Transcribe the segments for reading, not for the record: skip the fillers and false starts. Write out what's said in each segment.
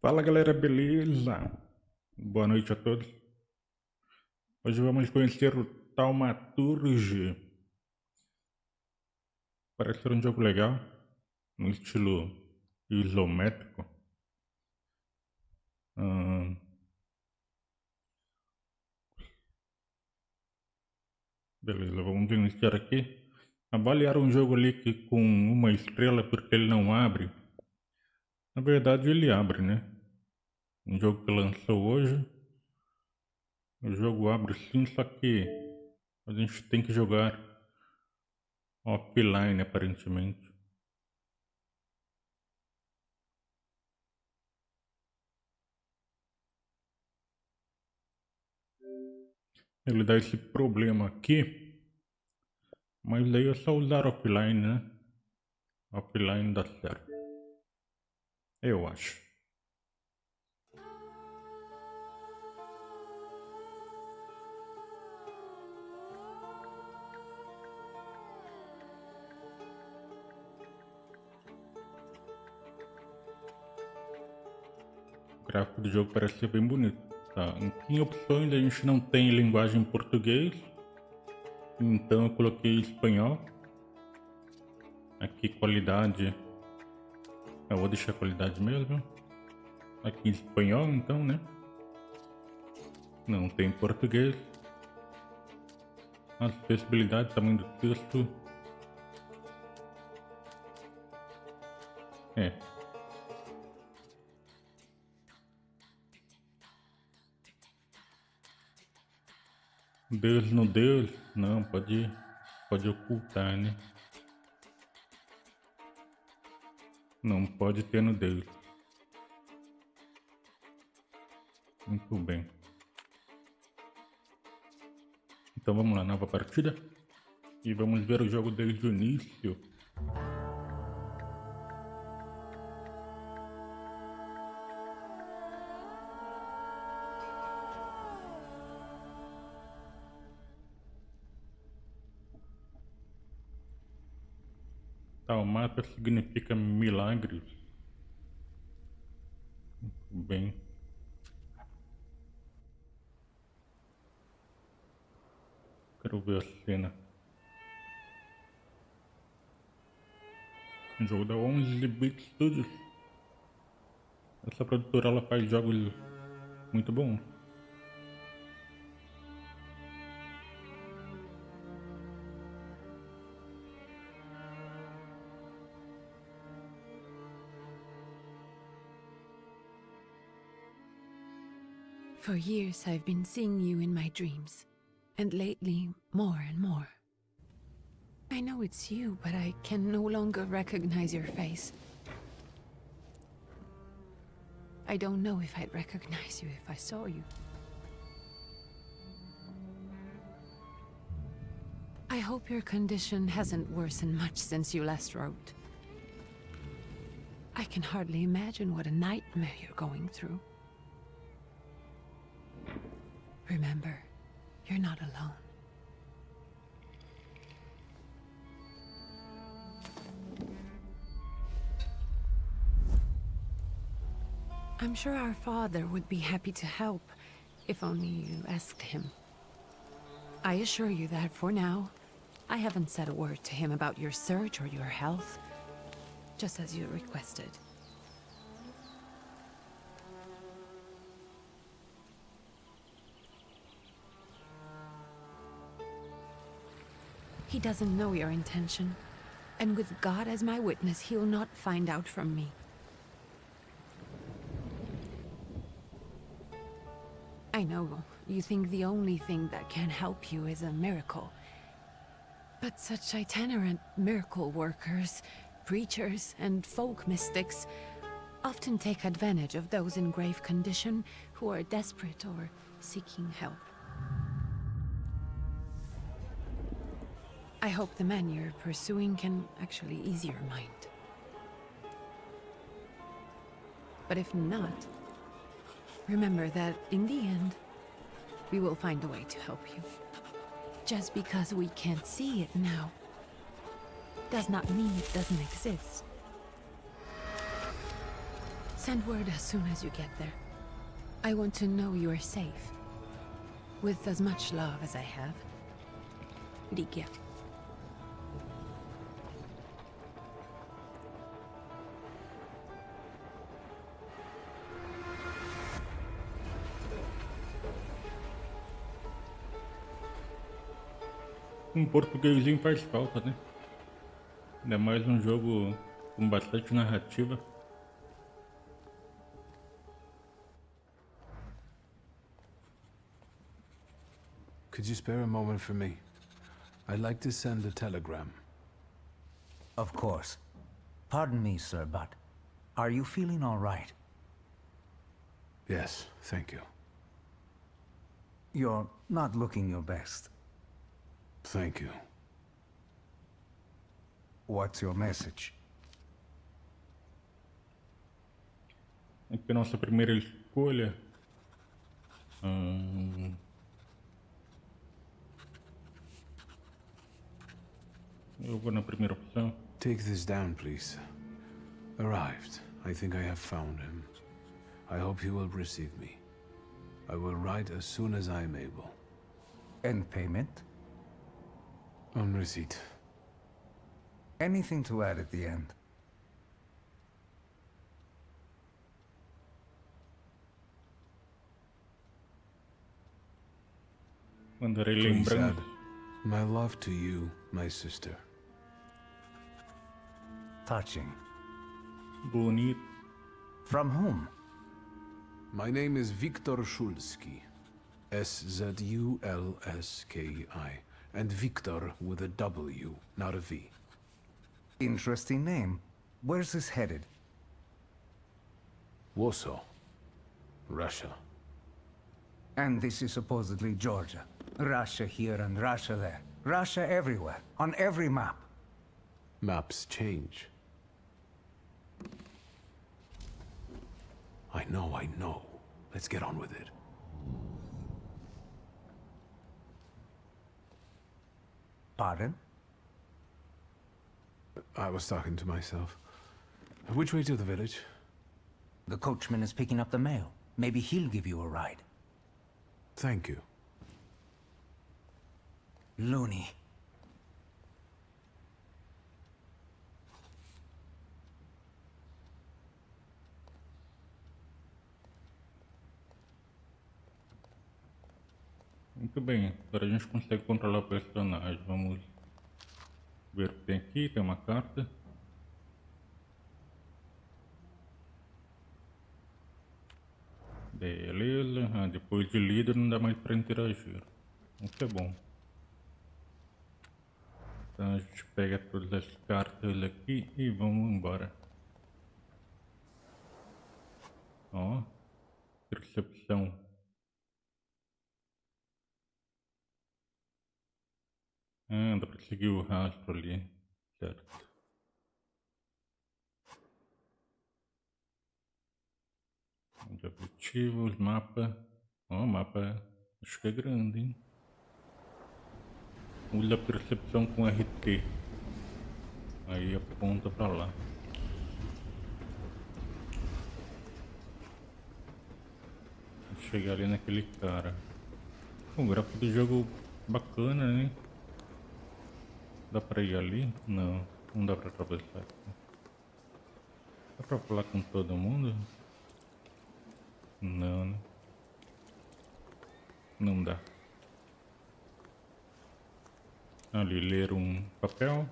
Fala galera, beleza? Boa noite a todos. Hoje vamos conhecer o Thaumaturge. Parece ser um jogo legal, no estilo isométrico. Beleza, vamos iniciar aqui. Avaliar um jogo ali que com 1 estrela porque ele não abre. Na verdade ele abre, né? Um jogo que lançou hoje. O jogo abre sim, só que a gente tem que jogar offline aparentemente. Ele dá esse problema aqui, mas daí é só usar offline, né? Offline dá certo. Eu acho. O gráfico do jogo parece ser bem bonito. Tá, em opções a gente não tem linguagem em português, então eu coloquei espanhol. Aqui qualidade, eu vou deixar qualidade mesmo. Aqui espanhol então, né? Não tem português. Acessibilidade, tamanho do texto. Deus no Deus, não, pode ocultar, né? Não pode ter no Deus. Muito bem. Então vamos lá, nova partida. E vamos ver o jogo desde o início. Taumata significa milagres. Muito bem. Quero ver a cena. O jogo da 11-bit Studios. Essa produtora ela faz jogos muito bons. For years I've been seeing you in my dreams, and lately more and more. I know it's you, but I can no longer recognize your face. I don't know if I'd recognize you if I saw you. I hope your condition hasn't worsened much since you last wrote. I can hardly imagine what a nightmare you're going through. Remember, you're not alone. I'm sure our father would be happy to help, if only you asked him. I assure you that for now, I haven't said a word to him about your search or your health, just as you requested. He doesn't know your intention, and with God as my witness, he'll not find out from me. I know you think the only thing that can help you is a miracle. But such itinerant miracle workers, preachers, and folk mystics often take advantage of those in grave condition who are desperate or seeking help. I hope the man you're pursuing can actually ease your mind. But if not, remember that in the end, we will find a way to help you. Just because we can't see it now, does not mean it doesn't exist. Send word as soon as you get there. I want to know you are safe. With as much love as I have. Ligia. Um portuguesinho faz falta, né? Ainda mais um jogo com bastante narrativa. Could you spare a moment for me? I'd like to send a telegram. Of course. Pardon me, sir, but are you feeling all right? Yes, thank you. You're not looking your best. Thank you. What's your message? Aqui a nossa primeira escolha. Eu vou na primeira opção. Take this down, please. Arrived. I think I have found him. I hope he will receive me. I will write as soon as I am able. And payment? On receipt. Anything to add at the end? Mandarei Please lembrando. add my love to you, my sister. Touching. Bonito. From whom? My name is Viktor Szulski. S-Z-U-L-S-K-I. And Victor with a W, not a V. Interesting name. Where's this headed? Warsaw. Russia. And this is supposedly Georgia. Russia here and Russia there. Russia everywhere. On every map. Maps change. I know. Let's get on with it. Pardon? I was talking to myself. Which way to the village? The coachman is picking up the mail. Maybe he'll give you a ride. Thank you. Loony. Muito bem, agora a gente consegue controlar o personagem. Vamos ver o que tem aqui. Tem uma carta. Beleza. Depois de lido não dá mais para interagir. Isso é bom. Então a gente pega todas as cartas aqui e vamos embora. Ó, percepção. Dá pra seguir o rastro ali, certo? De objetivos, mapa. Ó, mapa acho que é grande, hein? Usa a percepção com RT. Aí aponta pra lá. Vou chegar ali naquele cara. O gráfico do jogo bacana, né? Dá pra ir ali? Não, não dá pra atravessar aqui. Dá pra falar com todo mundo? Não, né? Não dá. Ali, ler um papel.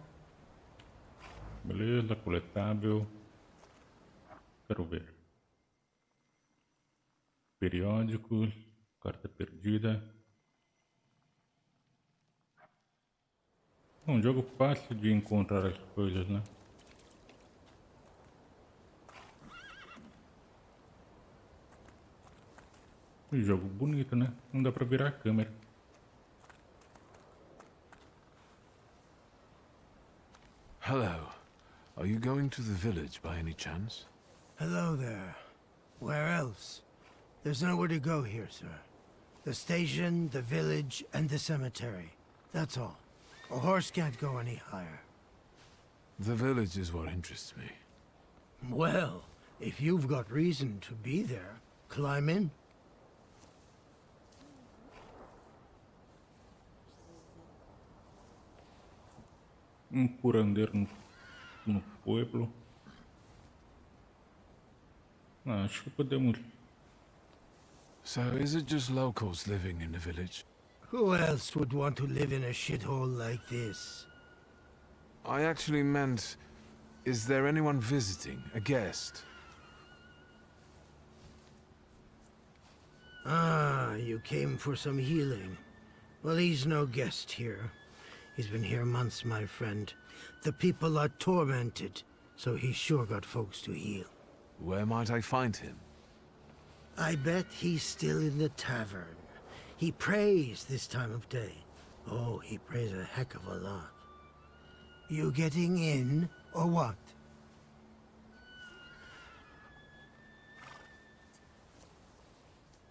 Beleza, coletável. Quero ver. Periódicos. Carta perdida. É um jogo fácil de encontrar as coisas, né? Um jogo bonito, né? Não dá pra virar a câmera. Hello. Are you going to the village by any chance? Hello there. Where else? There's nowhere to go here, sir. The station, the village, and the cemetery. That's all. A horse can't go any higher. The village is what interests me. Well, If you've got reason to be there, climb in. Curandeiro no pueblo. Acho que podemos. So is it just locals living in the village? Who else would want to live in a shithole like this? I actually meant, is there anyone visiting, a guest? Ah, you came for some healing. Well, he's no guest here. He's been here months, my friend. The people are tormented, so he's sure got folks to heal. Where might I find him? I bet he's still in the tavern. He prays this time of day. Oh, he prays a heck of a lot. You getting in, or what?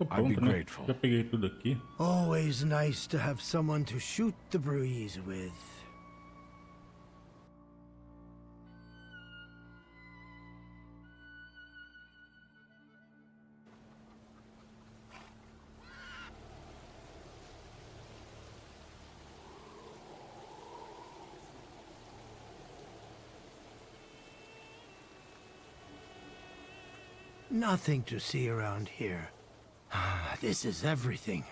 Tô I'd be pronto, né? grateful. Já peguei tudo aqui. Always nice to have someone to shoot the breeze with. Nothing to see around here. This is everything.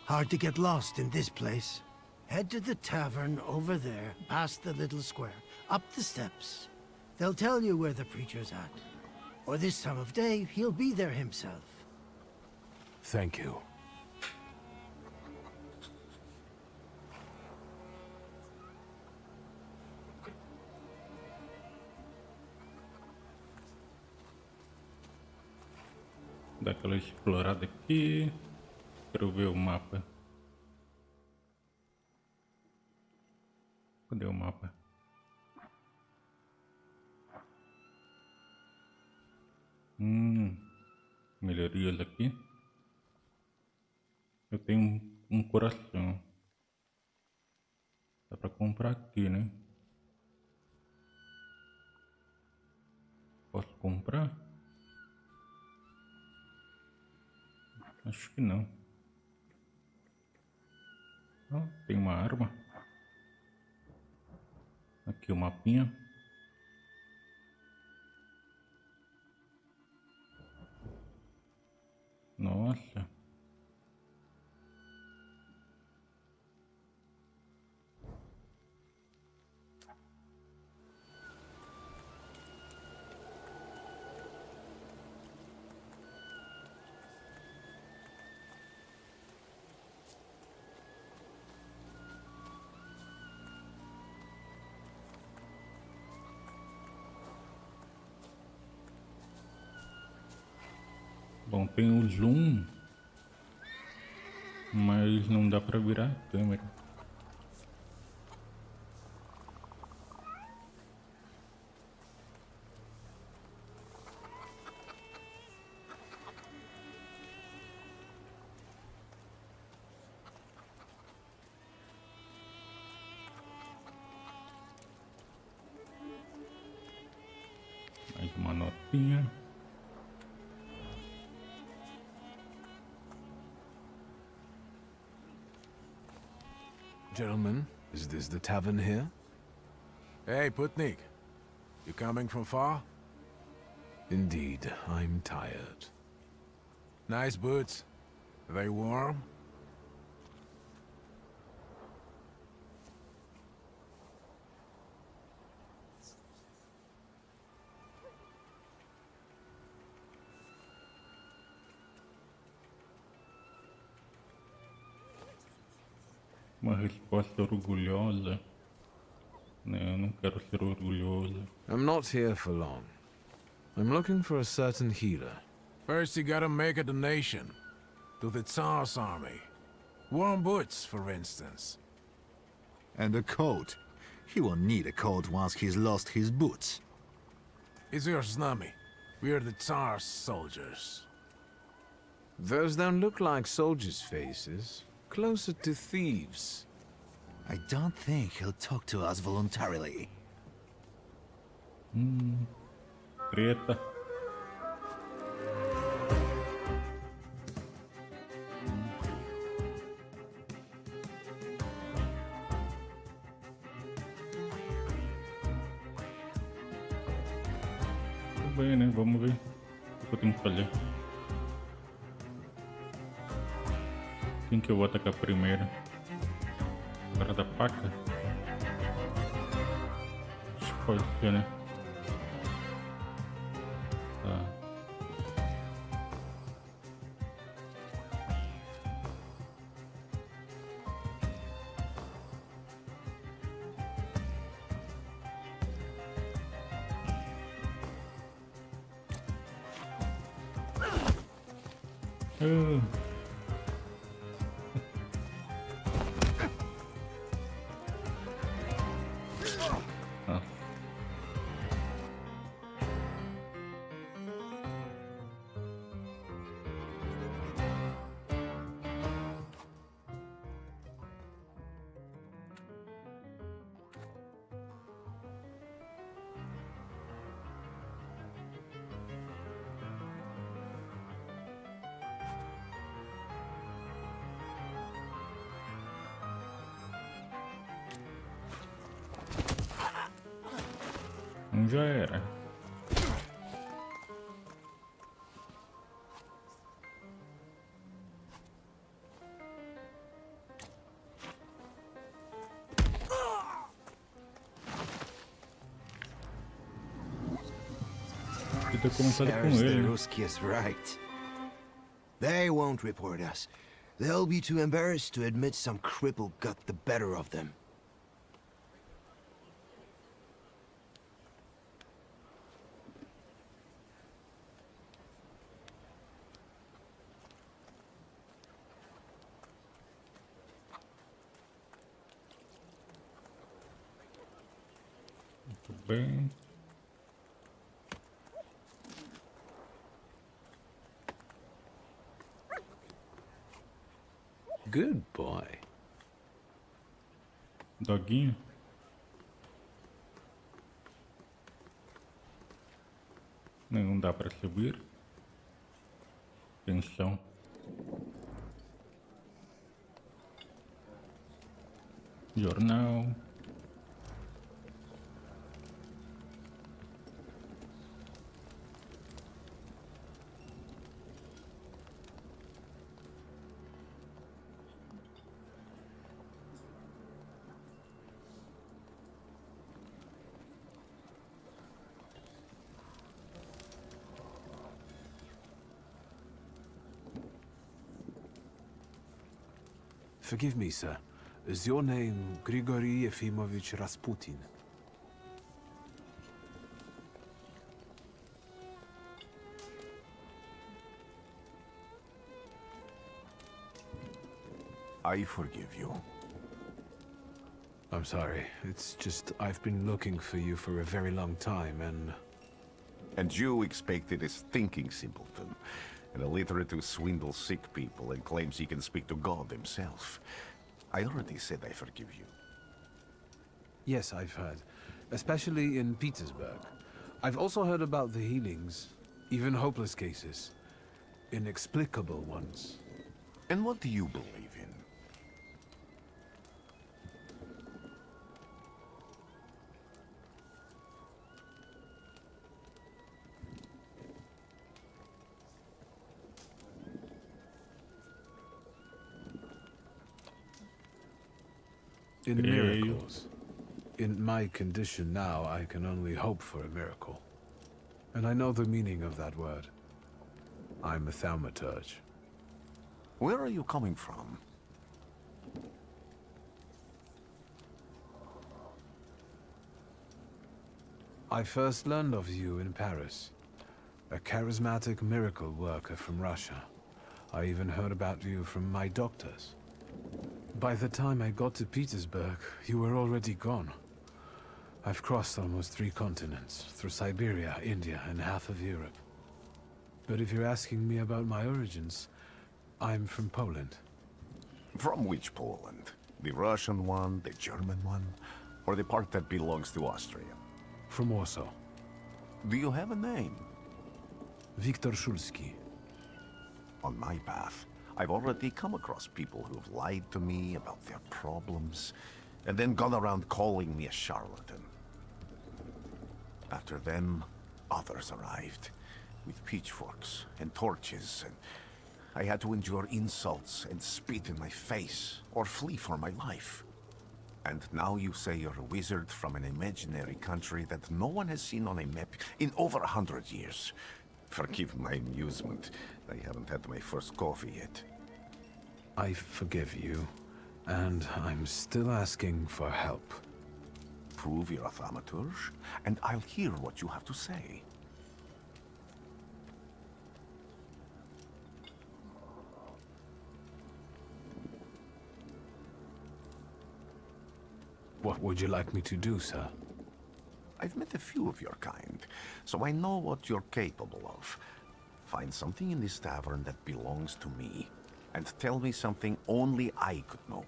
Hard to get lost in this place. Head to the tavern over there, past the little square, up the steps. They'll tell you where the preacher's at. Or this time of day, he'll be there himself. Thank you. Dá aquela explorada aqui. Quero ver o mapa. Cadê o mapa? Melhorias aqui. Eu tenho um coração. Dá pra comprar aqui, né? Posso comprar? Acho que não. Ah, tem uma arma. Aqui o mapinha. Nossa. Bom, tem o zoom, mas não dá pra virar a câmera. Mais uma notinha. Gentlemen, is this the tavern here? Hey, Putnik. You coming from far? Indeed, I'm tired. Nice boots. Are they warm? Uma resposta orgulhosa. Não, eu não quero ser orgulhoso. I'm not here for long. I'm looking for a certain healer. First, you gotta make a donation to the Tsar's army. Warm boots, for instance. And a coat. He won't need a coat once he's lost his boots. It's your snummy. We're the Tsar's soldiers. Those don't look like soldiers' faces. Closer to thieves. I don't think he'll talk to us voluntarily. Treta. bem, né? Vamos ver o que eu tenho que fazer. Quem que eu vou atacar primeiro? O cara da Placa? Acho que pode ser, né? Tá. Ah. Já era. Eu tô começando com ele. Ruskies right. They won't report us. They'll be too embarrassed to admit some cripple got the better of them. Muito bem. Good boy. Doguinho. Não dá para subir. Atenção. Jornal. Forgive me, sir. Is your name Grigory Yefimovich Rasputin? I forgive you. I'm sorry. It's just I've been looking for you for a very long time, and... And you expected a thinking simpleton, an illiterate who swindles sick people and claims he can speak to God himself. I already said I forgive you. Yes, I've heard. Especially in Petersburg. I've also heard about the healings, even hopeless cases. Inexplicable ones. And what do you believe in? In miracles. In my condition now, I can only hope for a miracle. And I know the meaning of that word. I'm a Thaumaturge. Where are you coming from? I first learned of you in Paris. A charismatic miracle worker from Russia. I even heard about you from my doctors. By the time I got to Petersburg, you were already gone. I've crossed almost 3 continents, through Siberia, India, and half of Europe. But if you're asking me about my origins, I'm from Poland. From which Poland? The Russian one, the German one, or the part that belongs to Austria? From Warsaw. Do you have a name? Viktor Szulski. On my path, I've already come across people who have lied to me about their problems, and then gone around calling me a charlatan. After them, others arrived, with pitchforks and torches, and I had to endure insults and spit in my face, or flee for my life. And now you say you're a wizard from an imaginary country that no one has seen on a map in over 100 years. Forgive my amusement. I haven't had my first coffee yet. I forgive you, and I'm still asking for help. Prove you're a Thaumaturge, and I'll hear what you have to say. What would you like me to do, sir? I've met a few of your kind, so I know what you're capable of. Find something in this tavern that belongs to me, and tell me something only I could know.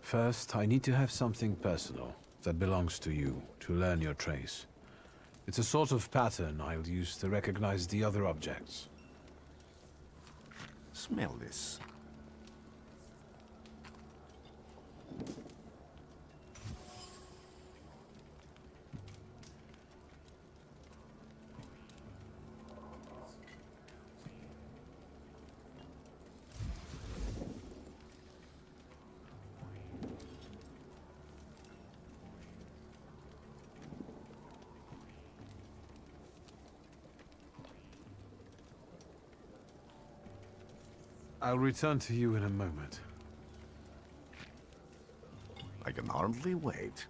First, I need to have something personal that belongs to you to learn your trace. It's a sort of pattern I'll use to recognize the other objects. Smell this. I'll return to you in a moment. I can hardly wait.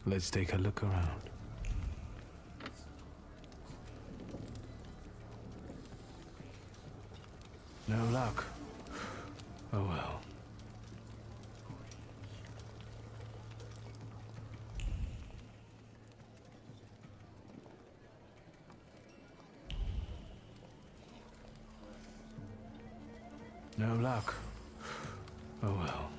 Let's take a look around. No luck. Oh well. No luck. Oh well.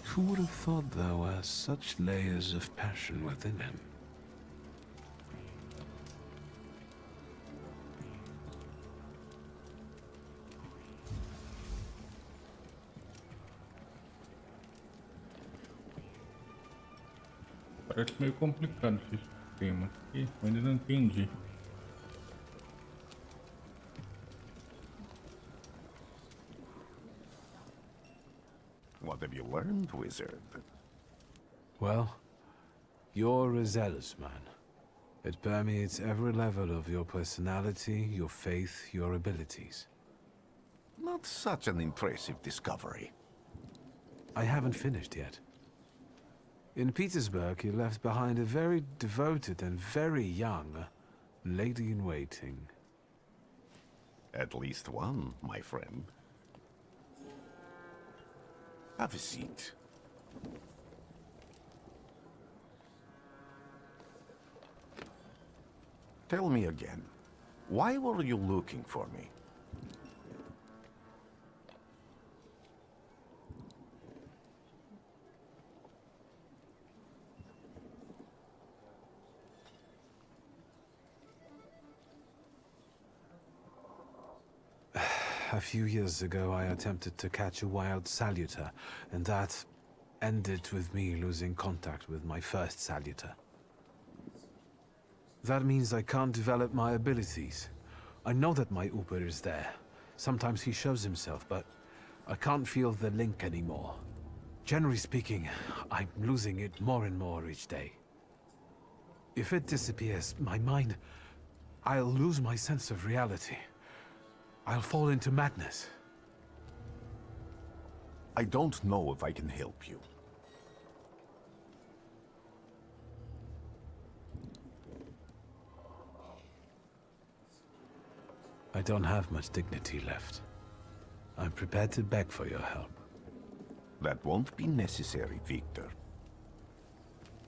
Who would have thought there were such layers of passion within him? Parece meio complicado esse sistema aqui, eu ainda não entendi. What have you learned, wizard? Well, you're a zealous man. It permeates every level of your personality, your faith, your abilities. Not such an impressive discovery. I haven't finished yet. In Petersburg, you left behind a very devoted and very young lady-in-waiting. At least one, my friend. Have a seat. Tell me again, why were you looking for me? A few years ago, I attempted to catch a wild saluter, and that ended with me losing contact with my first saluter. That means I can't develop my abilities. I know that my Uber is there. Sometimes he shows himself, but I can't feel the link anymore. Generally speaking, I'm losing it more and more each day. If it disappears, my mind... I'll lose my sense of reality. I'll fall into madness. I don't know if I can help you. I don't have much dignity left. I'm prepared to beg for your help. That won't be necessary, Victor.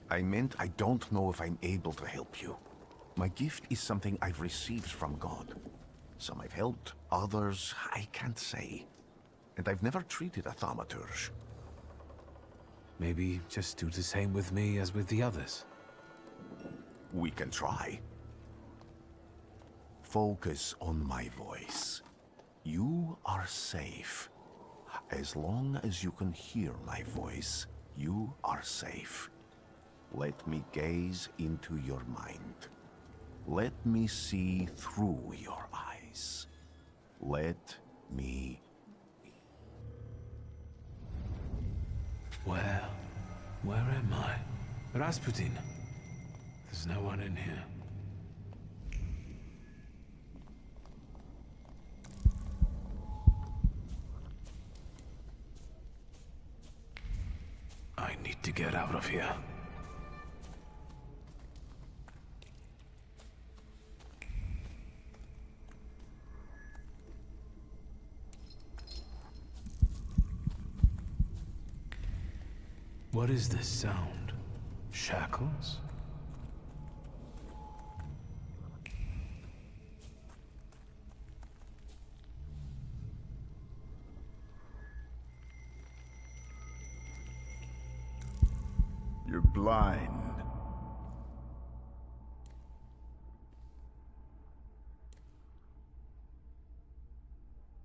I meant I don't know if I'm able to help you. My gift is something I've received from God. Some I've helped, others I can't say. And I've never treated a Thaumaturge. Maybe just do the same with me as with the others. We can try. Focus on my voice. You are safe. As long as you can hear my voice, you are safe. Let me gaze into your mind. Let me see through your eyes. Let me... Where am I? Rasputin. There's no one in here. I need to get out of here. What is this sound? Shackles? You're blind.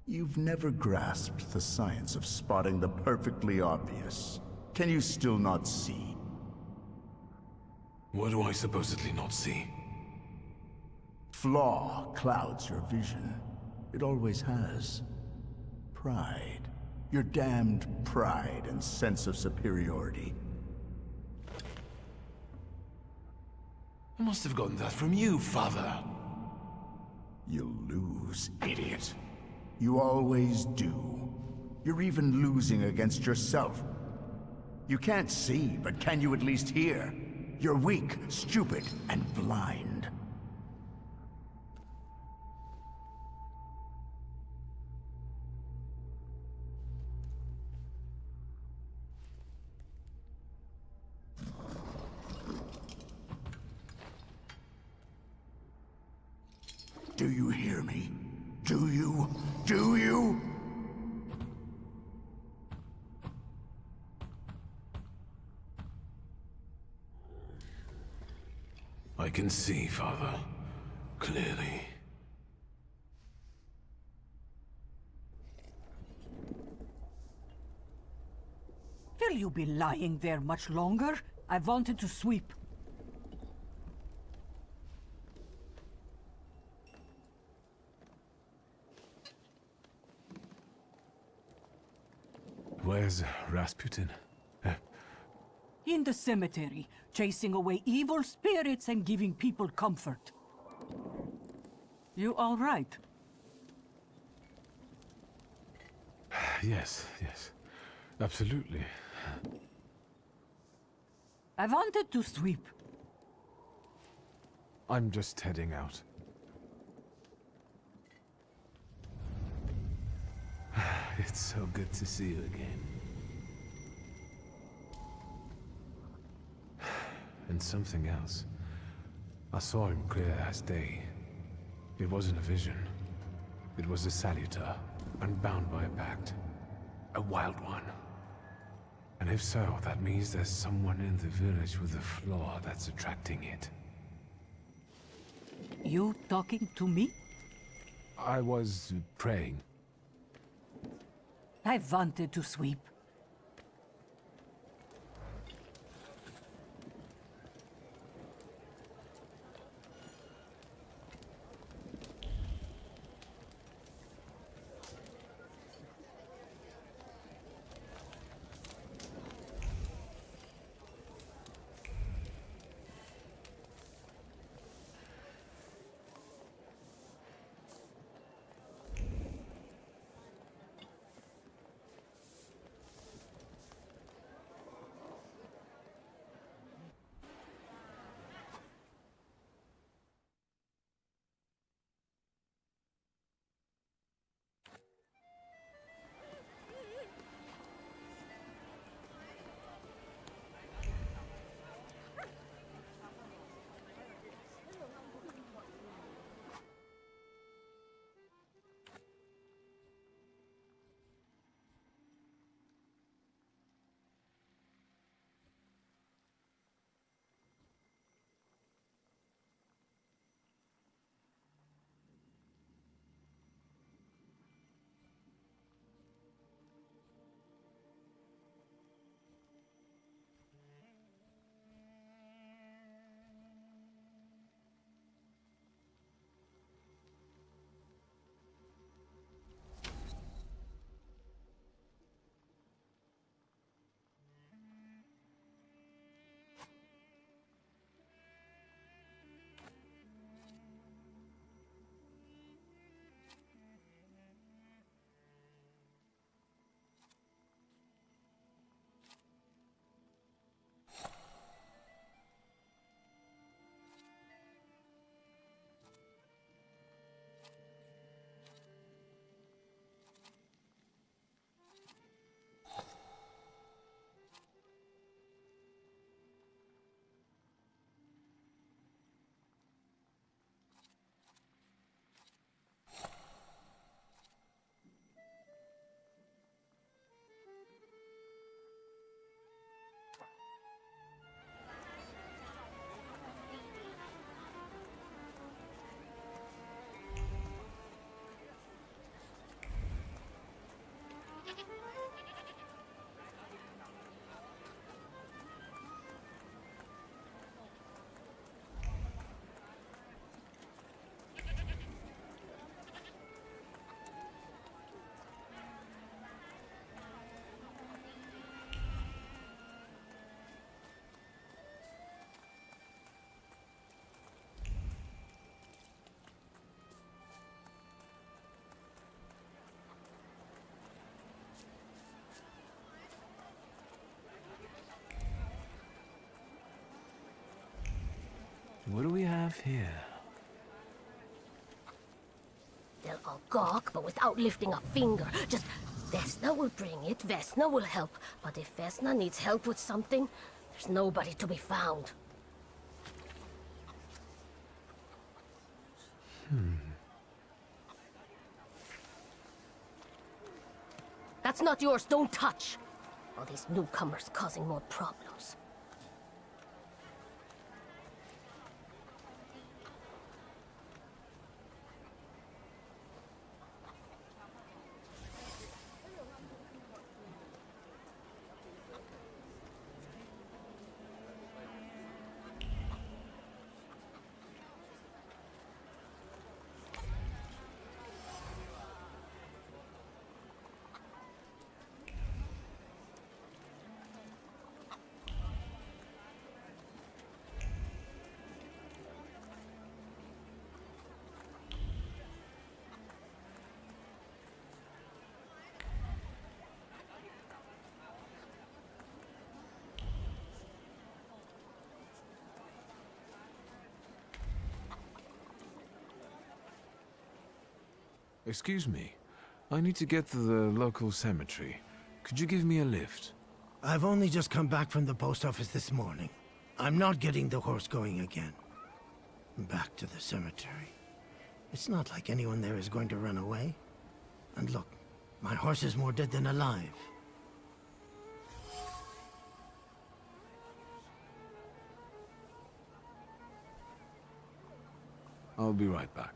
You've never grasped the science of spotting the perfectly obvious. Can you still not see? What do I supposedly not see? Flaw clouds your vision. It always has. Pride. Your damned pride and sense of superiority. I must have gotten that from you, Father. You'll lose, idiot. You always do. You're even losing against yourself. You can't see, but can you at least hear? You're weak, stupid, and blind. Do you hear me? Do you? Do you? I can see, Father. Clearly. Will you be lying there much longer? I wanted to sweep. Where's Rasputin? In the cemetery, chasing away evil spirits and giving people comfort. You all right? Yes. Absolutely. I wanted to sweep. I'm just heading out. It's so good to see you again. And something else. I saw him clear as day. It wasn't a vision. It was a saluter, unbound by a pact. A wild one. And if so, that means there's someone in the village with a flaw that's attracting it. You talking to me? I was praying. I wanted to sweep. have here? They'll all gawk, but without lifting a finger. Just, Vesna will bring it, Vesna will help. But if Vesna needs help with something, there's nobody to be found. That's not yours, don't touch! All these newcomers causing more problems. Excuse me. I need to get to the local cemetery. Could you give me a lift? I've only just come back from the post office this morning. I'm not getting the horse going again. Back to the cemetery. It's not like anyone there is going to run away. And look, my horse is more dead than alive. I'll be right back.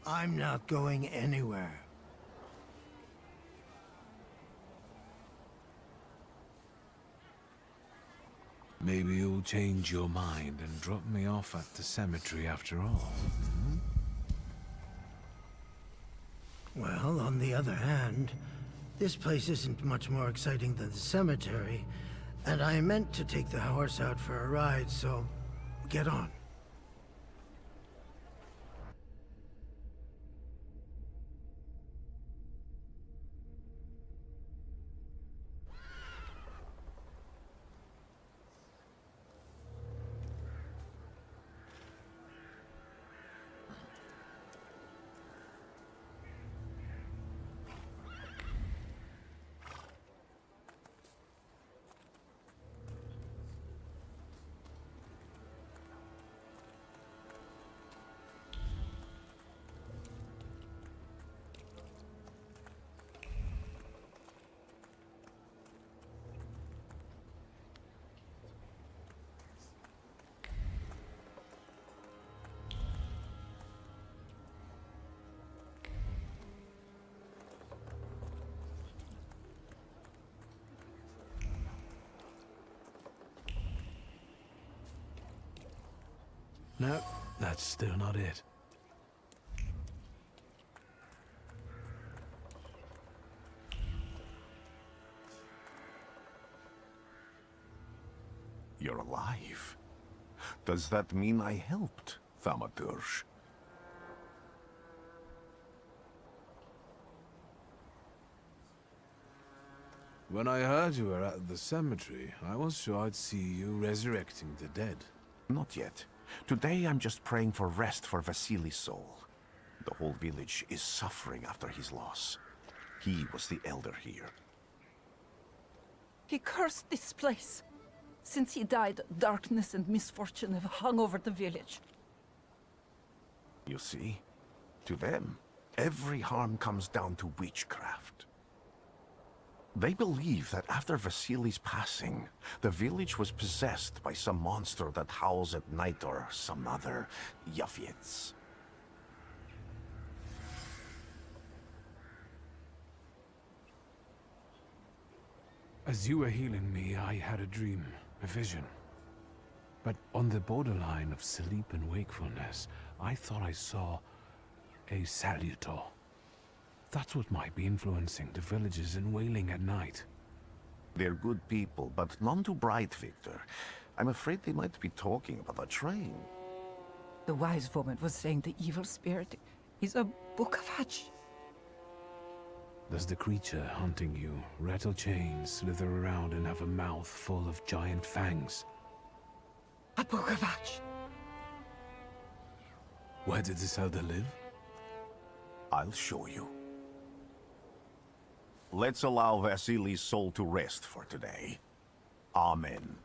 I'm not going anywhere. Maybe you'll change your mind and drop me off at the cemetery after all. Well, on the other hand, this place isn't much more exciting than the cemetery, and I meant to take the horse out for a ride, so get on. No, that's still not it. You're alive. Does that mean I helped, Thaumaturge? When I heard you were at the cemetery, I was sure I'd see you resurrecting the dead. Not yet. Today I'm just praying for rest for Vasily's soul. The whole village is suffering after his loss. He was the elder here. He cursed this place. Since he died, darkness and misfortune have hung over the village. You see? To them, every harm comes down to witchcraft. They believe that after Vasily's passing, the village was possessed by some monster that howls at night or some other Yafiets. As you were healing me, I had a dream, a vision. But on the borderline of sleep and wakefulness, I thought I saw a salutor. That's what might be influencing the villagers in Wailing at night. They're good people, but none too bright, Victor. I'm afraid they might be talking about a train. The wise woman was saying the evil spirit is a book of hatch. Does the creature hunting you rattle chains, slither around, and have a mouth full of giant fangs? A book of hatch. Where did this elder live? I'll show you. Let's allow Vasily's soul to rest for today. Amen.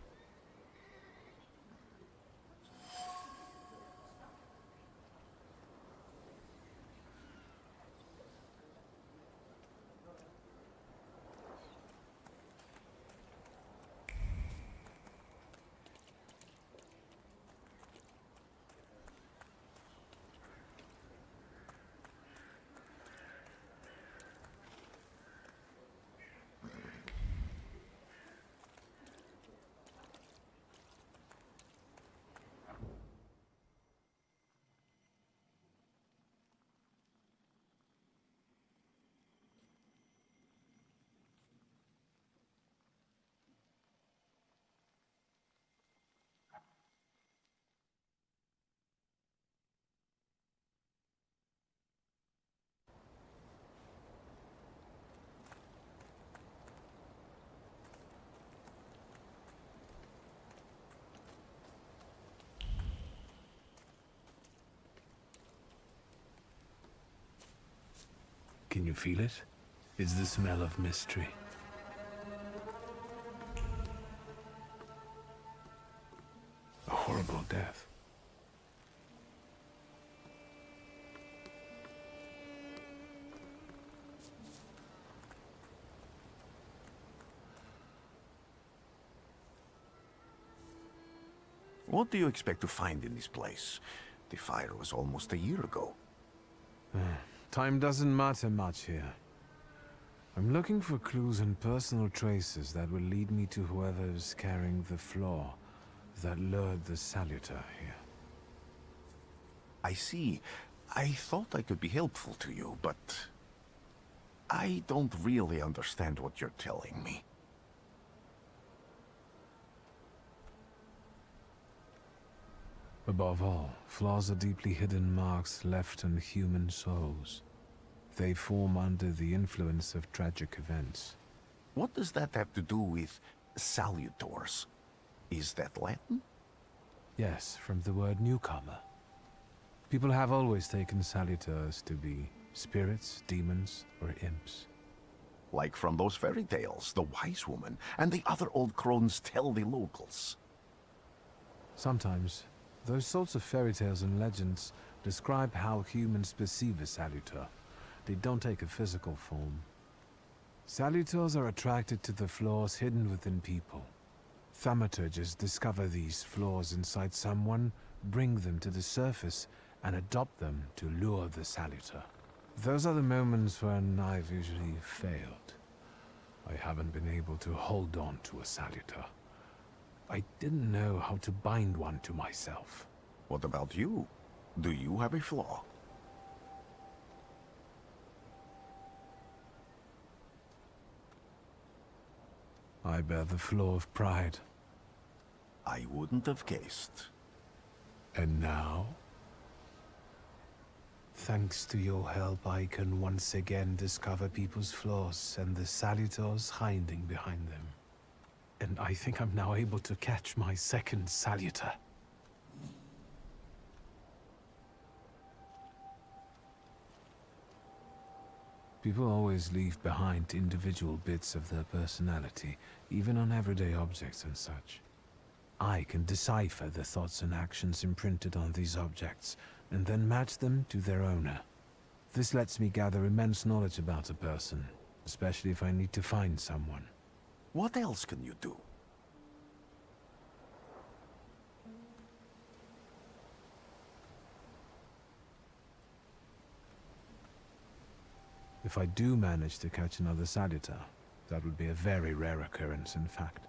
Can you feel it? It's the smell of mystery. A horrible death. What do you expect to find in this place? The fire was almost a year ago. Time doesn't matter much here. I'm looking for clues and personal traces that will lead me to whoever's carrying the flaw that lured the salutor here. I see. I thought I could be helpful to you, but I don't really understand what you're telling me. Above all, flaws are deeply hidden marks left on human souls. They form under the influence of tragic events. What does that have to do with salutors? Is that Latin? Yes, from the word newcomer. People have always taken salutors to be spirits, demons, or imps. Like from those fairy tales, the wise woman and the other old crones tell the locals. Sometimes, those sorts of fairy tales and legends describe how humans perceive a salutor. They don't take a physical form. Salutors are attracted to the flaws hidden within people. Thaumaturges discover these flaws inside someone, bring them to the surface, and adopt them to lure the salutor. Those are the moments when I've usually failed. I haven't been able to hold on to a salutor. I didn't know how to bind one to myself. What about you? Do you have a flaw? I bear the flaw of pride. I wouldn't have guessed. And now? Thanks to your help, I can once again discover people's flaws and the salutors hiding behind them. And I think I'm now able to catch my second salutor. People always leave behind individual bits of their personality, even on everyday objects and such. I can decipher the thoughts and actions imprinted on these objects, and then match them to their owner. This lets me gather immense knowledge about a person, especially if I need to find someone. What else can you do? If I do manage to catch another salutor, That would be a very rare occurrence, in fact.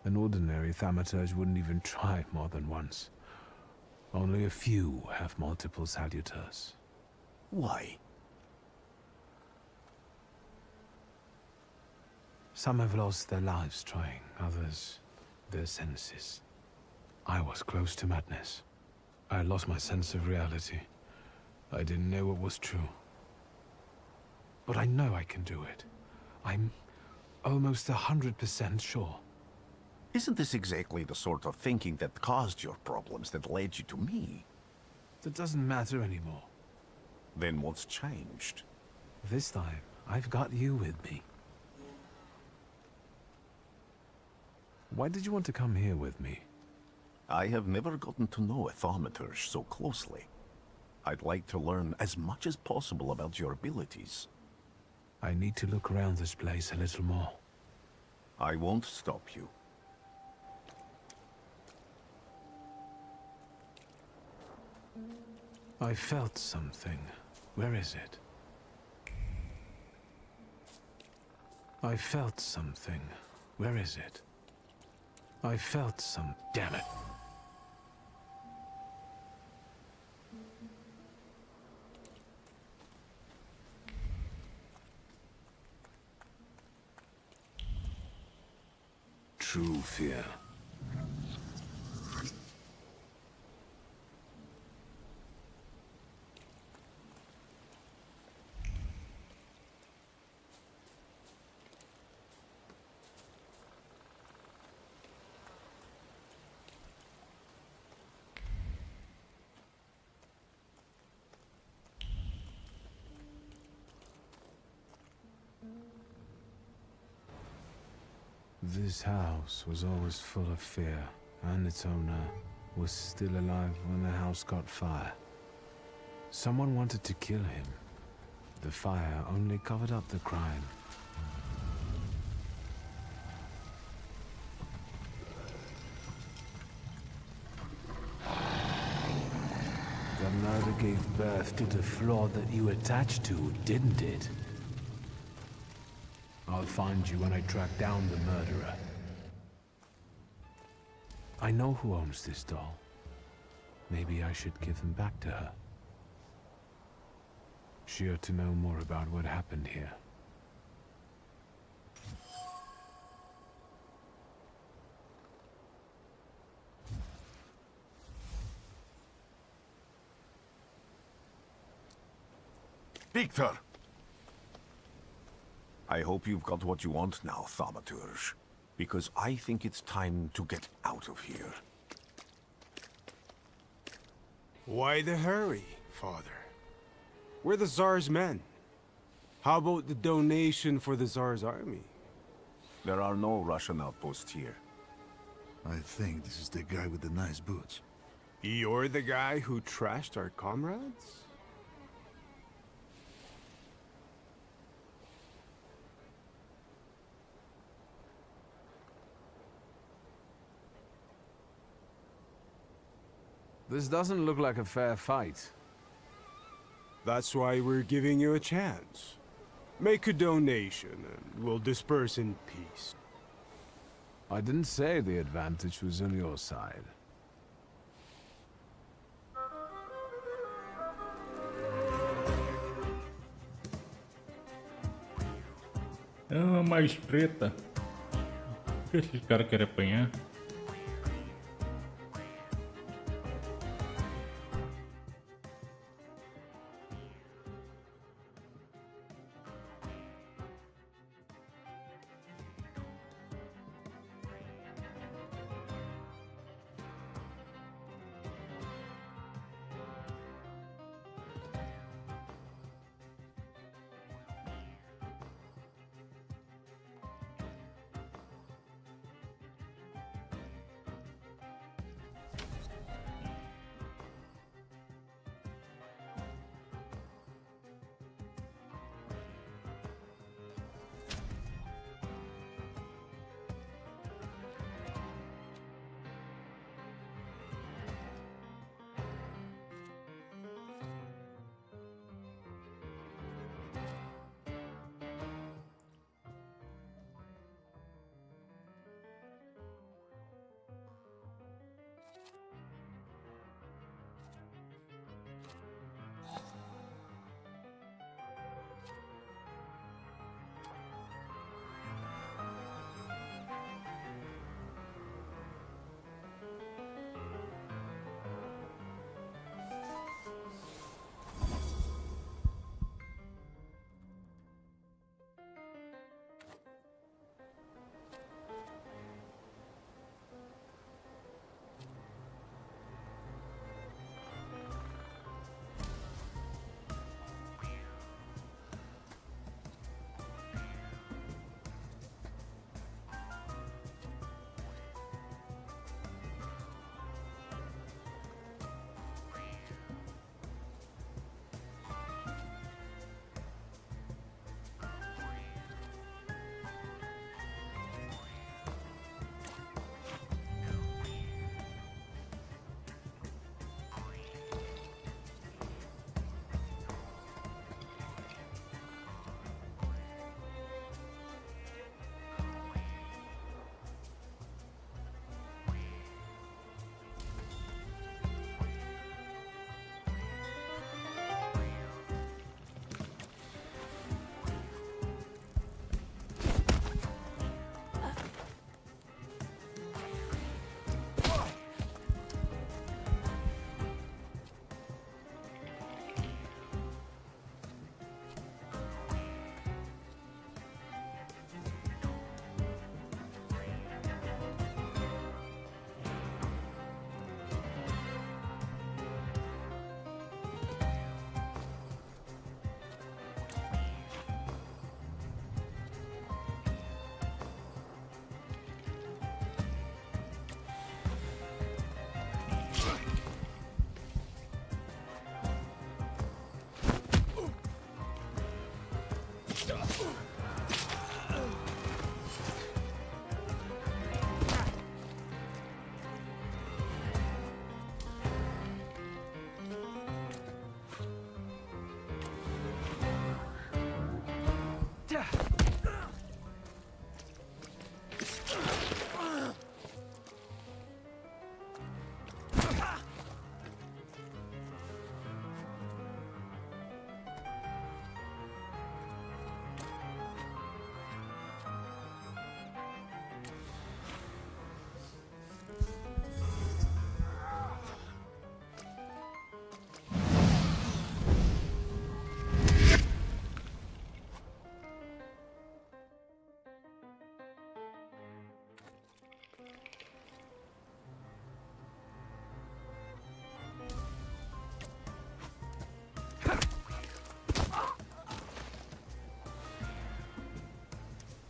An ordinary Thaumaturge wouldn't even try more than once. Only a few have multiple salutors. Why? Some have lost their lives trying, others their senses. I was close to madness. I lost my sense of reality. I didn't know what was true. But I know I can do it. I'm almost 100% sure. Isn't this exactly the sort of thinking that caused your problems that led you to me? That doesn't matter anymore. Then what's changed? This time, I've got you with me. Why did you want to come here with me? I have never gotten to know a Thaumaturge so closely. I'd like to learn as much as possible about your abilities. I need to look around this place a little more. I won't stop you. I felt something. Where is it? I felt something. Where is it? I felt some... Damn it. True fear. This house was always full of fear, and its owner was still alive when the house caught fire. Someone wanted to kill him. The fire only covered up the crime. The murder gave birth to the flaw that you attached to, didn't it? I'll find you when I track down the murderer. I know who owns this doll. Maybe I should give them back to her. She ought to know more about what happened here. Victor! I hope you've got what you want now, Thaumaturge. Because I think it's time to get out of here. Why the hurry, Father? We're the Tsar's men. How about the donation for the Tsar's army? There are no Russian outposts here. I think this is the guy with the nice boots. You're the guy who trashed our comrades? This doesn't look like a fair fight. That's why we're giving you a chance. Make a donation and we'll disperse in peace. I didn't say the advantage was on your side. Ah, mais treta. Por que esses caras querem apanhar?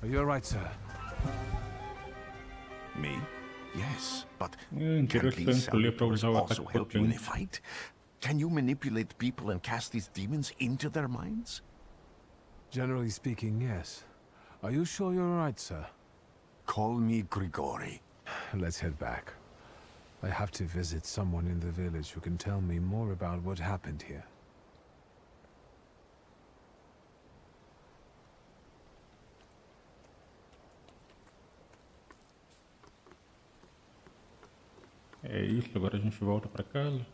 Are you alright, sir? Me? Yes, but É can interessante these escolher para saboteurs usar o also ataque help you in a potente. fight? Can you manipulate people and cast these demons into their minds? Generally speaking, yes. Are you sure you're alright, sir? Call me Grigori. Let's head back. I have to visit someone in the village who can tell me more about what happened here. É isso, agora a gente volta para casa.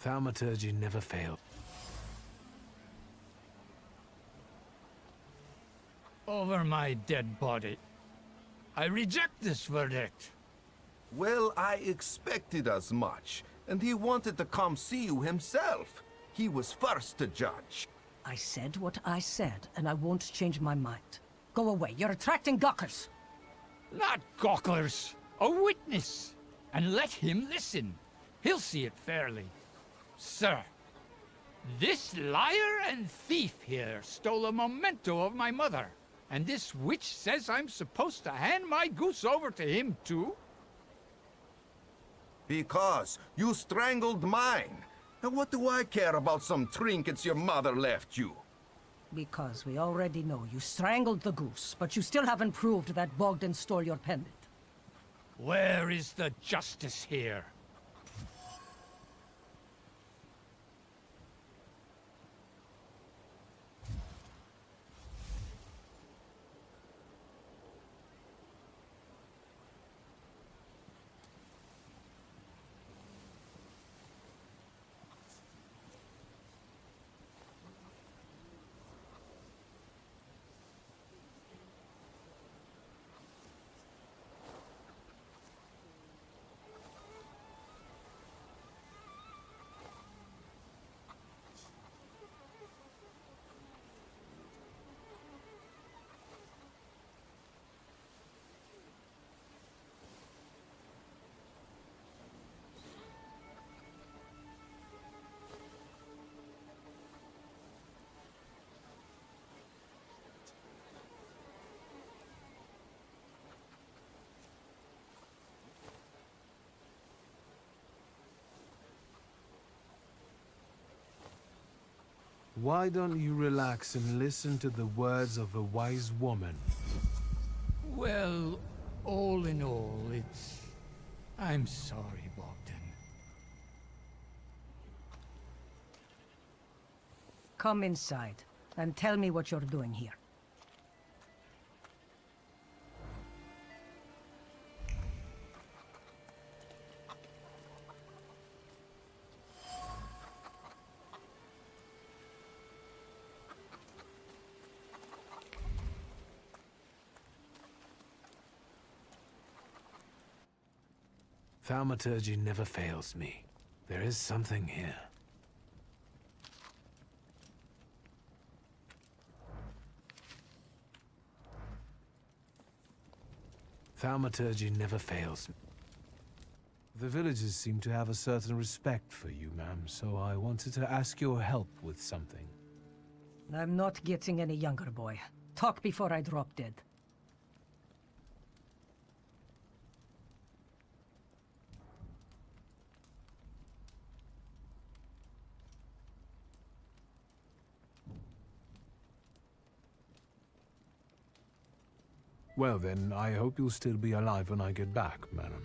Thaumaturge never failed. Over my dead body. I reject this verdict. Well, I expected as much, and he wanted to come see you himself. He was first to judge. I said what I said, and I won't change my mind. Go away. You're attracting gawkers. Not gawkers. A witness. And let him listen. He'll see it fairly. Sir, this liar and thief here stole a memento of my mother. And this witch says I'm supposed to hand my goose over to him too? Because you strangled mine. And what do I care about some trinkets your mother left you? Because we already know you strangled the goose, but you still haven't proved that Bogdan stole your pendant. Where is the justice here? Why don't you relax and listen to the words of a wise woman? Well, all in all, I'm sorry, Bogdan. Come inside, and tell me what you're doing here. Thaumaturge never fails me. There is something here. Thaumaturge never fails me. The villagers seem to have a certain respect for you, ma'am, so I wanted to ask your help with something. I'm not getting any younger, boy. Talk before I drop dead. Well then, I hope you'll still be alive when I get back, madam.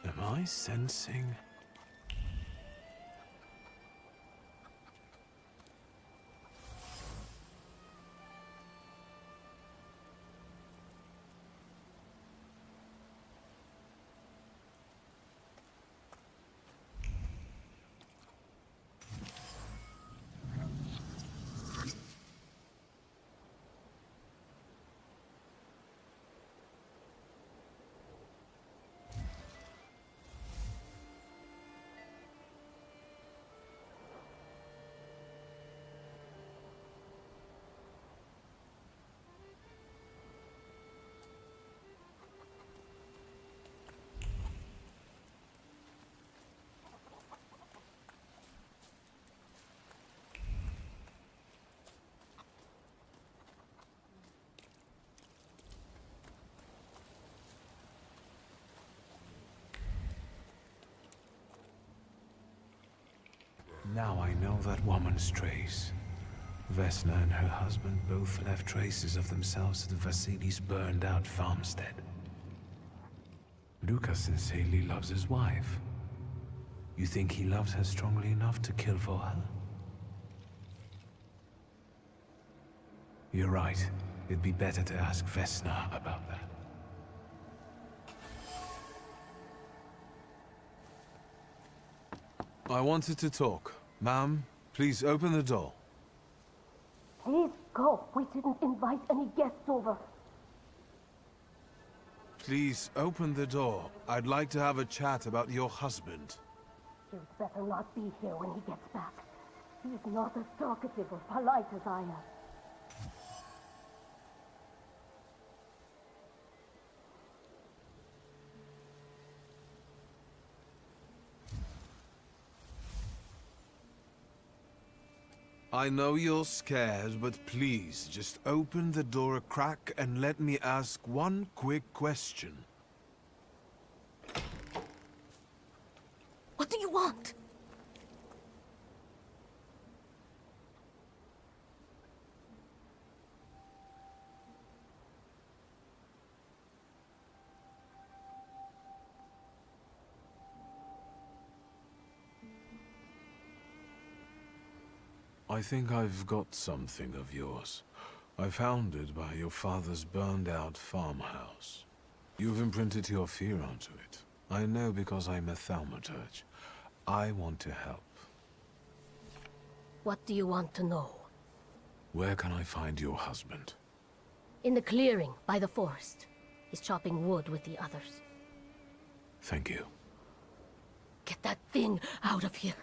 Am I sensing? Now I know that woman's trace. Vesna and her husband both left traces of themselves at Vasily's burned-out farmstead. Lucas sincerely loves his wife. You think he loves her strongly enough to kill for her? You're right. It'd be better to ask Vesna about that. I wanted to talk. Ma'am, please open the door. Please go. We didn't invite any guests over. Please open the door. I'd like to have a chat about your husband. You'd better not be here when he gets back. He's not as talkative or polite as I am. I know you're scared, but please, just open the door a crack and let me ask one quick question. What do you want? I think I've got something of yours. I found it by your father's burned-out farmhouse. You've imprinted your fear onto it. I know because I'm a Thaumaturge. I want to help. What do you want to know? Where can I find your husband? In the clearing, by the forest. He's chopping wood with the others. Thank you. Get that thing out of here.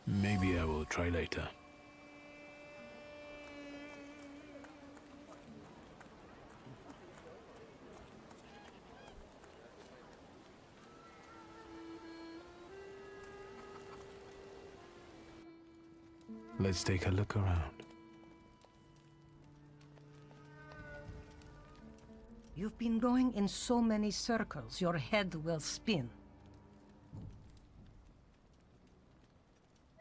Maybe I will try later. Let's take a look around. You've been going in so many circles, your head will spin.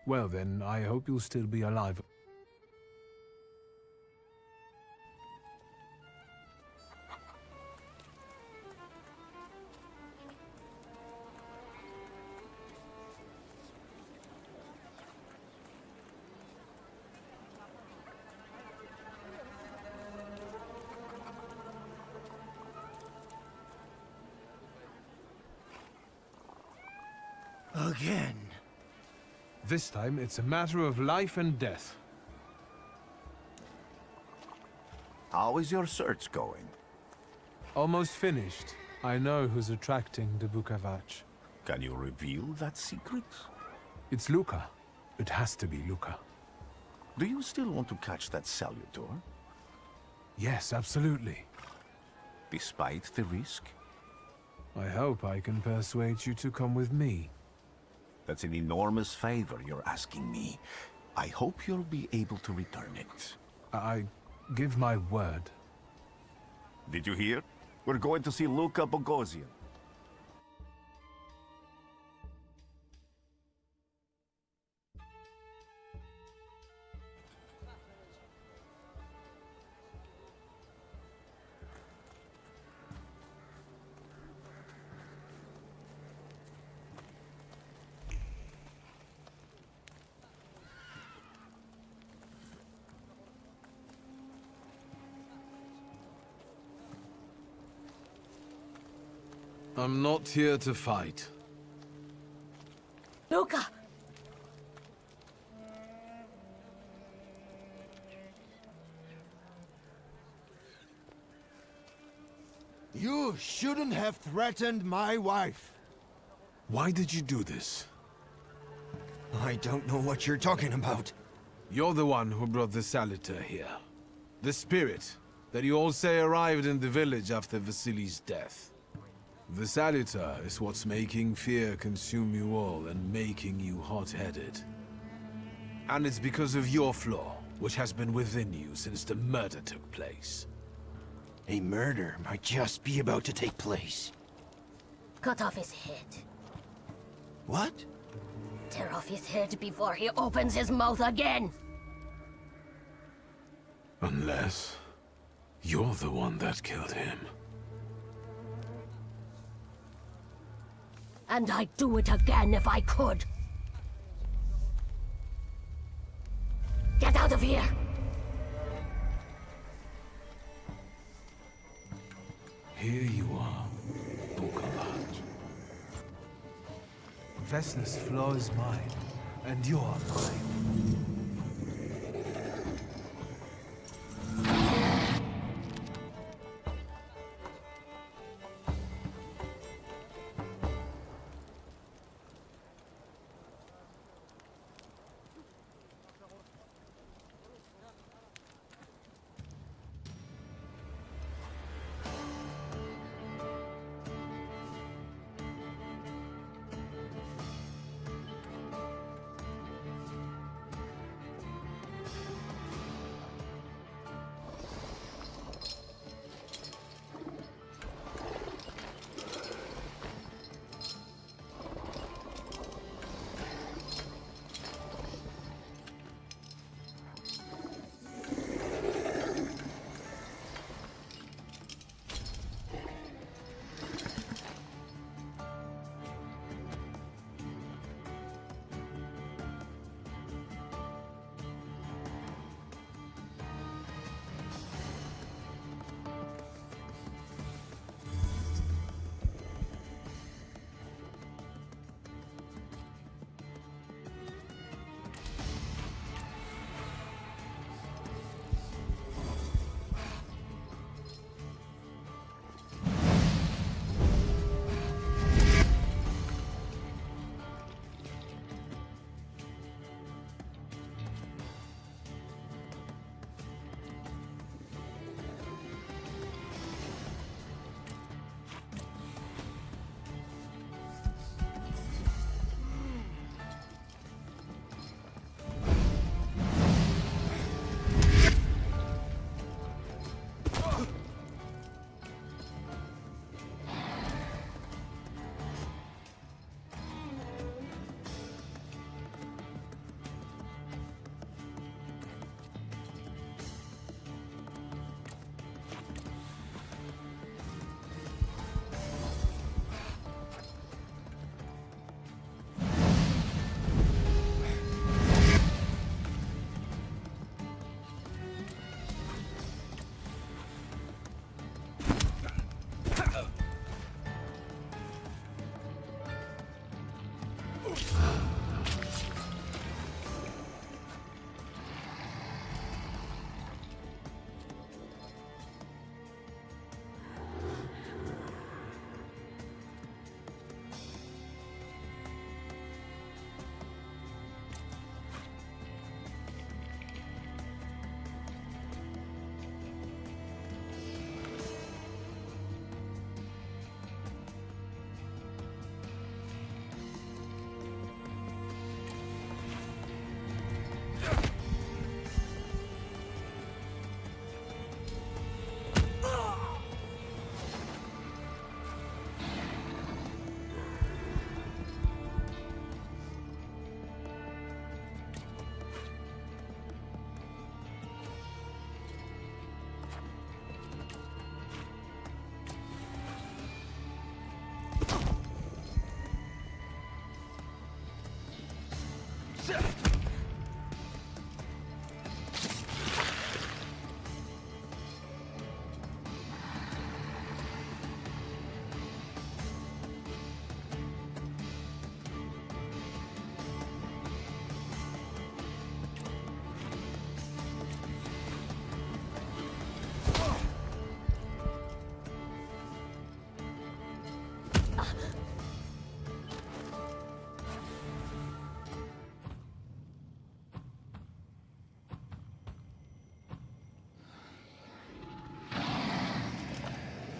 Well then, I hope you'll still be alive. Again. This time, it's a matter of life and death. How is your search going? Almost finished. I know who's attracting the Bukavach. Can you reveal that secret? It's Luca. It has to be Luca. Do you still want to catch that Salutor? Yes, absolutely. Despite the risk? I hope I can persuade you to come with me. That's an enormous favor you're asking me. I hope you'll be able to return it. I give my word. Did you hear? We're going to see Luca Bogosian. I'm not here to fight. Luca! You shouldn't have threatened my wife. Why did you do this? I don't know what you're talking about. You're the one who brought the Salutor here. The spirit that you all say arrived in the village after Vasily's death. The Salutor is what's making fear consume you all and making you hot-headed. And it's because of your flaw, which has been within you since the murder took place. A murder might just be about to take place. Cut off his head. What? Tear off his head before he opens his mouth again. Unless you're the one that killed him. And I'd do it again if I could. Get out of here! Here you are, Bukavach. Vesna's flaw is mine, and you're mine.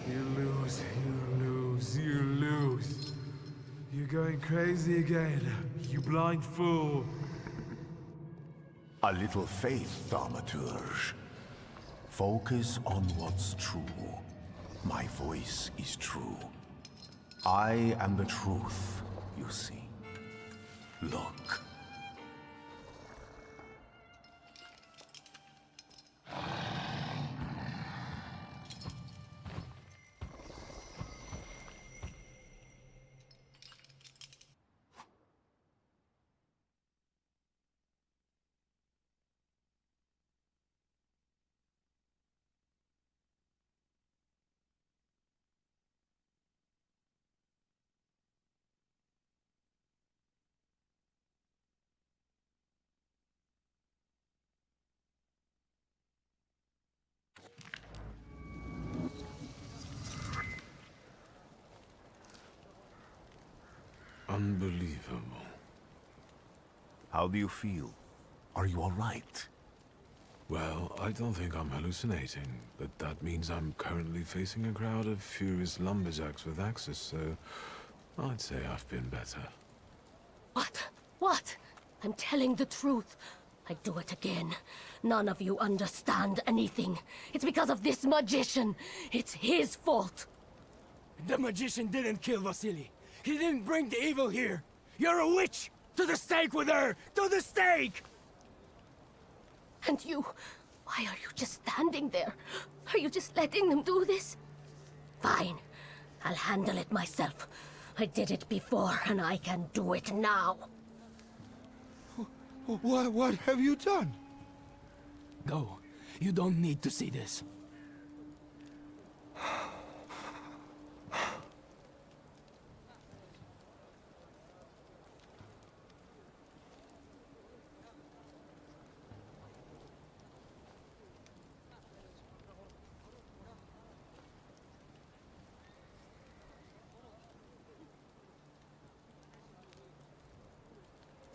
You lose, you lose, you lose. You're going crazy again, you blind fool. A little faith, Thaumaturge. Focus on what's true. My voice is true. I am the truth, you see. Look. Unbelievable. How do you feel? Are you all right? Well, I don't think I'm hallucinating, but that means I'm currently facing a crowd of furious lumberjacks with axes, so I'd say I've been better. What? What? I'm telling the truth. I do it again. None of you understand anything. It's because of this magician. It's his fault. The magician didn't kill Vasily. He didn't bring the evil here. You're a witch! To the stake with her! To the stake! And you, why are you just standing there? Are you just letting them do this? Fine. I'll handle it myself. I did it before, and I can do it now. What have you done? Go. You don't need to see this.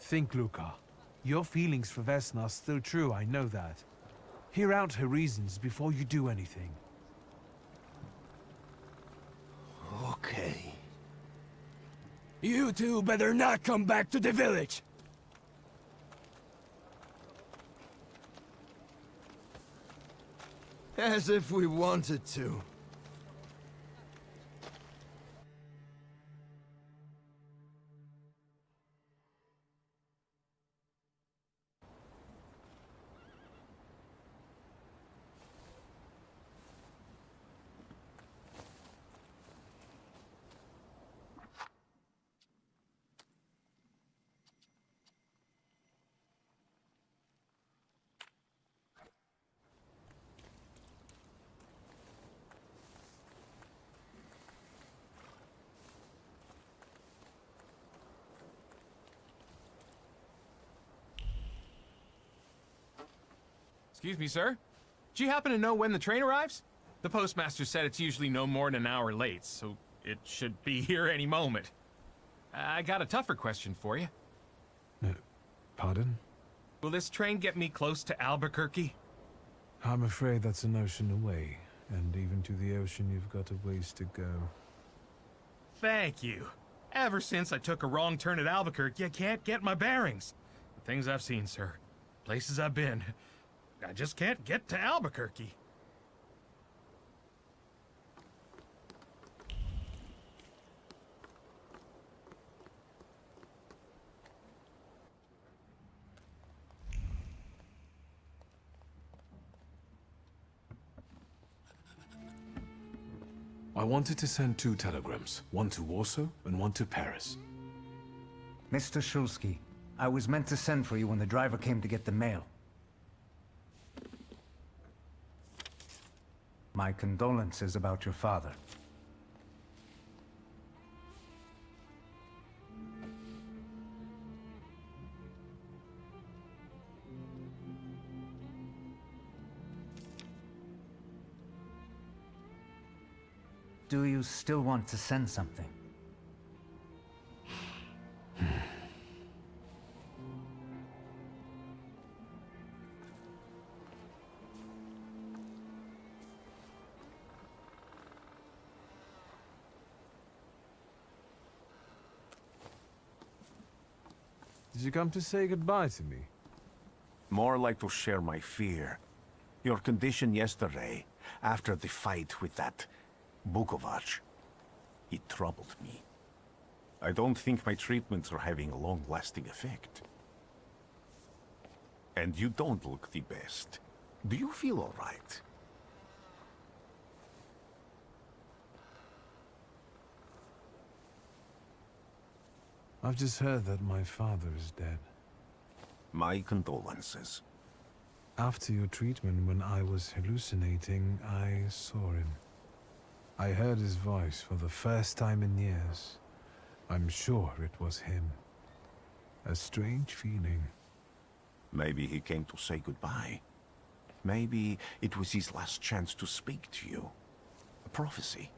Think, Luca. Your feelings for Vesna are still true, I know that. Hear out her reasons before you do anything. Okay. You two better not come back to the village! As if we wanted to. Excuse me, sir? Do you happen to know when the train arrives? The postmaster said it's usually no more than an hour late, so it should be here any moment. I got a tougher question for you. Pardon? Will this train get me close to Albuquerque? I'm afraid that's an ocean away, and even to the ocean you've got a ways to go. Thank you. Ever since I took a wrong turn at Albuquerque, I can't get my bearings. The things I've seen, sir. Places I've been. I just can't get to Albuquerque. I wanted to send 2 telegrams, one to Warsaw and one to Paris. Mr. Shulsky, I was meant to send for you when the driver came to get the mail. My condolences about your father. Do you still want to send something? Did you come to say goodbye to me? More like to share my fear. Your condition yesterday, after the fight with that Bukovac, it troubled me. I don't think my treatments are having a long-lasting effect. And you don't look the best. Do you feel all right? I've just heard that my father is dead. My condolences. After your treatment, when I was hallucinating, I saw him. I heard his voice for the first time in years. I'm sure it was him. A strange feeling. Maybe he came to say goodbye. Maybe it was his last chance to speak to you. A prophecy.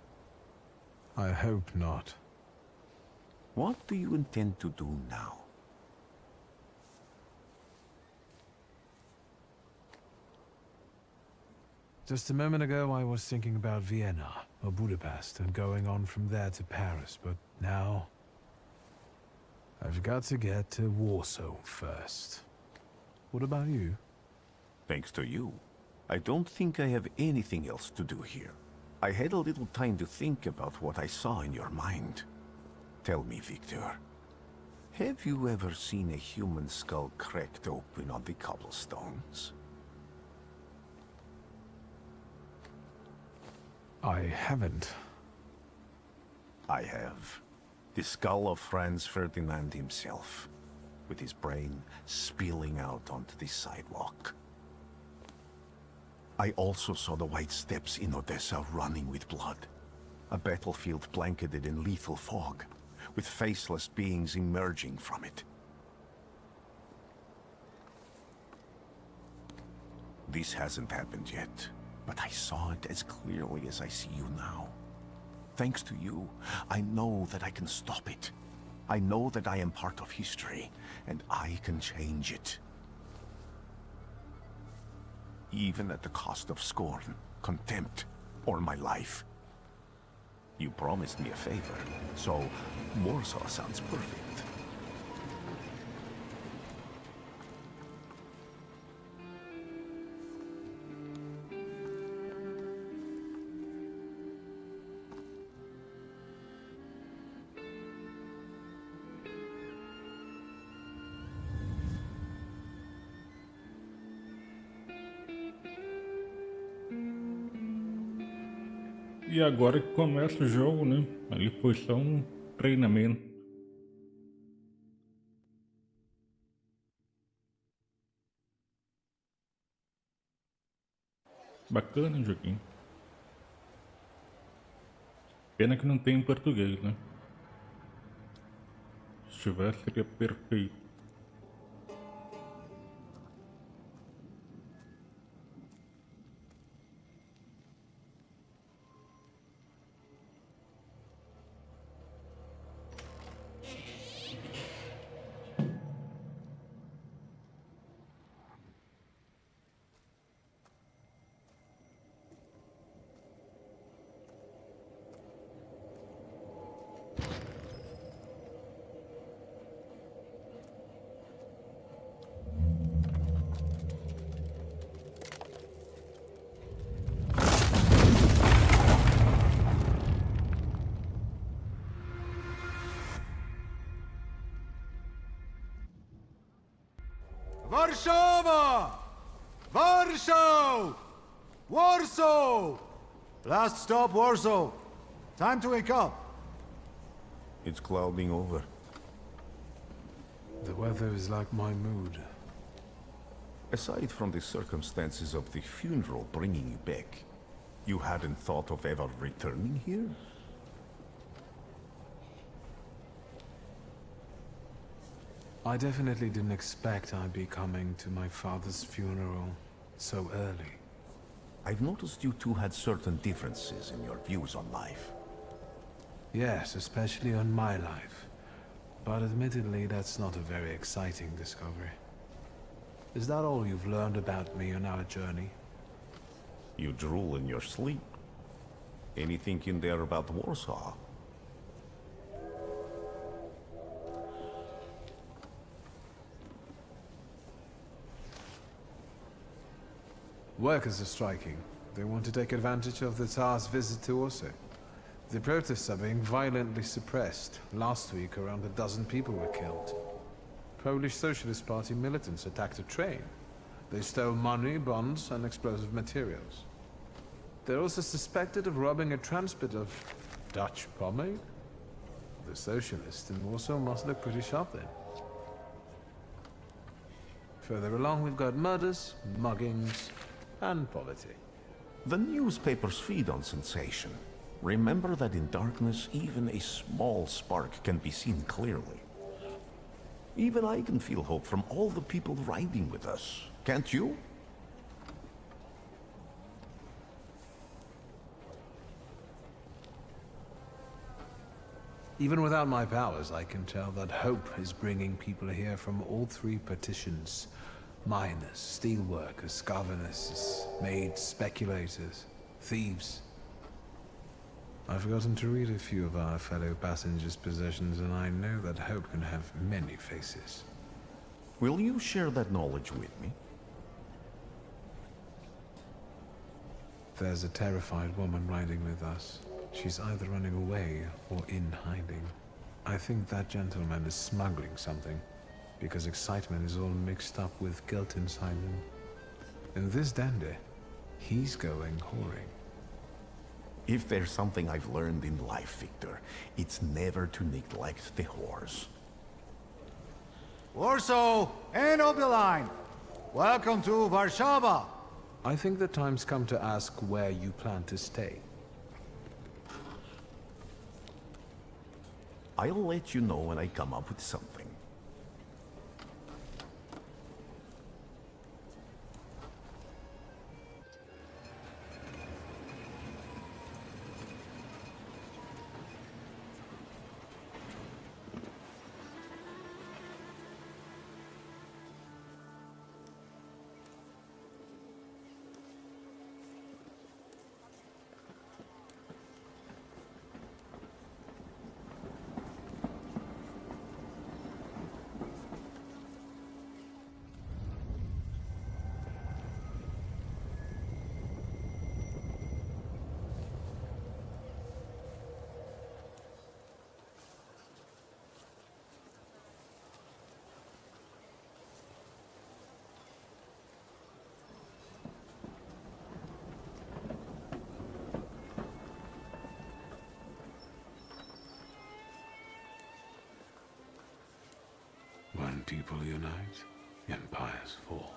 I hope not. What do you intend to do now? Just a moment ago, I was thinking about Vienna or Budapest and going on from there to Paris, but now I've got to get to Warsaw first. What about you? Thanks to you, I don't think I have anything else to do here. I had a little time to think about what I saw in your mind. Tell me, Victor, have you ever seen a human skull cracked open on the cobblestones? I haven't. I have. The skull of Franz Ferdinand himself, with his brain spilling out onto the sidewalk. I also saw the white steps in Odessa running with blood. A battlefield blanketed in lethal fog, with faceless beings emerging from it. This hasn't happened yet, but I saw it as clearly as I see you now. Thanks to you, I know that I can stop it. I know that I am part of history, and I can change it. Even at the cost of scorn, contempt, or my life. You promised me a favor, so Warsaw sounds perfect. E agora que começa o jogo, né? Ali foi só um treinamento. Bacana o joguinho. Pena que não tem em português, né? Se tivesse seria perfeito. Warszawa! Warsaw! Warsaw! Last stop, Warsaw. Time to wake up. It's clouding over. The weather is like my mood. Aside from the circumstances of the funeral bringing you back, you hadn't thought of ever returning here? I definitely didn't expect I'd be coming to my father's funeral so early. I've noticed you two had certain differences in your views on life. Yes, especially on my life. But admittedly, that's not a very exciting discovery. Is that all you've learned about me on our journey? You drool in your sleep. Anything in there about Warsaw? Workers are striking. They want to take advantage of the Tsar's visit to Warsaw. The protests are being violently suppressed. Last week, around a dozen people were killed. Polish Socialist Party militants attacked a train. They stole money, bonds, and explosive materials. They're also suspected of robbing a transport of Dutch pomade. The socialists in Warsaw must look pretty sharp then. Further along, we've got murders, muggings, and poverty. The newspapers feed on sensation. Remember that in darkness, even a small spark can be seen clearly. Even I can feel hope from all the people riding with us. Can't you? Even without my powers, I can tell that hope is bringing people here from all three partitions. Miners, steelworkers, governesses, maids, speculators, thieves. I've forgotten to read a few of our fellow passengers' possessions, and I know that hope can have many faces. Will you share that knowledge with me? There's a terrified woman riding with us. She's either running away or in hiding. I think that gentleman is smuggling something, because excitement is all mixed up with guilt inside him. And this dandy, he's going whoring. If there's something I've learned in life, Victor, it's never to neglect the whores. Warsaw, end of the line. Welcome to Warsaw. I think the time's come to ask where you plan to stay. I'll let you know when I come up with something. When people unite, empires fall.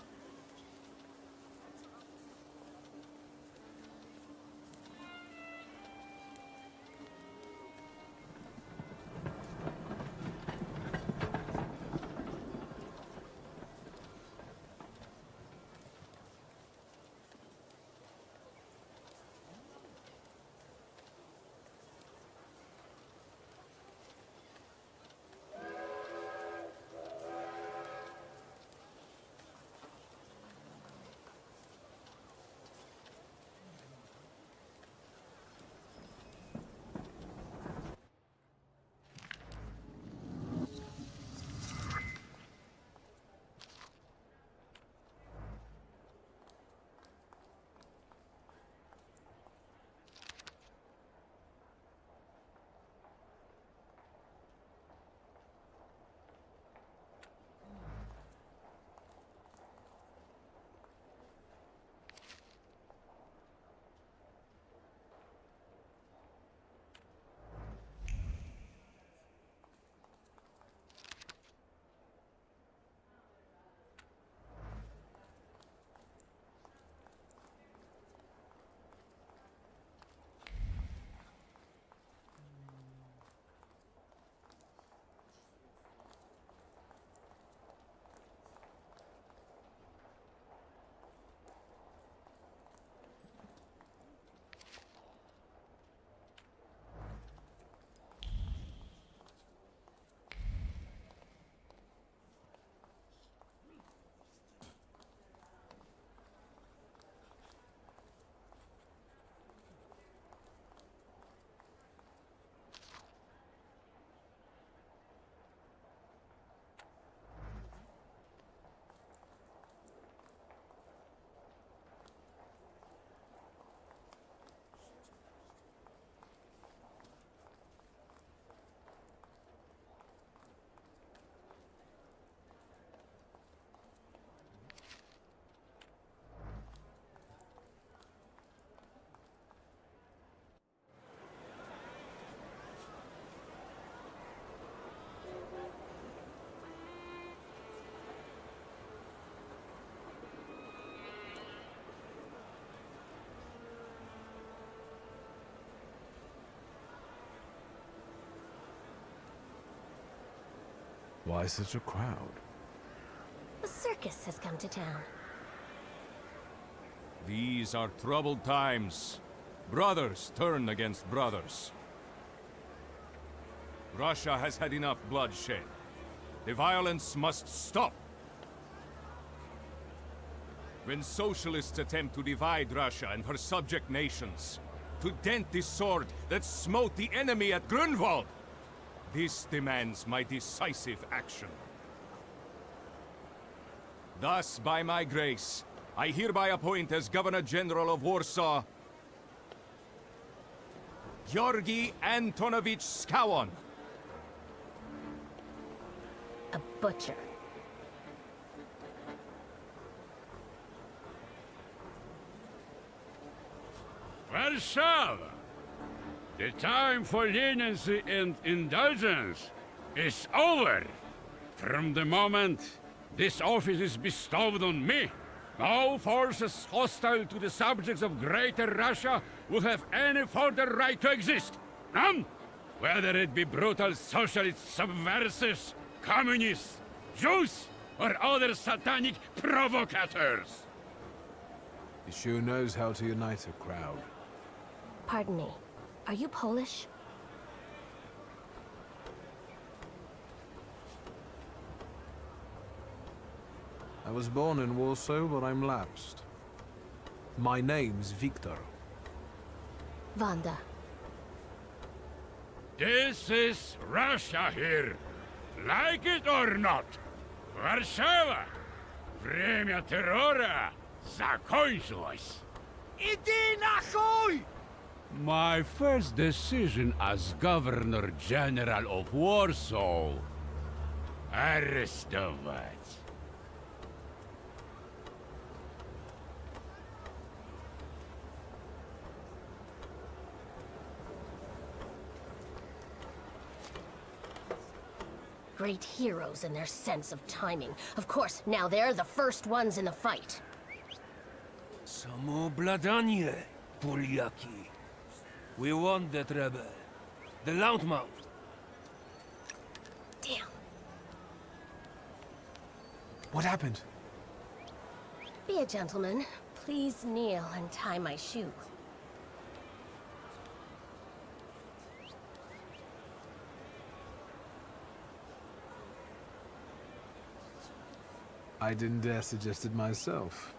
Why such a crowd? A circus has come to town. These are troubled times. Brothers turn against brothers. Russia has had enough bloodshed. The violence must stop. When socialists attempt to divide Russia and her subject nations, to dent the sword that smote the enemy at Grunwald, this demands my decisive action. Thus, by my grace, I hereby appoint as Governor General of Warsaw, Georgi Antonovich Skowon. A butcher. Warsaw! The time for leniency and indulgence is over. From the moment this office is bestowed on me, no forces hostile to the subjects of Greater Russia will have any further right to exist. None! Whether it be brutal socialist subversives, communists, Jews, or other satanic provocators. He sure knows how to unite a crowd. Pardon me. Are you Polish? I was born in Warsaw, but I'm lapsed. My name's Victor. Wanda. This is Russia here. Like it or not. Warszawa. Время террора закончилось. Иди нахуй! My first decision as Governor General of Warsaw. Arrestować. Great heroes in their sense of timing. Of course, now they're the first ones in the fight. Samoobladanie, Polyaki. We want that rebel. The Loudmouth. Damn. What happened? Be a gentleman. Please kneel and tie my shoe. I didn't dare suggest it myself.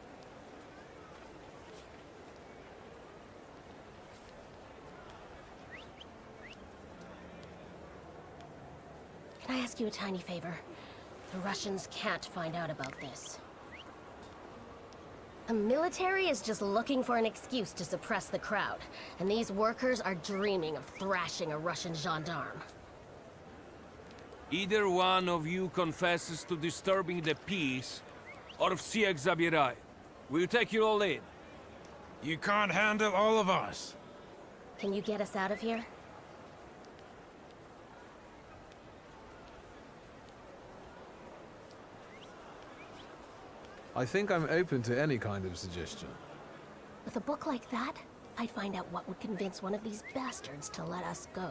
Can I ask you a tiny favor? The Russians can't find out about this. The military is just looking for an excuse to suppress the crowd, and these workers are dreaming of thrashing a Russian gendarme. Either one of you confesses to disturbing the peace, or всех забирай. We'll take you all in. You can't handle all of us. Can you get us out of here? I think I'm open to any kind of suggestion. With a book like that, I'd find out what would convince one of these bastards to let us go.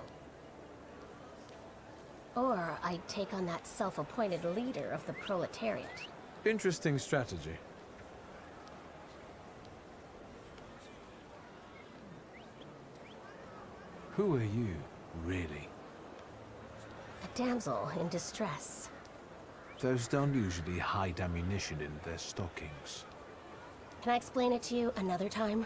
Or I'd take on that self-appointed leader of the proletariat. Interesting strategy. Who are you, really? A damsel in distress. Those don't usually hide ammunition in their stockings. Can I explain it to you another time?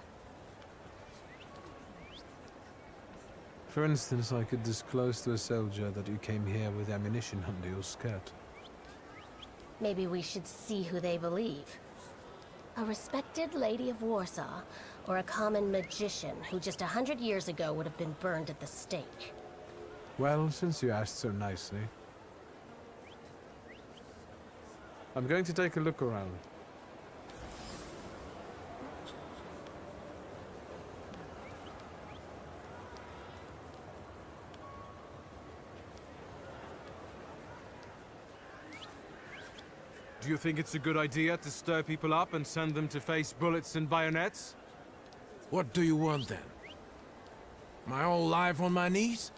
For instance, I could disclose to a soldier that you came here with ammunition under your skirt. Maybe we should see who they believe. A respected lady of Warsaw, or a common magician who just 100 years ago would have been burned at the stake. Well, since you asked so nicely. I'm going to take a look around. Do you think it's a good idea to stir people up and send them to face bullets and bayonets? What do you want then? My whole life on my knees?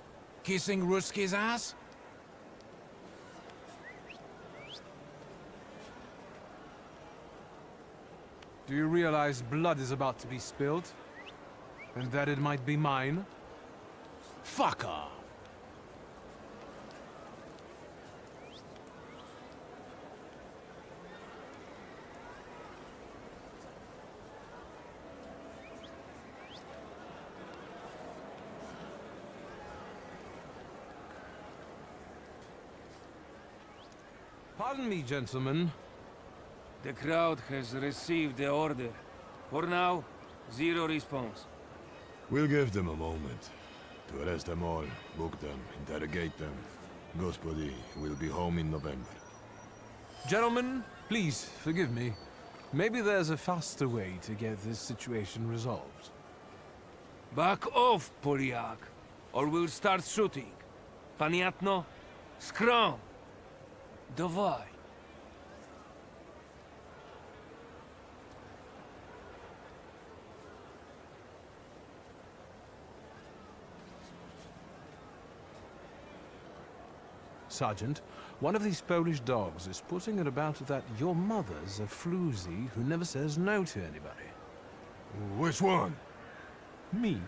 Kissing Ruski's ass? Do you realize blood is about to be spilled? And that it might be mine? Fuck off! Pardon me, gentlemen. The crowd has received the order. For now, zero response. We'll give them a moment to arrest them all, book them, interrogate them. Gospodi will be home in November. Gentlemen, please forgive me. Maybe there's a faster way to get this situation resolved. Back off, Polyak, or we'll start shooting. Paniatno? Scrum! Dawaj. Sergeant, one of these Polish dogs is putting it about that your mother's a floozy who never says no to anybody. Which one? Me.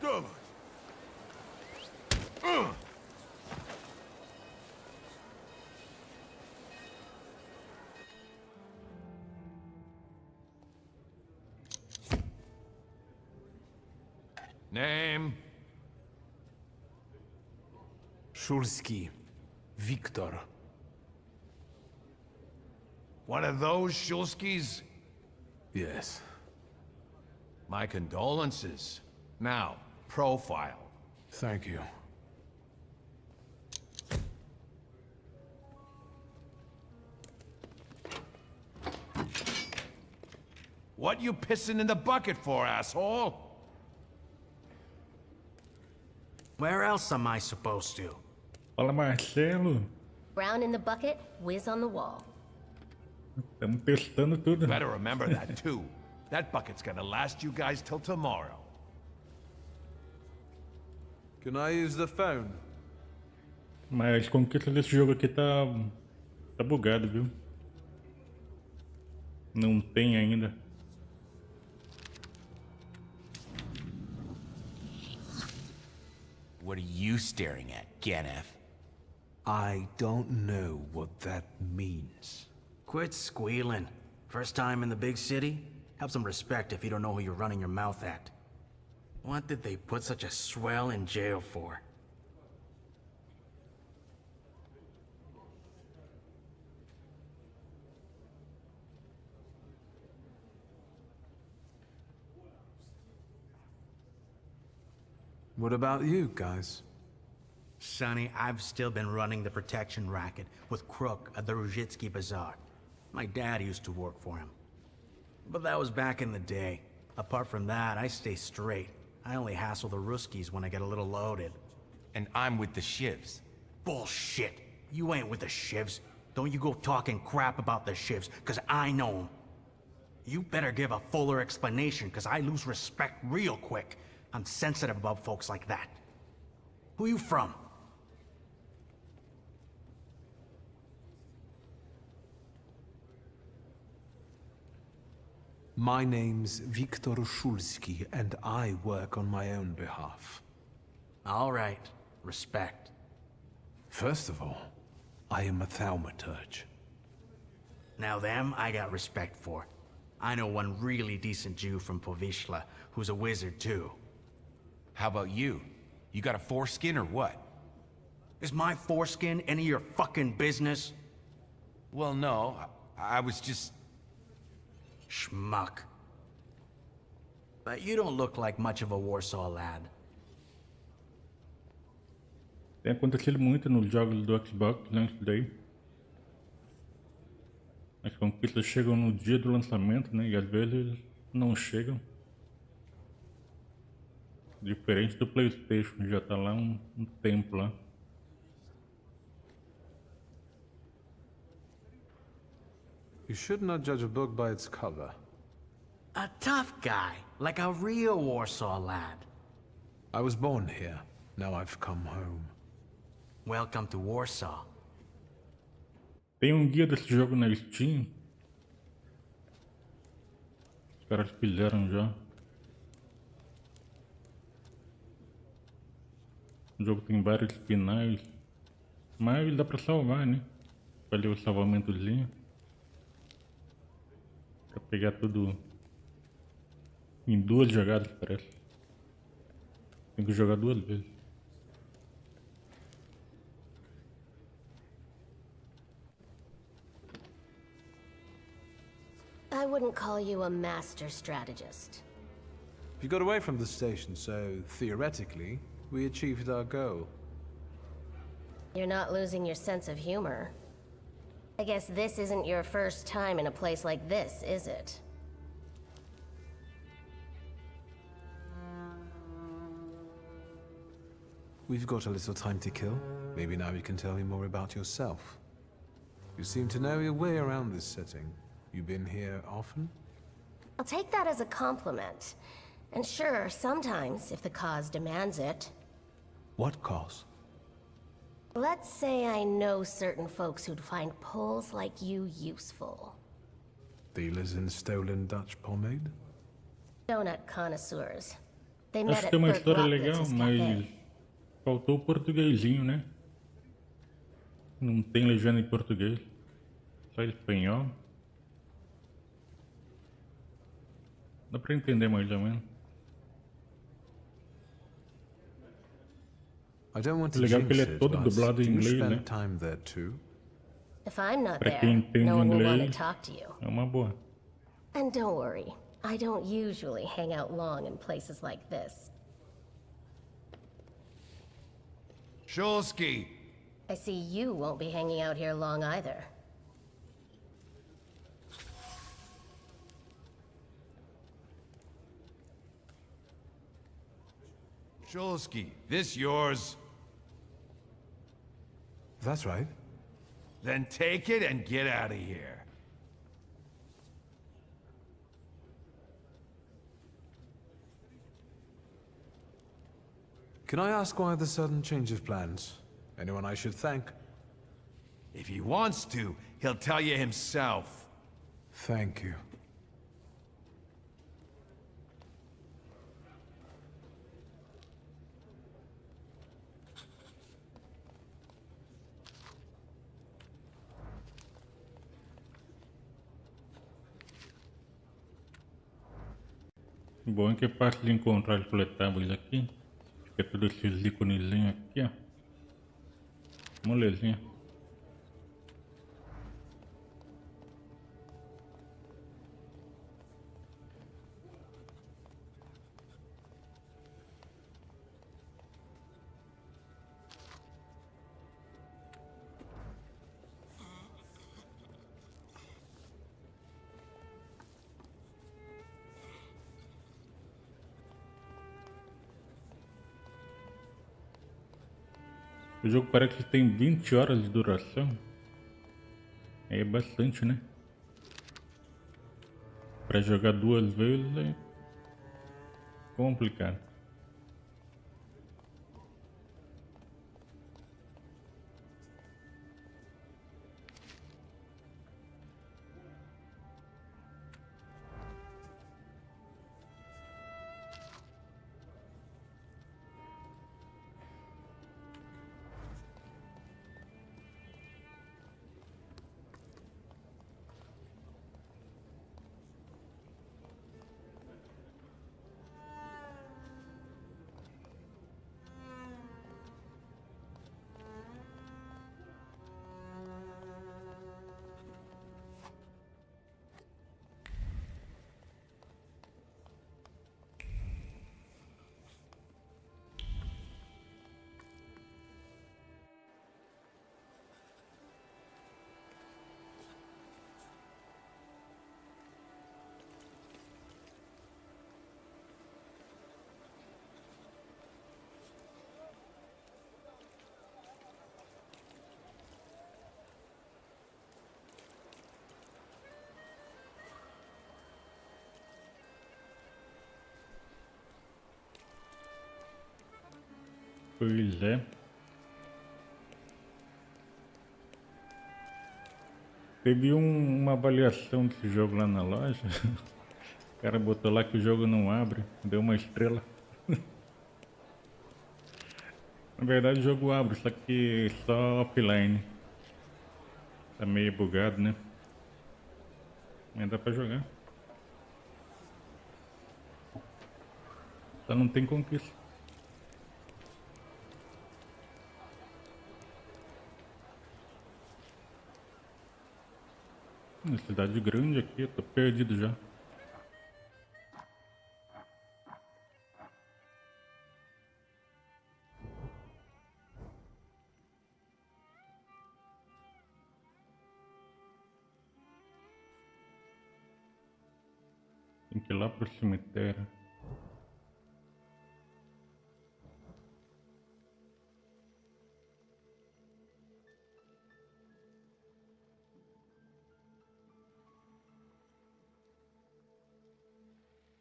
Good. Name? Shulski. Victor. One of those Shulskis? Yes. My condolences. Now, profile. Thank you. What you pissing in the bucket for, asshole? Where else am I supposed to? Fala, Marcelo. Brown in the bucket, whiz on the wall. Estamos testando tudo. Better remember that, too. That bucket's gonna last you guys till tomorrow. Can I use the phone? Mas conquista desse jogo aqui tá bugado, viu? Não tem ainda. What are you staring at, Ganef? I don't know what that means. Quit squealing. First time in the big city? Have some respect if you don't know who you're running your mouth at. What did they put such a swell in jail for? What about you guys? Sonny, I've still been running the protection racket with Crook at the Ruzhitsky Bazaar. My dad used to work for him. But that was back in the day. Apart from that, I stay straight. I only hassle the Ruskies when I get a little loaded. And I'm with the Shivs. Bullshit. You ain't with the Shivs. Don't you go talking crap about the Shivs, cause I know them. You better give a fuller explanation, cause I lose respect real quick. I'm sensitive about folks like that. Who you from? My name's Viktor Shulski, and I work on my own behalf. All right. Respect. First of all, I am a Thaumaturge. Now them, I got respect for. I know one really decent Jew from Povishla, who's a wizard too. How about you? You got a foreskin or what? Is my foreskin any of your fucking business? Well, no. I was just... Schmuck. But you don't look like much of a Warsaw lad. Tem acontecido muito nos jogos do Xbox, né, isso daí. As conquistas chegam no dia do lançamento, né, e às vezes não chegam. Diferente do PlayStation, já tá lá um tempo lá. You should not judge a book by its cover. A tough guy, like a real Warsaw lad. I was born here. Now I've come home. Welcome to Warsaw. Tem guia desse jogo na Steam. Os caras fizeram já. O jogo tem vários finais. Mas dá pra salvar, né? Fazer o salvamentozinho. Pra pegar tudo em 2 jogadas, parece. Tem que jogar 2 vezes. I wouldn't call you a master strategist. You got away from the station, so theoretically, we achieved our goal. You're not losing your sense of humor. I guess this isn't your first time in a place like this, is it? We've got a little time to kill. Maybe now you can tell me more about yourself. You seem to know your way around this setting. You been here often? I'll take that as a compliment. And sure, sometimes, if the cause demands it. What cause? Let's say I know certain folks who'd find poles like you useful. Dealers in stolen Dutch pomade? Donut connoisseurs. They Acho met que at tem uma Bert história Lockwitz's legal, mas cafe. faltou o portuguesinho, né? Não tem legenda em português, só espanhol. Dá pra entender mais ou menos. I don't want O to legal é que jinx ele é it, todo but dublado do em you inglês, né? spend time there too? If I'm not Pra quem there, entende no one will want to inglês, talk to you. é uma boa. And don't worry, I don't usually hang out long in places like this. Shulsky! I see you won't be hanging out here long either. Shulsky, this yours? That's right. Then take it and get out of here. Can I ask why the sudden change of plans? Anyone I should thank? If he wants to, he'll tell you himself. Thank you. O bom é que é fácil de encontrar os coletáveis aqui. Fica todos esses íconezinhos aqui, ó. Molezinha. O jogo parece que tem 20 horas de duração. É bastante, né? Pra jogar 2 vezes é complicado. Pois é. Teve uma avaliação desse jogo lá na loja. O cara botou lá que o jogo não abre, deu uma estrela. Na verdade o jogo abre, só que só offline. Tá meio bugado, né? Mas dá pra jogar. Só não tem conquista. Uma cidade grande aqui, eu tô perdido já. Tem que ir lá pro cemitério.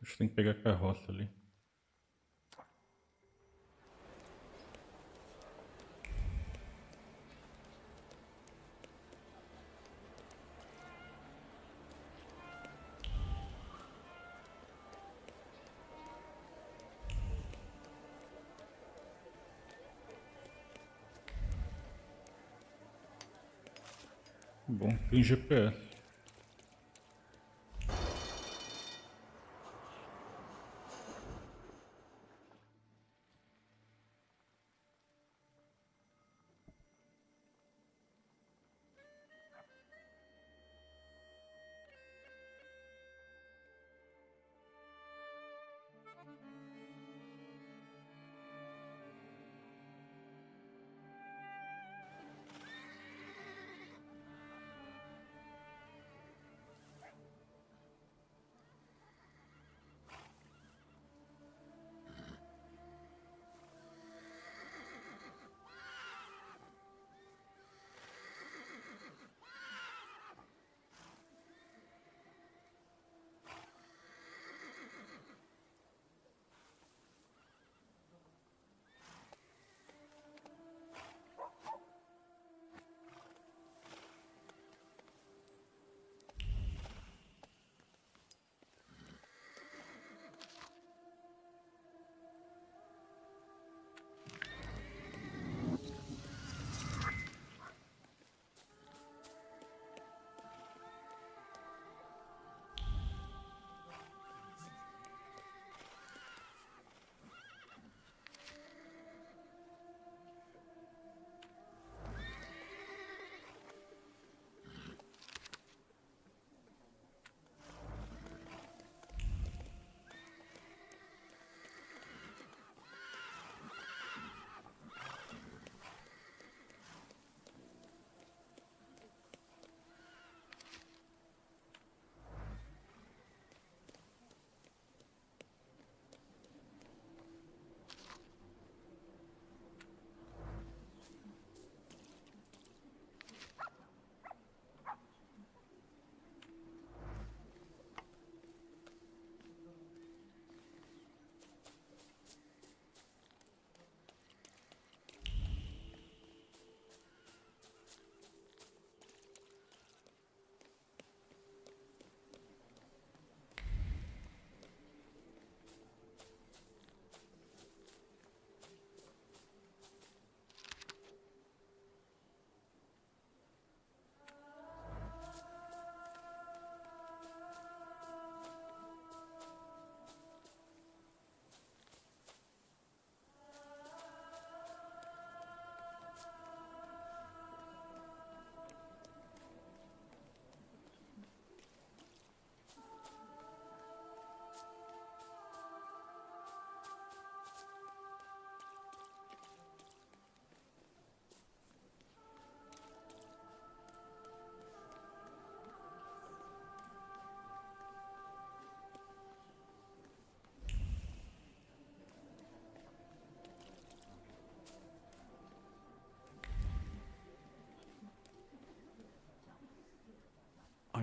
Acho que tem que pegar a carroça ali. Bom, tem GPS.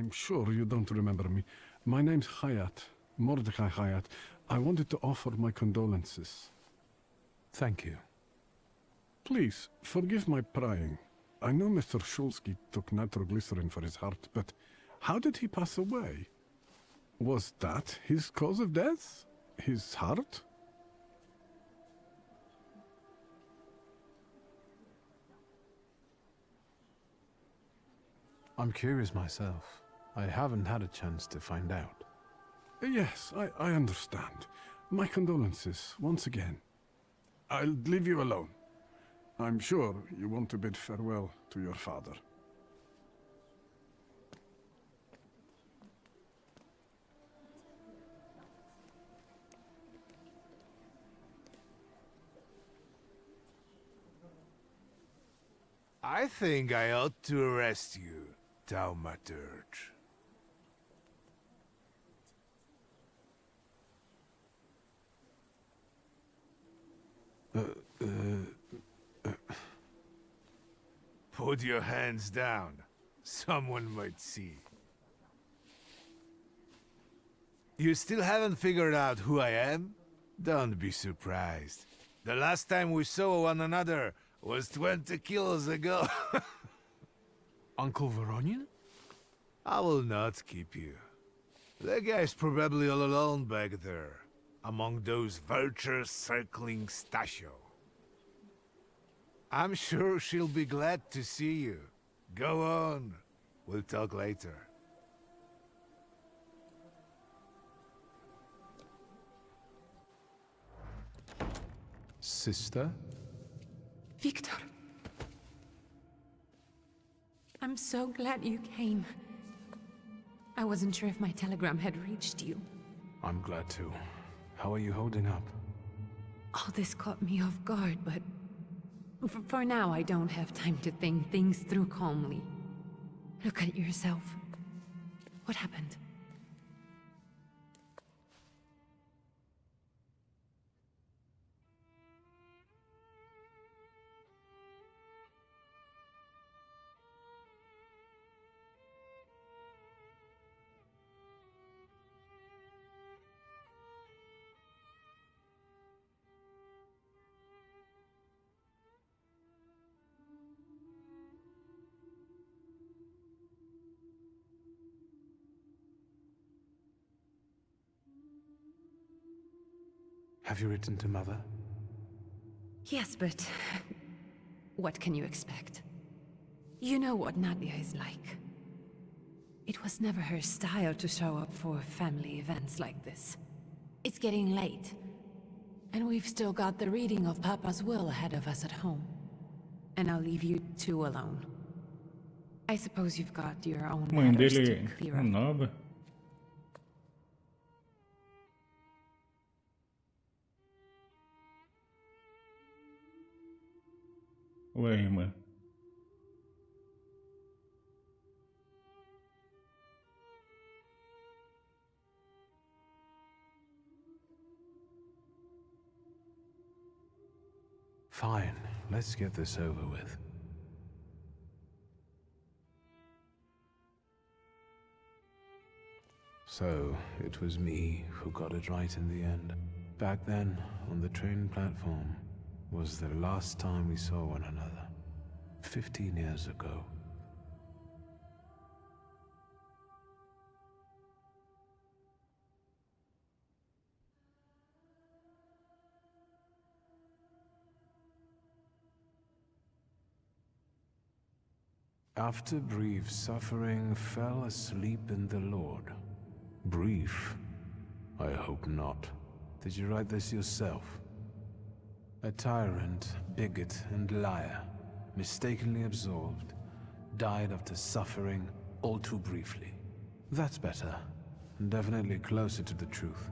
I'm sure you don't remember me. My name's Hayat, Mordecai Hayat. I wanted to offer my condolences. Thank you. Please, forgive my prying. I know Mr. Shulsky took nitroglycerin for his heart, but how did he pass away? Was that his cause of death? His heart? I'm curious myself. I haven't had a chance to find out. Yes, I understand. My condolences, once again. I'll leave you alone. I'm sure you want to bid farewell to your father. I think I ought to arrest you, Thaumaturge. Put your hands down. Someone might see. You still haven't figured out who I am? Don't be surprised. The last time we saw one another was 20 kilos ago. Uncle Voronian? I will not keep you. That guy's probably all alone back there, among those vultures circling Stasio. I'm sure she'll be glad to see you. Go on. We'll talk later. Sister? Victor. I'm so glad you came. I wasn't sure if my telegram had reached you. I'm glad too. How are you holding up? All this caught me off guard, but for now I don't have time to think things through calmly. Look at yourself. What happened? Have you written to Mother? Yes, but what can you expect? You know what Nadia is like. It was never her style to show up for family events like this. It's getting late, and we've still got the reading of Papa's will ahead of us at home. And I'll leave you two alone. I suppose you've got your own Mãe matters to dele clear é up. nova. Ué, irmã. Fine, let's get this over with. So, it was me who got it right in the end. Back then, on the train platform, was the last time we saw one another. 15 years ago. After brief suffering, fell asleep in the Lord. Brief? I hope not. Did you write this yourself? A tyrant, bigot, and liar, mistakenly absolved, died after suffering all too briefly. That's better, and definitely closer to the truth.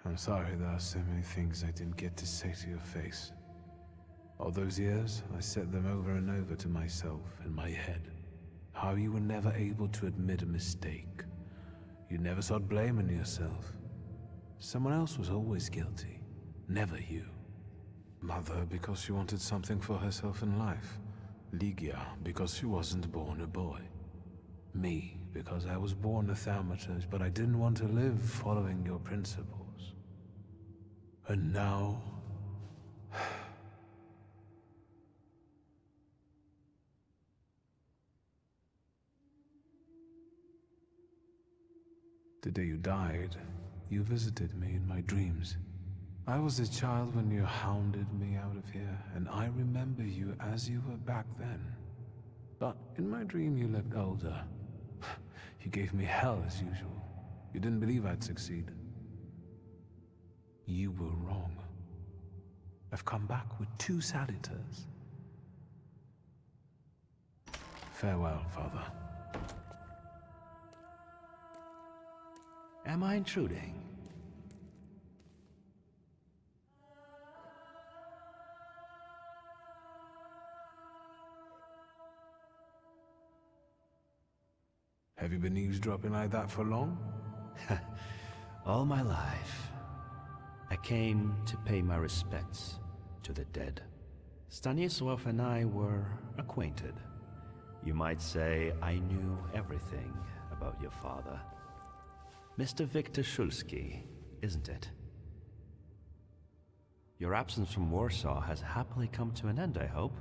I'm sorry there are so many things I didn't get to say to your face. All those years, I said them over and over to myself in my head. How you were never able to admit a mistake. You never sought blame in yourself. Someone else was always guilty, never you. Mother, because she wanted something for herself in life. Ligia, because she wasn't born a boy. Me, because I was born a Thaumaturge, but I didn't want to live following your principles. And now... The day you died, you visited me in my dreams. I was a child when you hounded me out of here, and I remember you as you were back then. But in my dream you looked older. You gave me hell as usual. You didn't believe I'd succeed. You were wrong. I've come back with 2 saluters. Farewell, Father. Am I intruding? Have you been eavesdropping like that for long? All my life. I came to pay my respects to the dead. Stanisław and I were acquainted. You might say I knew everything about your father. Mr. Victor Szulski, isn't it? Your absence from Warsaw has happily come to an end, I hope.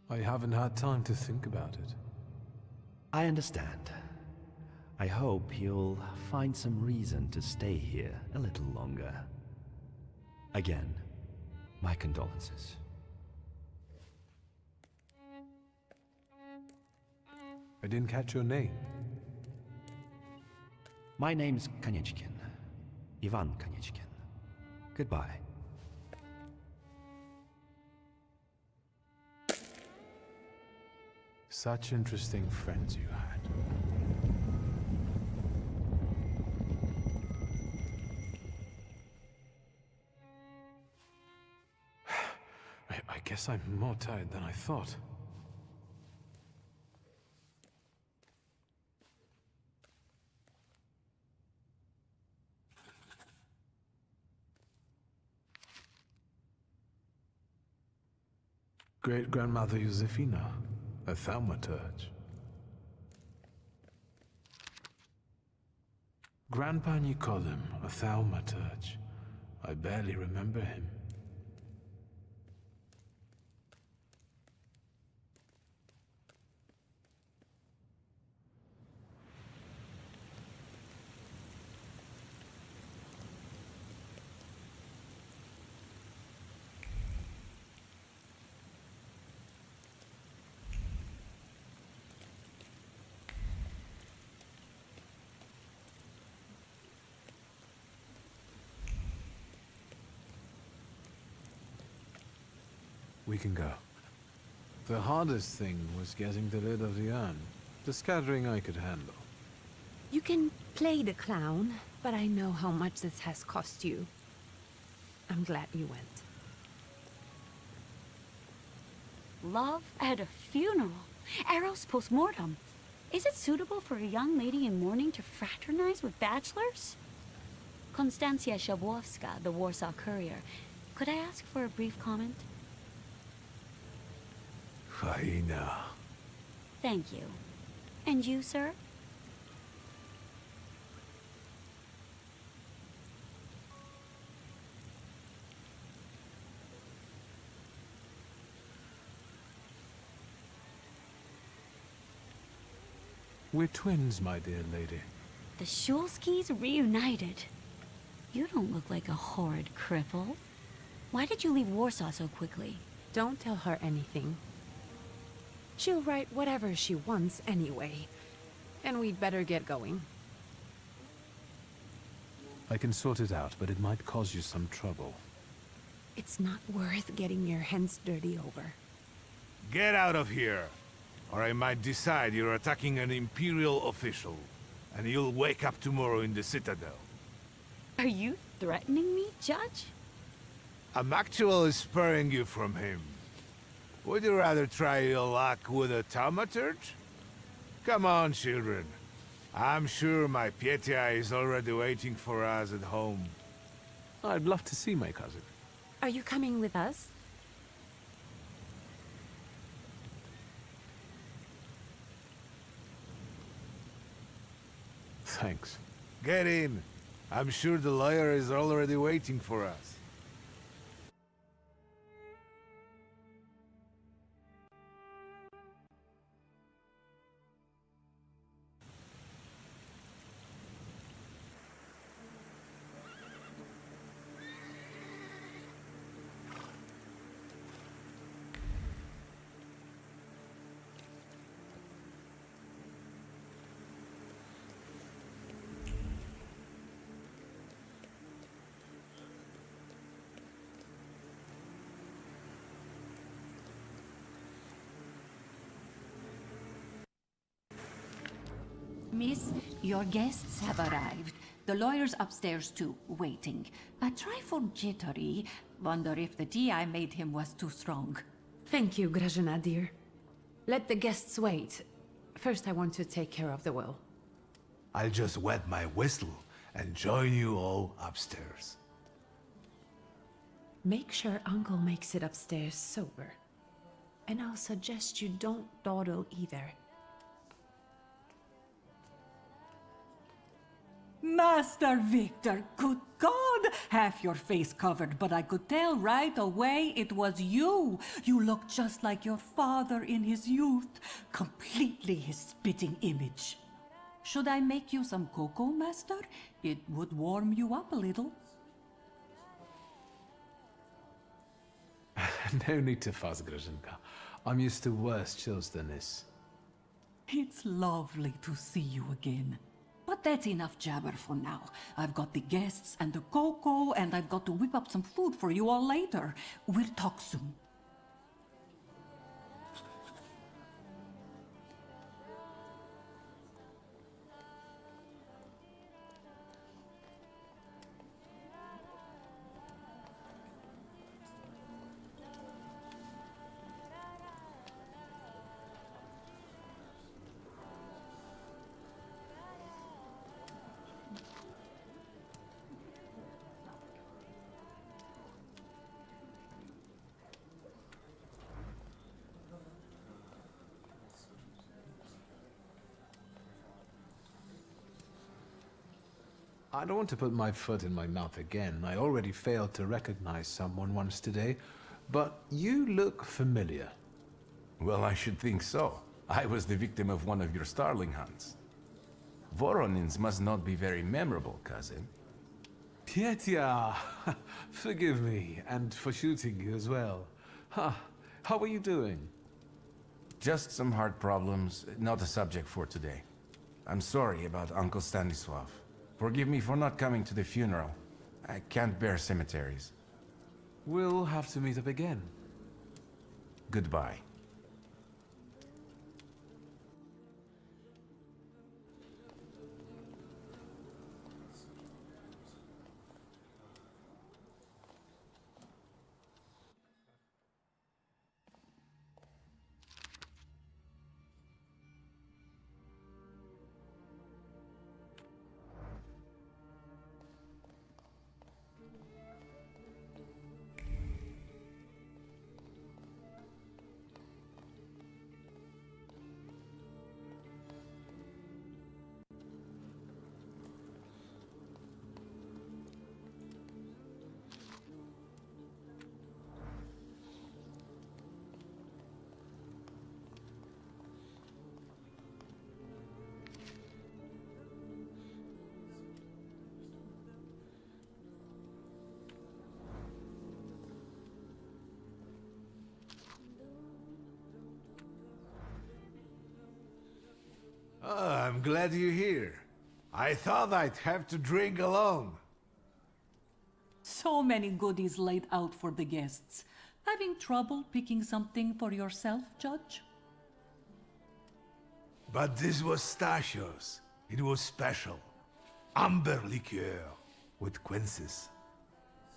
I haven't had time to think about it. I understand. I hope you'll find some reason to stay here a little longer. Again, my condolences. I didn't catch your name. My name's Kaniechkin. Ivan Kaniechkin. Goodbye. Such interesting friends you had. I guess I'm more tired than I thought. Great-grandmother Josefina, a Thaumaturge. Grandpa Nikodem, a Thaumaturge. I barely remember him. We can go. The hardest thing was getting the lid of the urn. The scattering I could handle. You can play the clown, but I know how much this has cost you. I'm glad you went. Love at a funeral. Eros post-mortem. Is it suitable for a young lady in mourning to fraternize with bachelors? Konstancja Shabowska, the Warsaw Courier. Could I ask for a brief comment? Hyena. Thank you. And you, sir? We're twins, my dear lady. The Shulskis reunited. You don't look like a horrid cripple. Why did you leave Warsaw so quickly? Don't tell her anything. She'll write whatever she wants anyway. And we'd better get going. I can sort it out, but it might cause you some trouble. It's not worth getting your hands dirty over. Get out of here, or I might decide you're attacking an Imperial official, and you'll wake up tomorrow in the Citadel. Are you threatening me, Judge? I'm actually spurring you from him. Would you rather try your luck with a Thaumaturge? Come on, children. I'm sure my Pietia is already waiting for us at home. I'd love to see my cousin. Are you coming with us? Thanks. Get in. I'm sure the lawyer is already waiting for us. Miss, your guests have arrived. The lawyer's upstairs too, waiting. A trifle jittery. Wonder if the tea I made him was too strong. Thank you, Grażyna, dear. Let the guests wait. First, I want to take care of the will. I'll just wet my whistle and join you all upstairs. Make sure Uncle makes it upstairs sober. And I'll suggest you don't dawdle either. Master Victor, good God! Half your face covered, but I could tell right away it was you. You look just like your father in his youth. Completely his spitting image. Should I make you some cocoa, Master? It would warm you up a little. No need to fuss, Grażynka. I'm used to worse chills than this. It's lovely to see you again. But that's enough jabber for now. I've got the guests and the cocoa, and I've got to whip up some food for you all later. We'll talk soon. I don't want to put my foot in my mouth again. I already failed to recognize someone once today, but you look familiar. Well, I should think so. I was the victim of one of your starling hunts. Voronins must not be very memorable, cousin. Pietia, forgive me, and for shooting you as well. How are you doing? Just some heart problems, not a subject for today. I'm sorry about Uncle Stanislav. Forgive me for not coming to the funeral. I can't bear cemeteries. We'll have to meet up again. Goodbye. Oh, I'm glad you're here. I thought I'd have to drink alone. So many goodies laid out for the guests. Having trouble picking something for yourself, Judge? But this was Stashio's. It was special. Amber liqueur with quinces.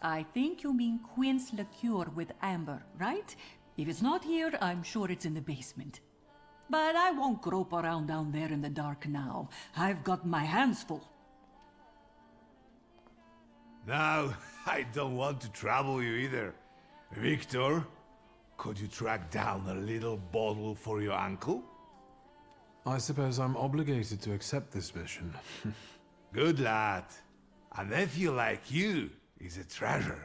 I think you mean quince liqueur with amber, right? If it's not here, I'm sure it's in the basement. But I won't grope around down there in the dark now. I've got my hands full. Now, I don't want to trouble you either. Victor, could you track down a little bottle for your uncle? I suppose I'm obligated to accept this mission. Good lad. A nephew like you is a treasure.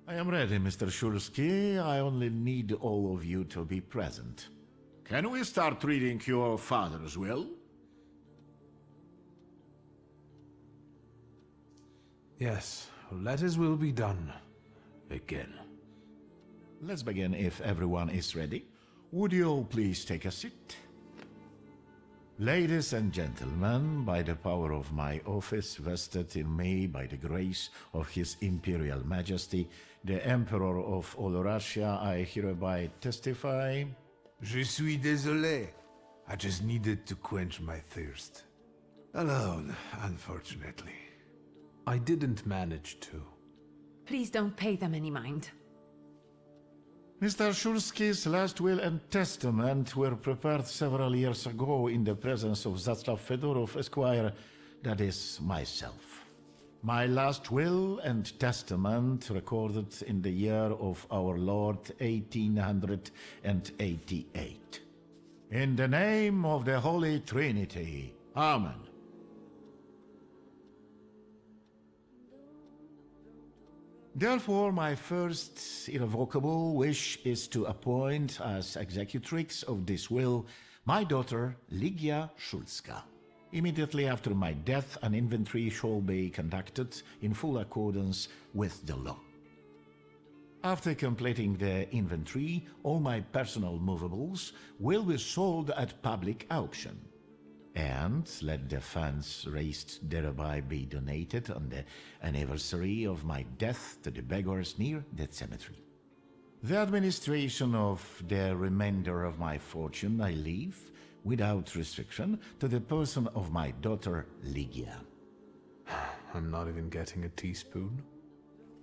I am ready, Mr. Shulsky. I only need all of you to be present. Can we start reading your father's will? Yes, let his will be done. Again. Let's begin if everyone is ready. Would you all please take a seat? Ladies and gentlemen, by the power of my office vested in me by the grace of His Imperial Majesty, the Emperor of all Russia, I hereby testify... Je suis désolé. I just needed to quench my thirst. Alone, unfortunately. I didn't manage to. Please don't pay them any mind. Mr. Shulsky's last will and testament were prepared several years ago in the presence of Zaslav Fedorov, Esquire, that is, myself. My last will and testament recorded in the year of our Lord 1888. In the name of the Holy Trinity, Amen. Therefore, my first irrevocable wish is to appoint as executrix of this will my daughter Ligia Shulska. Immediately after my death, an inventory shall be conducted in full accordance with the law. After completing the inventory, all my personal movables will be sold at public auction. And let the funds raised thereby be donated on the anniversary of my death to the beggars near that cemetery. The administration of the remainder of my fortune I leave, without restriction, to the person of my daughter Ligia. I'm not even getting a teaspoon.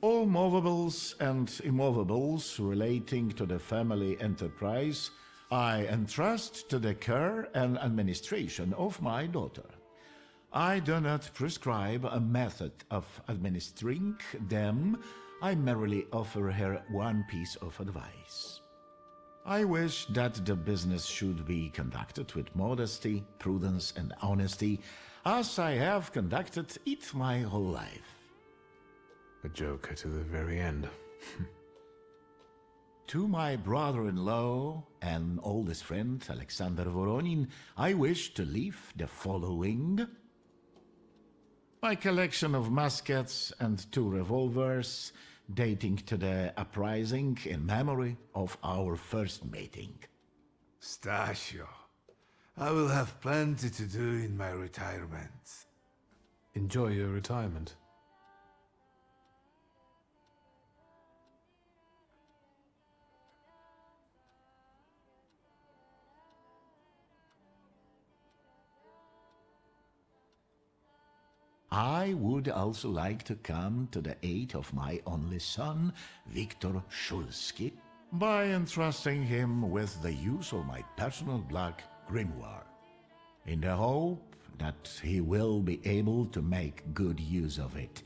All movables and immovables relating to the family enterprise I entrust to the care and administration of my daughter. I do not prescribe a method of administering them. I merely offer her one piece of advice. I wish that the business should be conducted with modesty, prudence, and honesty, as I have conducted it my whole life. A joker to the very end. To my brother-in-law and oldest friend, Alexander Voronin, I wish to leave the following. My collection of muskets and 2 revolvers, dating to the uprising in memory of our first meeting. Stasio, I will have plenty to do in my retirement. Enjoy your retirement. I would also like to come to the aid of my only son, Viktor Shulsky, by entrusting him with the use of my personal black grimoire, in the hope that he will be able to make good use of it.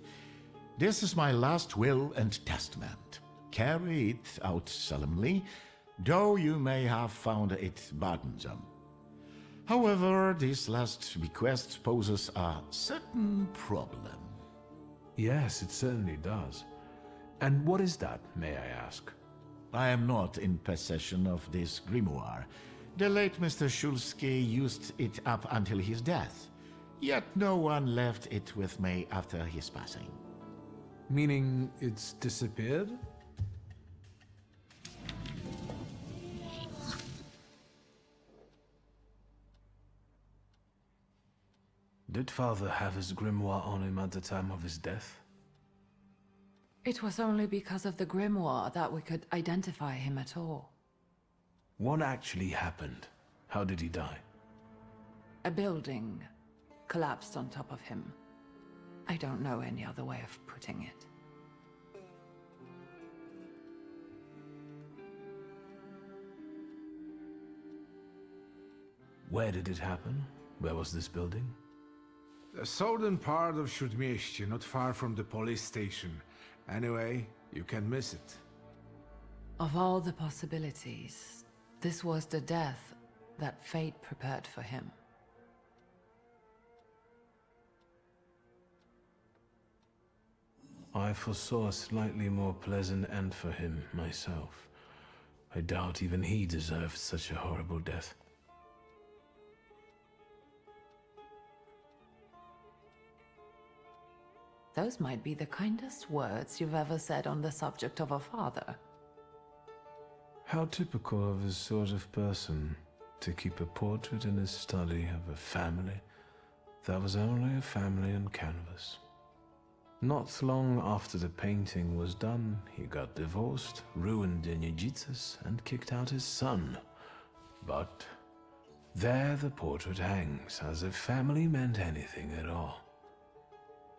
This is my last will and testament. Carry it out solemnly, though you may have found it burdensome. However, this last bequest poses a certain problem. Yes, it certainly does. And what is that, may I ask? I am not in possession of this grimoire. The late Mr. Shulsky used it up until his death, yet no one left it with me after his passing. Meaning it's disappeared? Did father have his grimoire on him at the time of his death? It was only because of the grimoire that we could identify him at all. What actually happened? How did he die? A building collapsed on top of him. I don't know any other way of putting it. Where did it happen? Where was this building? The southern part of Śródmieście, not far from the police station. Anyway, you can miss it. Of all the possibilities, this was the death that fate prepared for him. I foresaw a slightly more pleasant end for him myself. I doubt even he deserved such a horrible death. Those might be the kindest words you've ever said on the subject of a father. How typical of his sort of person to keep a portrait in his study of a family that was only a family on canvas. Not long after the painting was done, he got divorced, ruined the jiu-jitsus, and kicked out his son. But there the portrait hangs, as if family meant anything at all.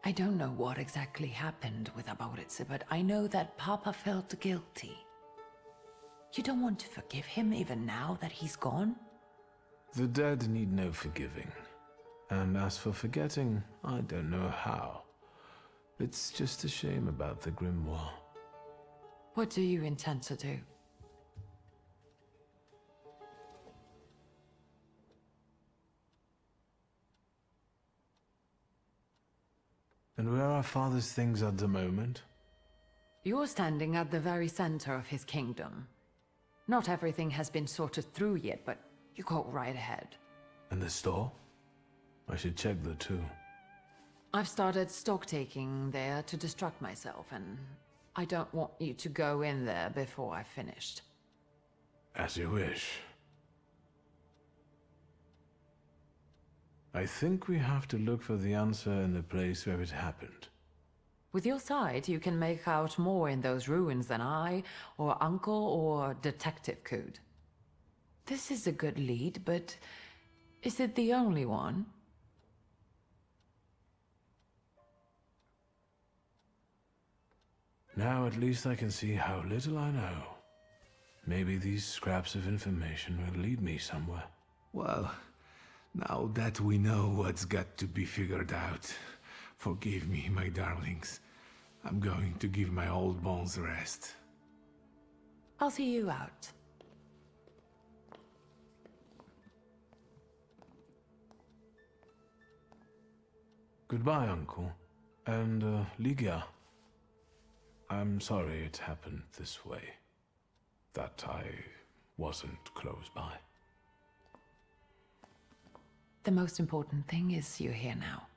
I don't know what exactly happened with Aboritse, but I know that Papa felt guilty. You don't want to forgive him even now that he's gone? The dead need no forgiving. And as for forgetting, I don't know how. It's just a shame about the grimoire. What do you intend to do? And where are Father's things at the moment? You're standing at the very center of his kingdom. Not everything has been sorted through yet, but you go right ahead. And the store? I should check there too. I've started stock-taking there to distract myself, and I don't want you to go in there before I've finished. As you wish. I think we have to look for the answer in the place where it happened. With your sight, you can make out more in those ruins than I, or Uncle, or Detective could. This is a good lead, but is it the only one? Now at least I can see how little I know. Maybe these scraps of information will lead me somewhere. Well, now that we know what's got to be figured out, forgive me, my darlings. I'm going to give my old bones a rest. I'll see you out. Goodbye, Uncle. And, Ligia. I'm sorry it happened this way. That I wasn't close by. The most important thing is you're here now.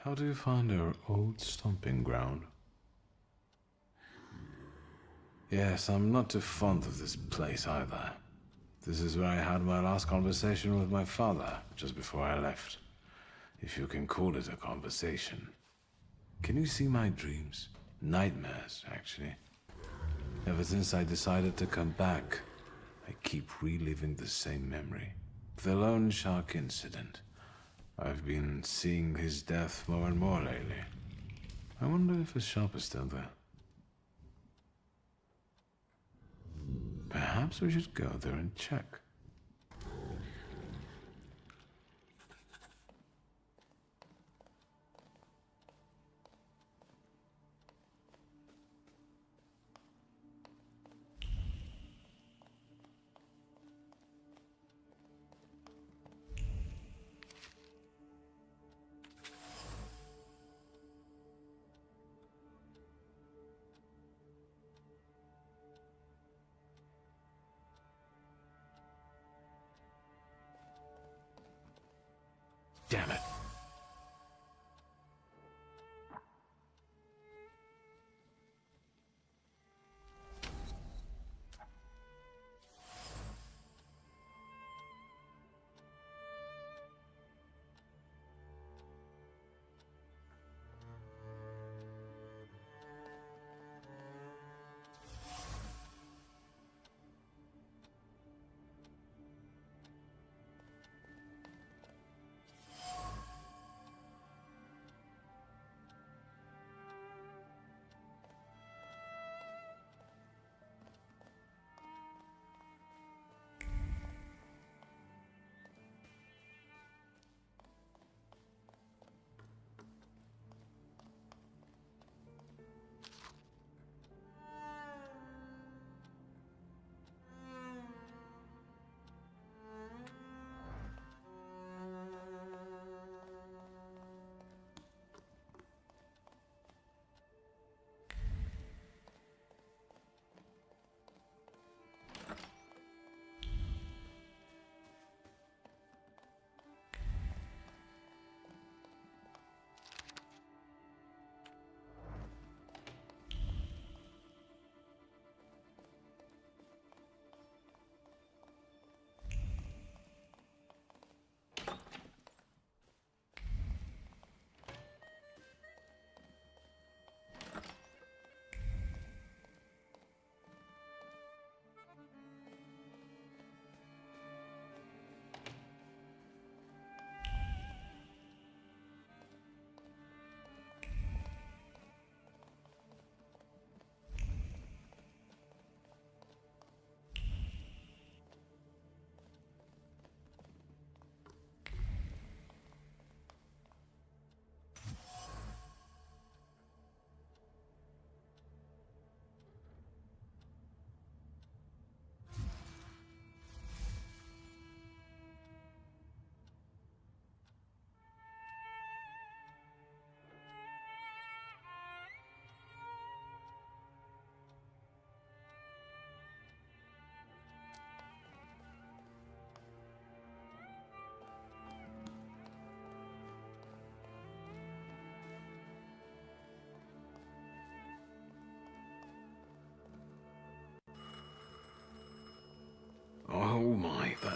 How do you find our old stomping ground? Yes, I'm not too fond of this place either. This is where I had my last conversation with my father, just before I left. If you can call it a conversation. Can you see my dreams? Nightmares, actually. Ever since I decided to come back, I keep reliving the same memory. The loan shark incident. I've been seeing his death more and more lately. I wonder if his shop is still there. Perhaps we should go there and check. Damn it.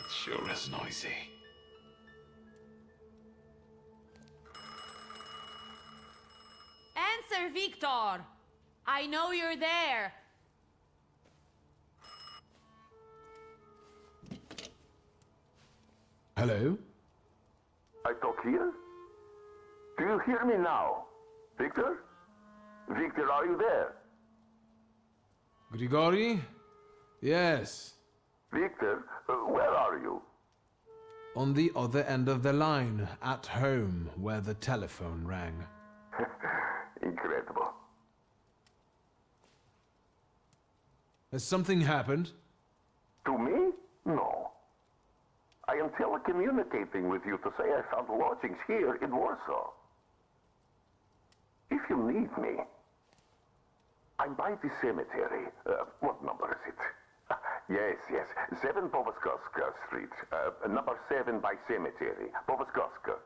sure is noisy. Answer, Victor! I know you're there! Hello? I talk here? Do you hear me now? Victor? Victor, are you there? Grigori? Yes. Victor, where are you? On the other end of the line, at home, where the telephone rang. Incredible. Has something happened? To me? No. I am telecommunicating with you to say I found lodgings here in Warsaw. If you need me, I'm by the cemetery. What number is it? Yes. 7 Powaskowska Street. Number 7 by cemetery. Powaskowska.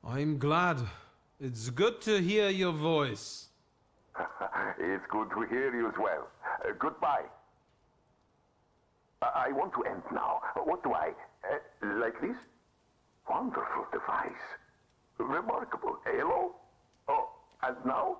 I'm glad. It's good to hear your voice. It's good to hear you as well. Goodbye. I want to end now. What do I... like this? Wonderful device. Remarkable. Hello? Oh, and now?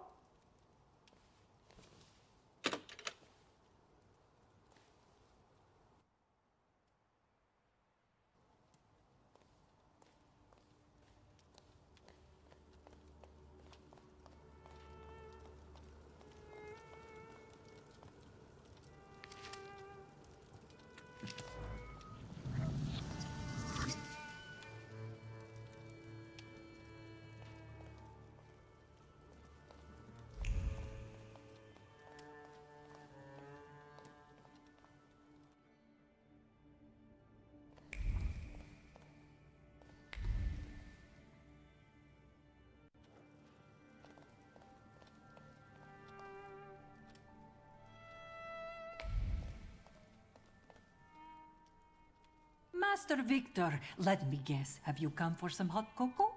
Master Victor, let me guess. Have you come for some hot cocoa?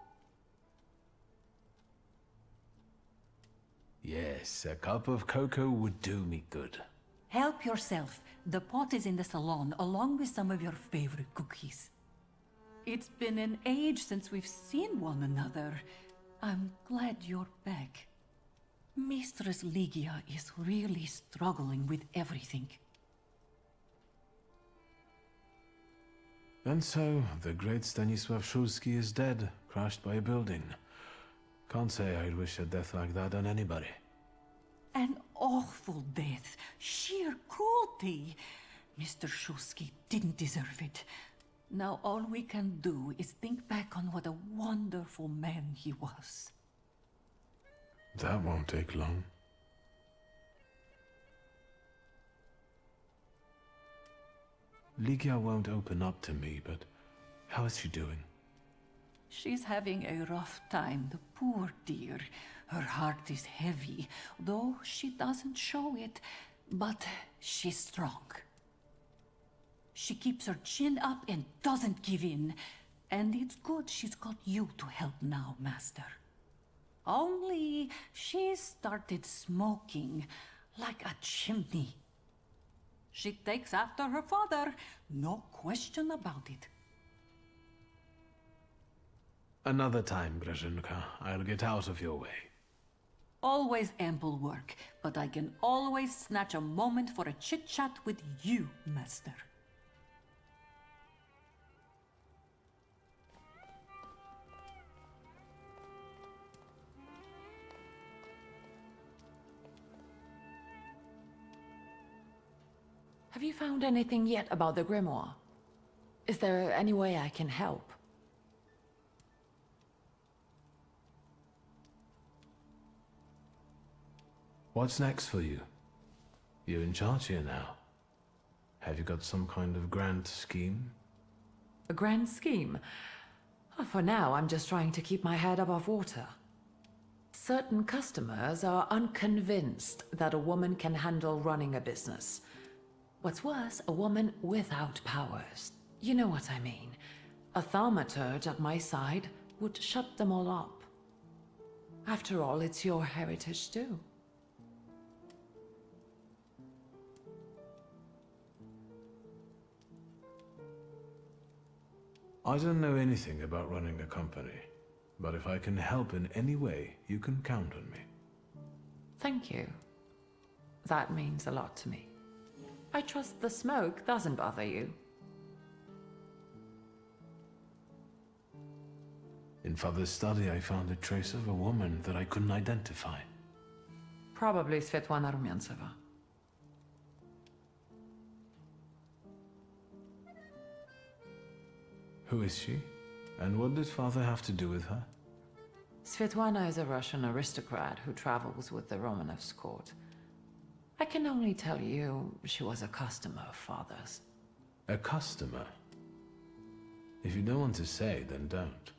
Yes, a cup of cocoa would do me good. Help yourself. The pot is in the salon, along with some of your favorite cookies. It's been an age since we've seen one another. I'm glad you're back. Mistress Ligia is really struggling with everything. And so, the great Stanisław Szulski is dead, crushed by a building. Can't say I'd wish a death like that on anybody. An awful death. Sheer cruelty. Mr. Szulski didn't deserve it. Now all we can do is think back on what a wonderful man he was. That won't take long. Ligia won't open up to me, but how is she doing? She's having a rough time, the poor dear. Her heart is heavy, though she doesn't show it, but she's strong. She keeps her chin up and doesn't give in, and it's good she's got you to help now, Master. Only she started smoking like a chimney. She takes after her father, no question about it. Another time, Grażynka. I'll get out of your way. Always ample work, but I can always snatch a moment for a chit-chat with you, Master. Have you found anything yet about the grimoire? Is there any way I can help? What's next for you? You're in charge here now. Have you got some kind of grand scheme? A grand scheme? For now, I'm just trying to keep my head above water. Certain customers are unconvinced that a woman can handle running a business. What's worse, a woman without powers. You know what I mean. A thaumaturge at my side would shut them all up. After all, it's your heritage too. I don't know anything about running a company, but if I can help in any way, you can count on me. Thank you. That means a lot to me. I trust the smoke doesn't bother you. In Father's study, I found a trace of a woman that I couldn't identify. Probably Svetlana Rumyantseva. Who is she? And what did Father have to do with her? Svetlana is a Russian aristocrat who travels with the Romanovs' court. I can only tell you she was a customer of Father's. A customer? If you don't want to say, then don't.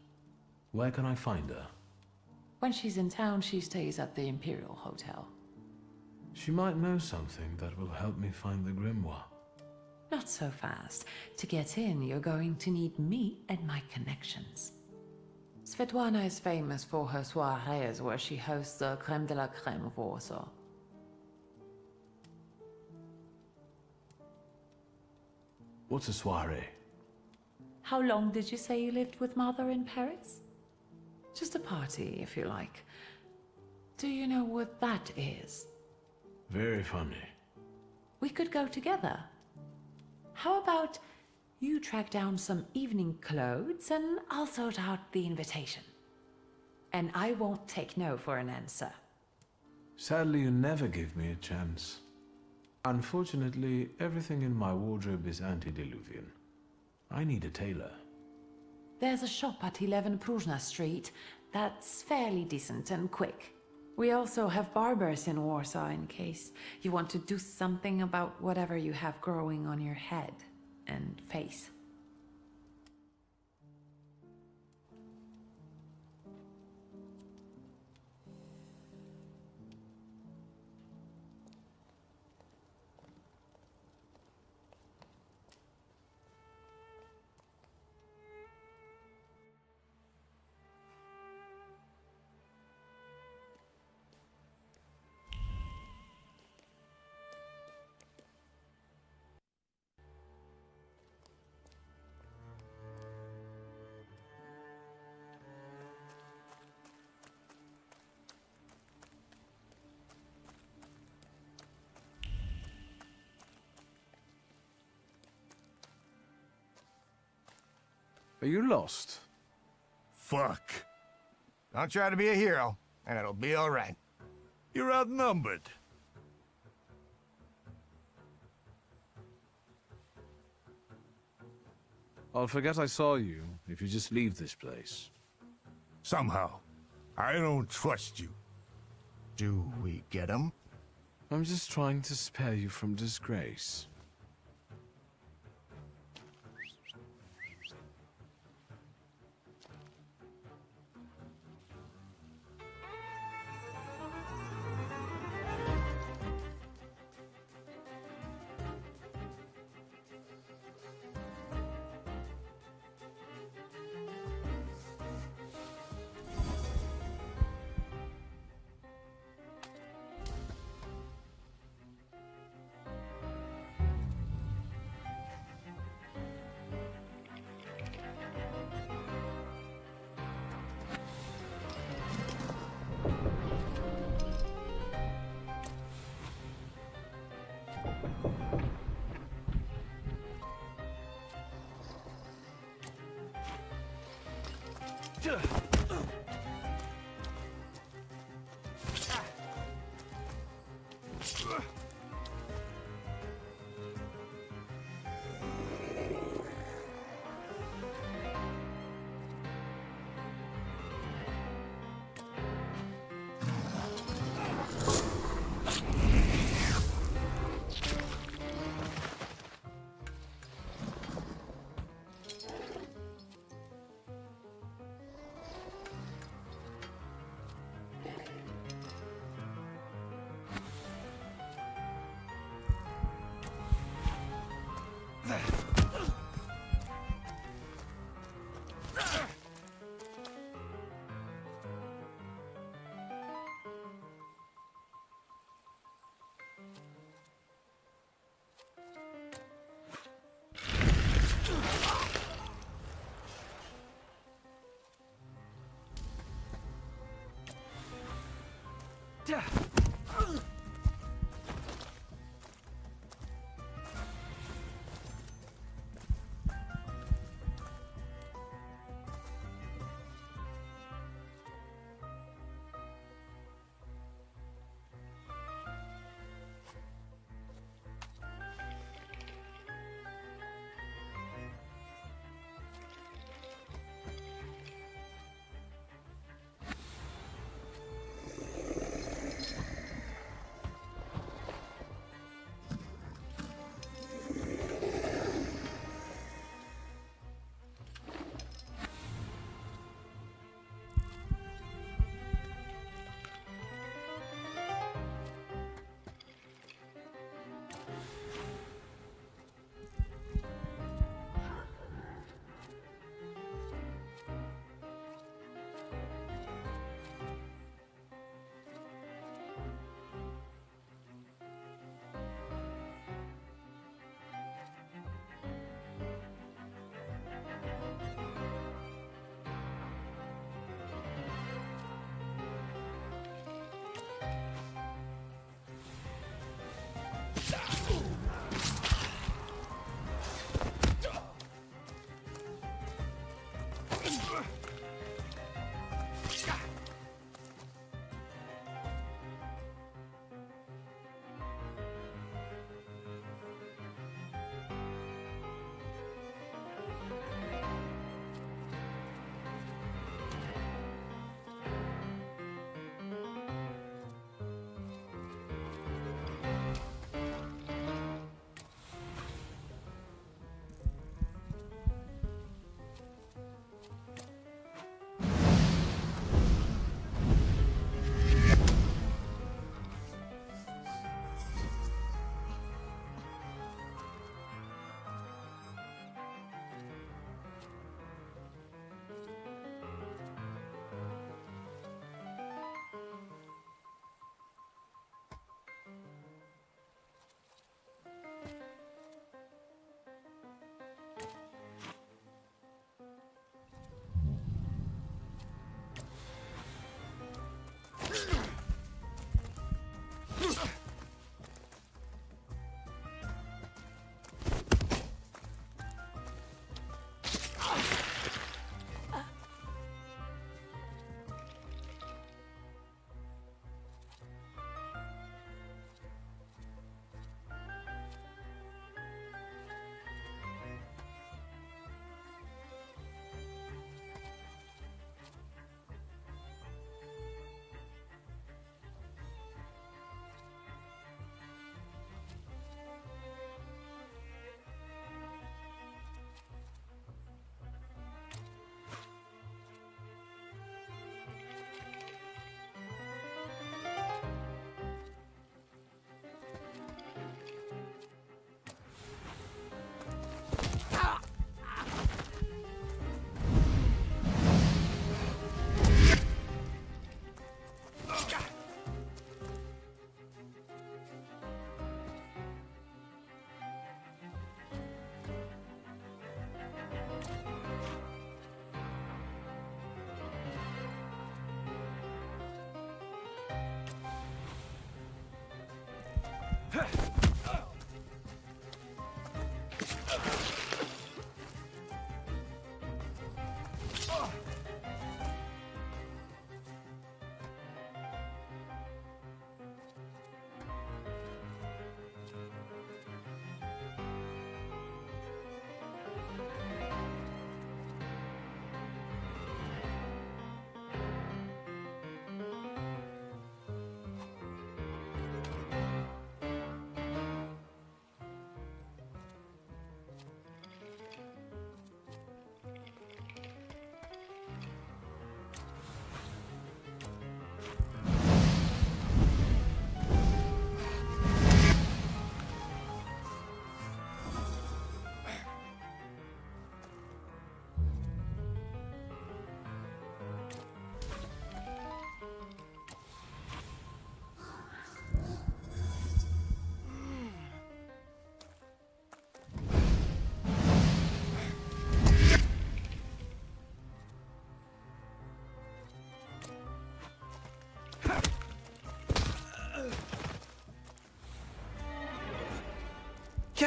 Where can I find her? When she's in town, she stays at the Imperial Hotel. She might know something that will help me find the grimoire. Not so fast. To get in, you're going to need me and my connections. Svetlana is famous for her soirees where she hosts the crème de la crème of Warsaw. What's a soiree? How long did you say you lived with Mother in Paris? Just a party, if you like. Do you know what that is? Very funny. We could go together. How about you track down some evening clothes and I'll sort out the invitation. And I won't take no for an answer. Sadly, you never give me a chance. Unfortunately, everything in my wardrobe is antediluvian. I need a tailor. There's a shop at 11 Pruzhna Street that's fairly decent and quick. We also have barbers in Warsaw in case you want to do something about whatever you have growing on your head and face. Are you lost? Fuck. Don't try to be a hero, and it'll be all right. You're outnumbered. I'll forget I saw you if you just leave this place. Somehow. I don't trust you. Do we get him? I'm just trying to spare you from disgrace.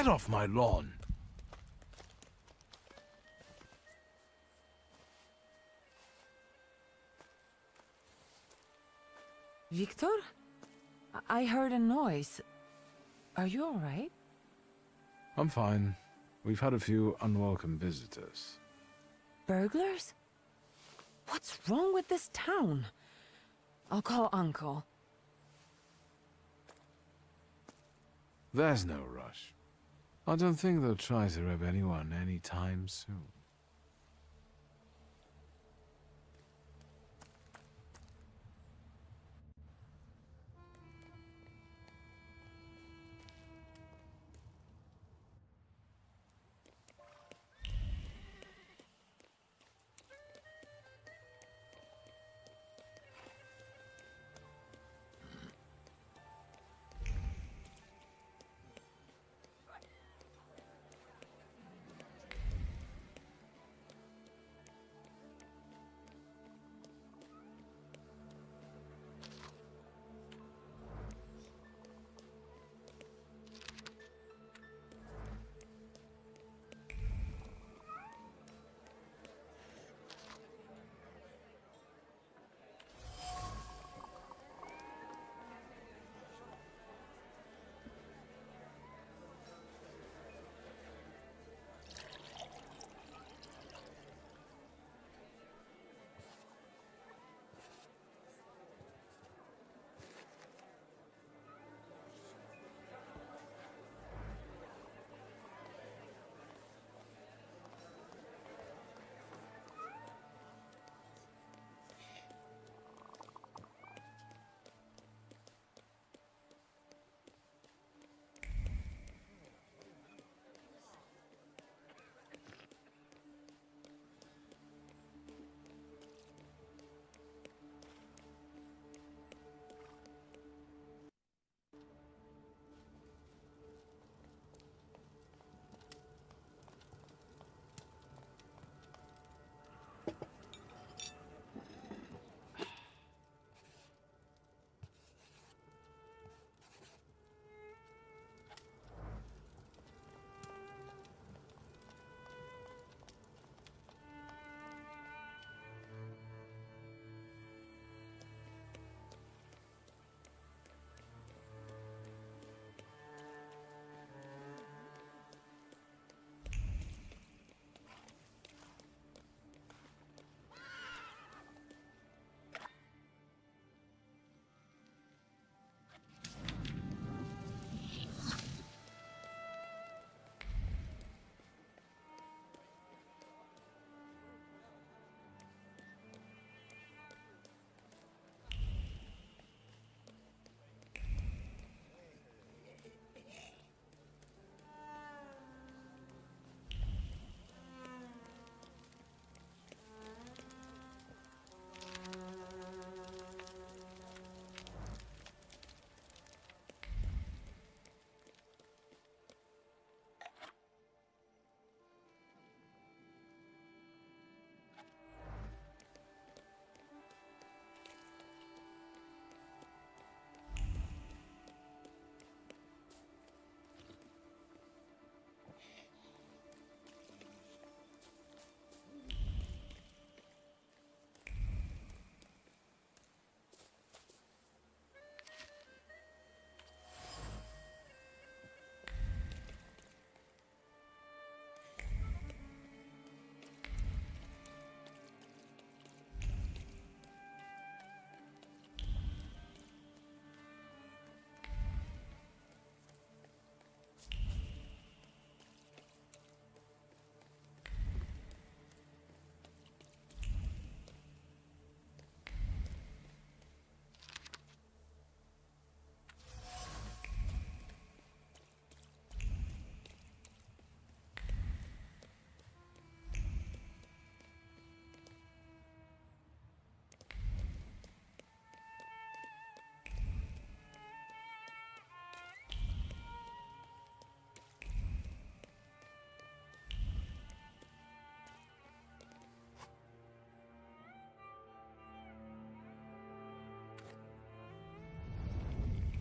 Get off my lawn! Victor? I heard a noise. Are you all right? I'm fine. We've had a few unwelcome visitors. Burglars? What's wrong with this town? I'll call Uncle. There's no rush. I don't think they'll try to rob anyone anytime soon.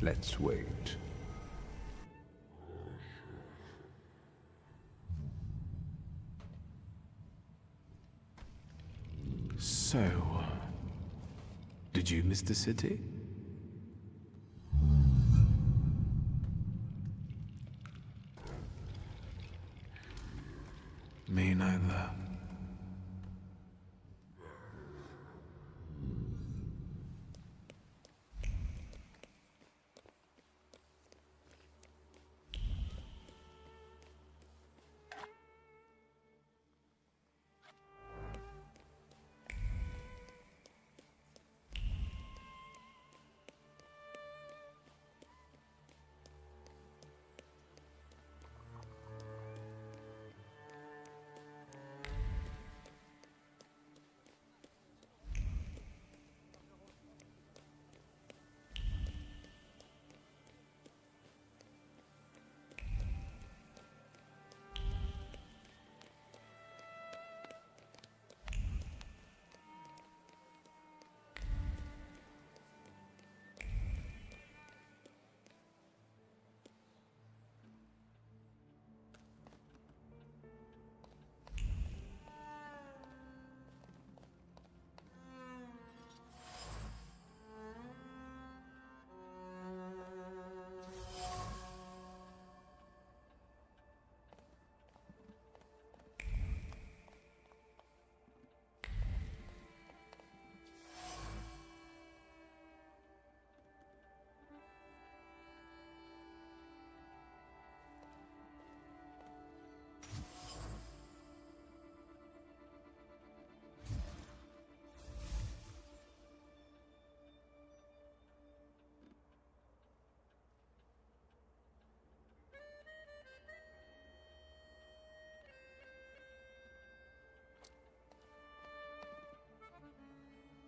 Let's wait. So, did you miss the city? Me neither.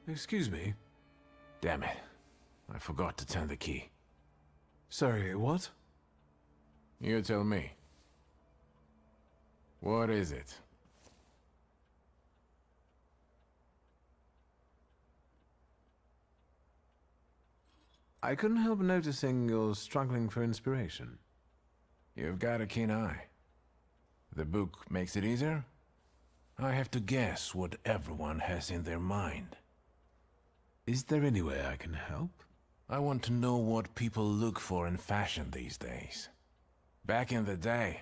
Excuse me? Damn it. I forgot to turn the key. Sorry, what? You tell me. What is it? I couldn't help noticing you're struggling for inspiration. You've got a keen eye. The book makes it easier? I have to guess what everyone has in their mind. Is there any way I can help? I want to know what people look for in fashion these days. Back in the day,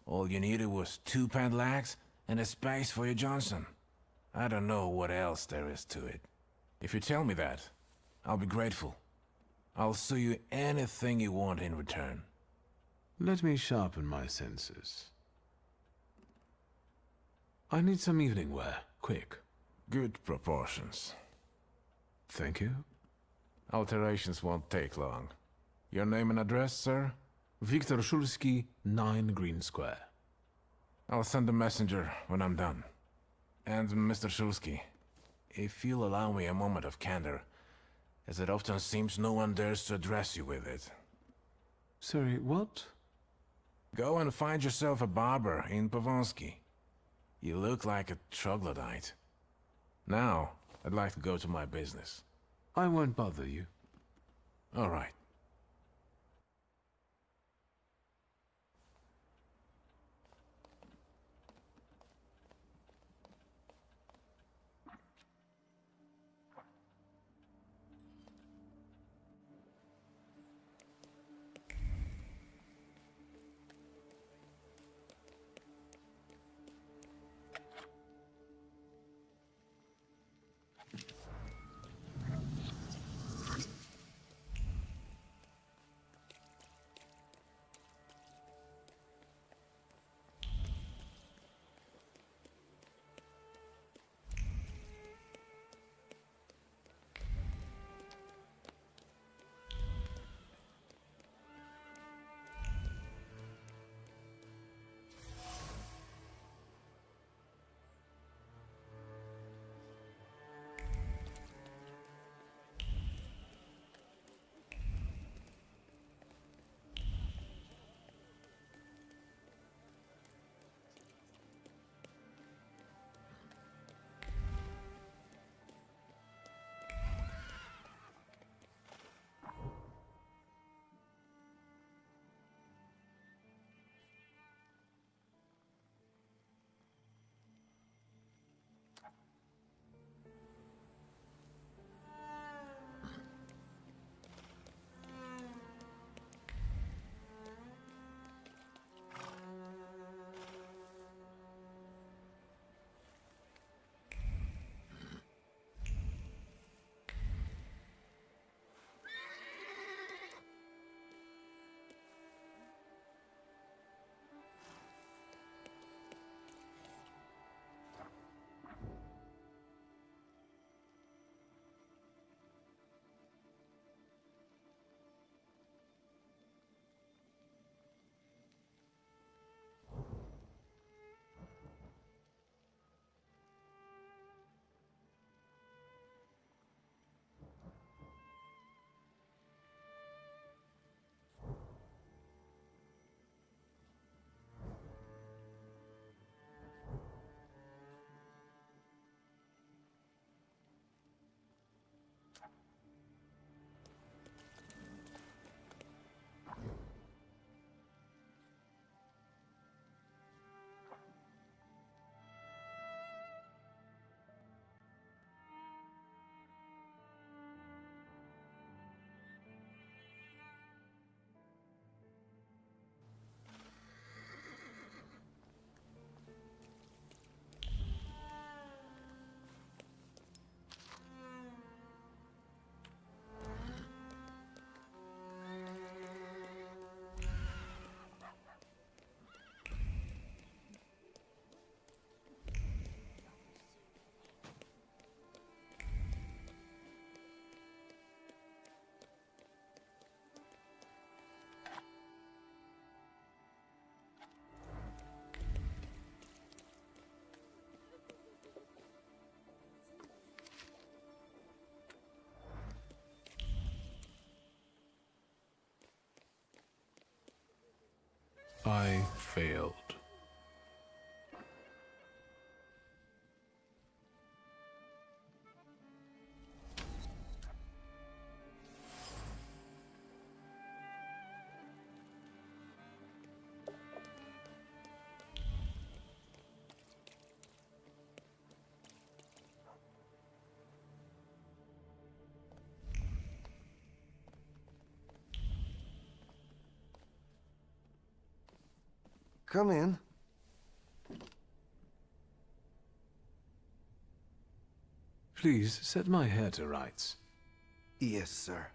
all you needed was 2 pant legs and a space for your Johnson. I don't know what else there is to it. If you tell me that, I'll be grateful. I'll sew you anything you want in return. Let me sharpen my senses. I need some evening wear, quick. Good proportions. Thank you. Alterations won't take long. Your name and address, sir? Viktor Shulsky, 9 Green Square. I'll send a messenger when I'm done. And Mr. Shulsky, if you'll allow me a moment of candor, as it often seems no one dares to address you with it. Sorry, what? Go and find yourself a barber in Pavonsky. You look like a troglodyte. Now, I'd like to go to my business. I won't bother you. All right. failed. Come in. Please set my hair to rights. Yes, sir.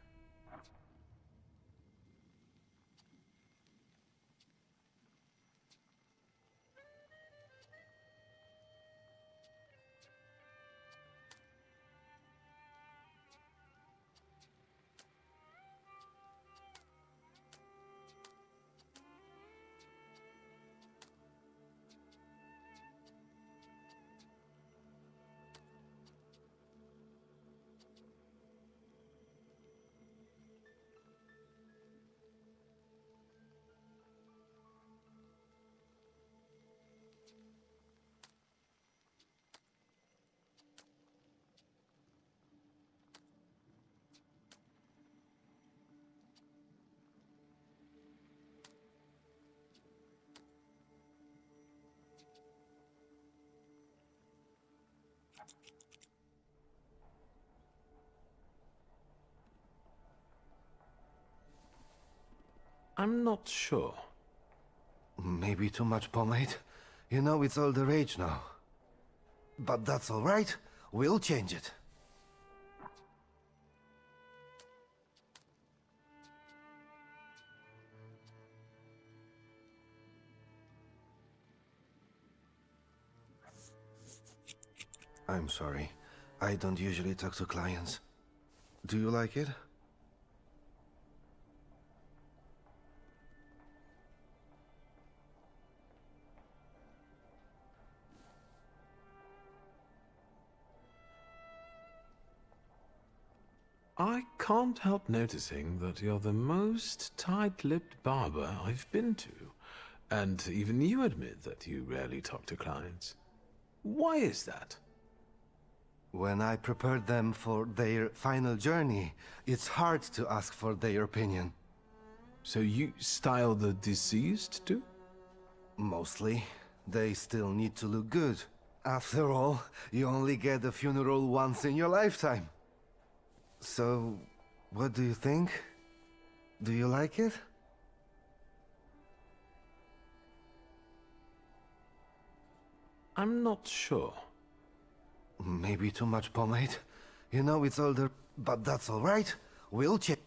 I'm not sure. Maybe too much pomade? You know, it's all the rage now. But that's all right. We'll change it. I'm sorry. I don't usually talk to clients. Do you like it? I can't help noticing that you're the most tight-lipped barber I've been to. And even you admit that you rarely talk to clients. Why is that? When I prepared them for their final journey, it's hard to ask for their opinion. So you style the deceased too? Mostly. They still need to look good. After all, you only get a funeral once in your lifetime. So, what do you think? Do you like it? I'm not sure. Maybe too much pomade? You know, it's older, but that's all right. We'll check.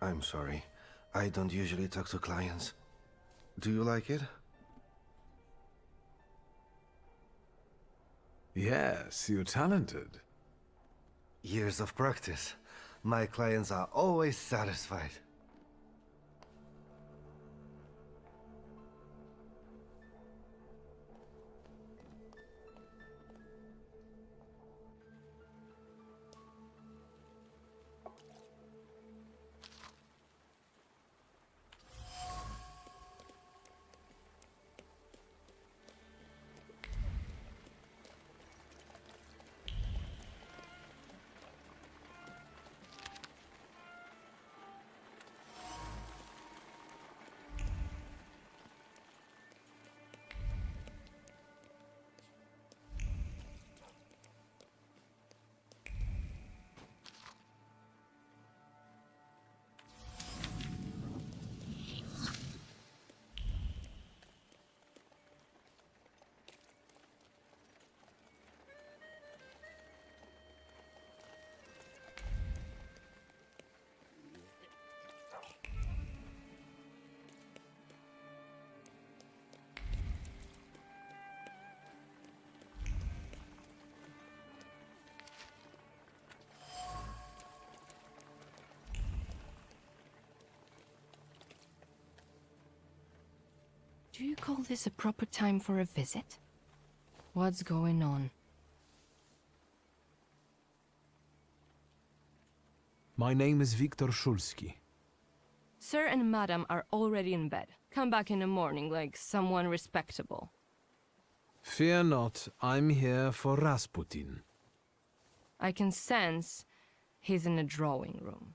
I'm sorry. I don't usually talk to clients. Do you like it? Yes, you're talented. Years of practice. My clients are always satisfied. Do you call this a proper time for a visit? What's going on? My name is Viktor Szulski. Sir and Madam are already in bed. Come back in the morning like someone respectable. Fear not, I'm here for Rasputin. I can sense he's in the drawing room.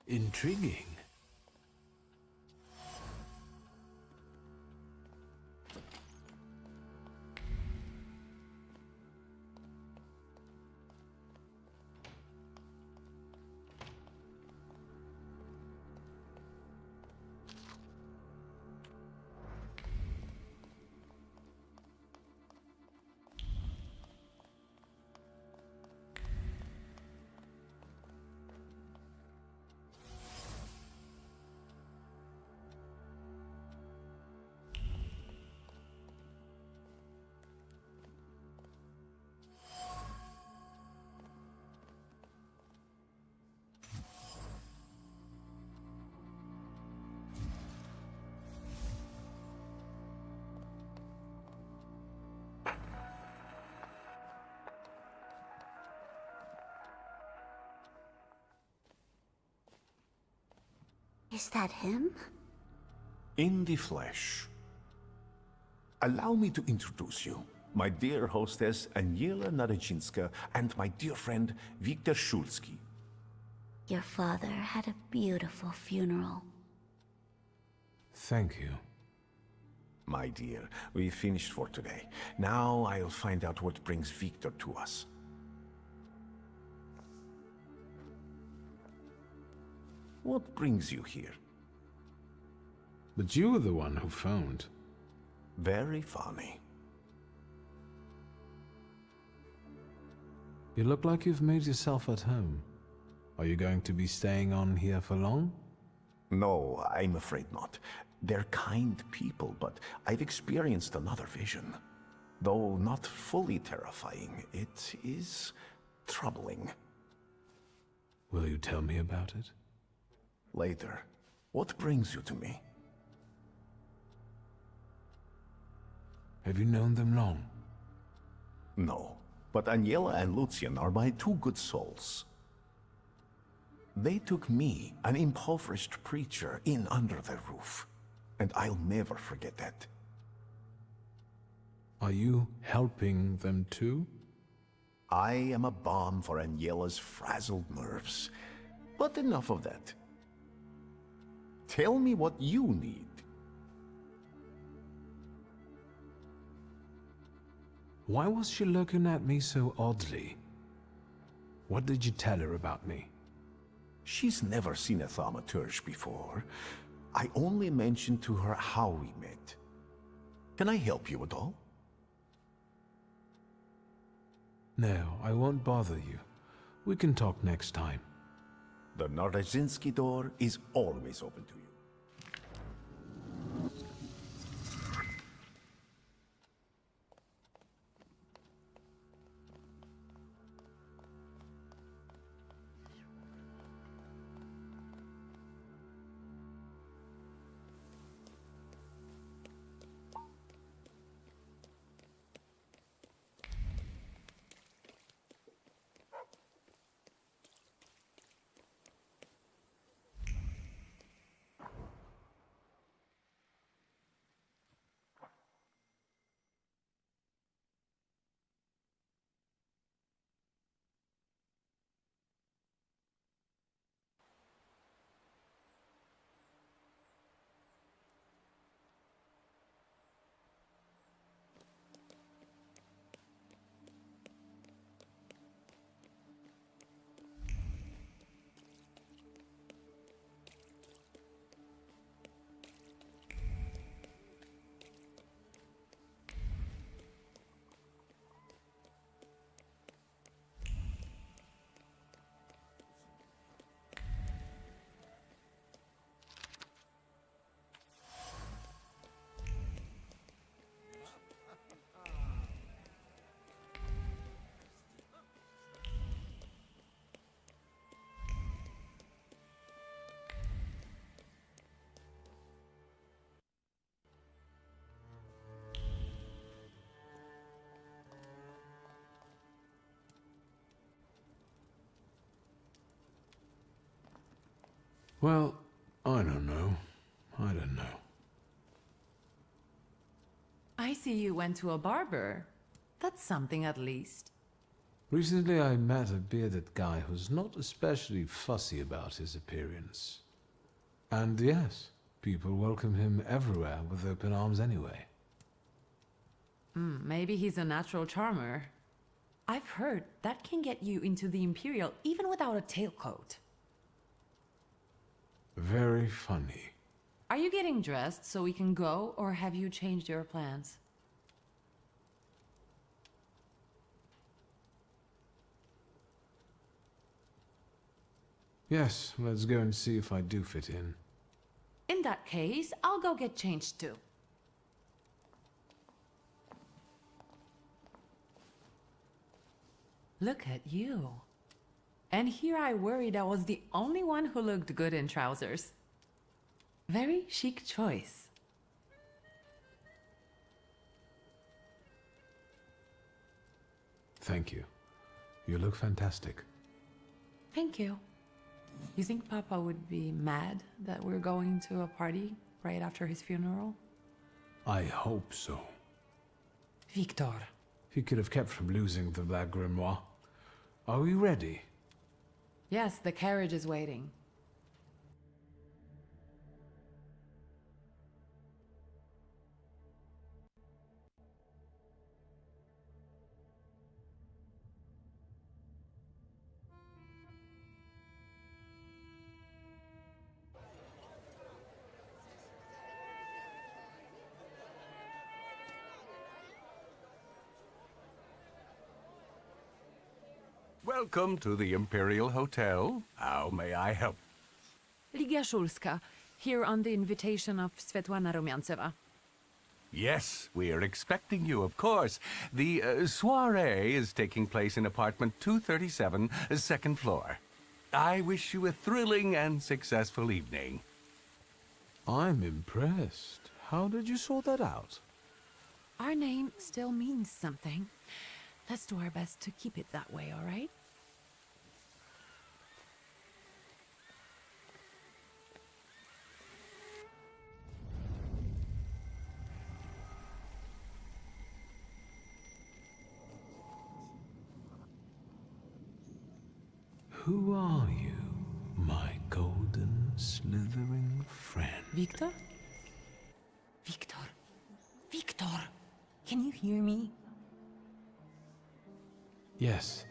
Intriguing. Is that him? In the flesh. Allow me to introduce you. My dear hostess, Aniela Naradzinska, and my dear friend, Viktor Szulski. Your father had a beautiful funeral. Thank you. My dear, we finished for today. Now I'll find out what brings Viktor to us. What brings you here? But you were the one who phoned. Very funny. You look like you've made yourself at home. Are you going to be staying on here for long? No, I'm afraid not. They're kind people, but I've experienced another vision. Though not fully terrifying, it is troubling. Will you tell me about it? Later. What brings you to me? Have you known them long? No, but Aniela and Lucian are my two good souls. They took me, an impoverished preacher, in under their roof, and I'll never forget that. Are you helping them too? I am a balm for Aniela's frazzled nerves, but enough of that. Tell me what you need. Why was she looking at me so oddly? What did you tell her about me? She's never seen a Thaumaturge before. I only mentioned to her how we met. Can I help you at all? No, I won't bother you. We can talk next time. The Naradzinski door is always open to you. Well, I don't know. I don't know. I see you went to a barber. That's something at least. Recently I met a bearded guy who's not especially fussy about his appearance. And yes, people welcome him everywhere with open arms anyway. Maybe he's a natural charmer. I've heard that can get you into the Imperial even without a tailcoat. Very funny. Are you getting dressed so we can go, or have you changed your plans? Yes, let's go and see if I do fit in. In that case, I'll go get changed too. Look at you. And here I worried I was the only one who looked good in trousers. Very chic choice. Thank you. You look fantastic. Thank you. You think Papa would be mad that we're going to a party right after his funeral? I hope so. Victor. He could have kept from losing the Black Grimoire. Are we ready? Yes, the carriage is waiting. Welcome to the Imperial Hotel. How may I help? Ligia Shulska, here on the invitation of Svetlana Rumyantseva. Yes, we are expecting you, of course. The soiree is taking place in apartment 237, second floor. I wish you a thrilling and successful evening. I'm impressed. How did you sort that out? Our name still means something. Let's do our best to keep it that way, all right? Who are you, my golden slithering friend? Victor? Victor? Victor! Can you hear me? Yes.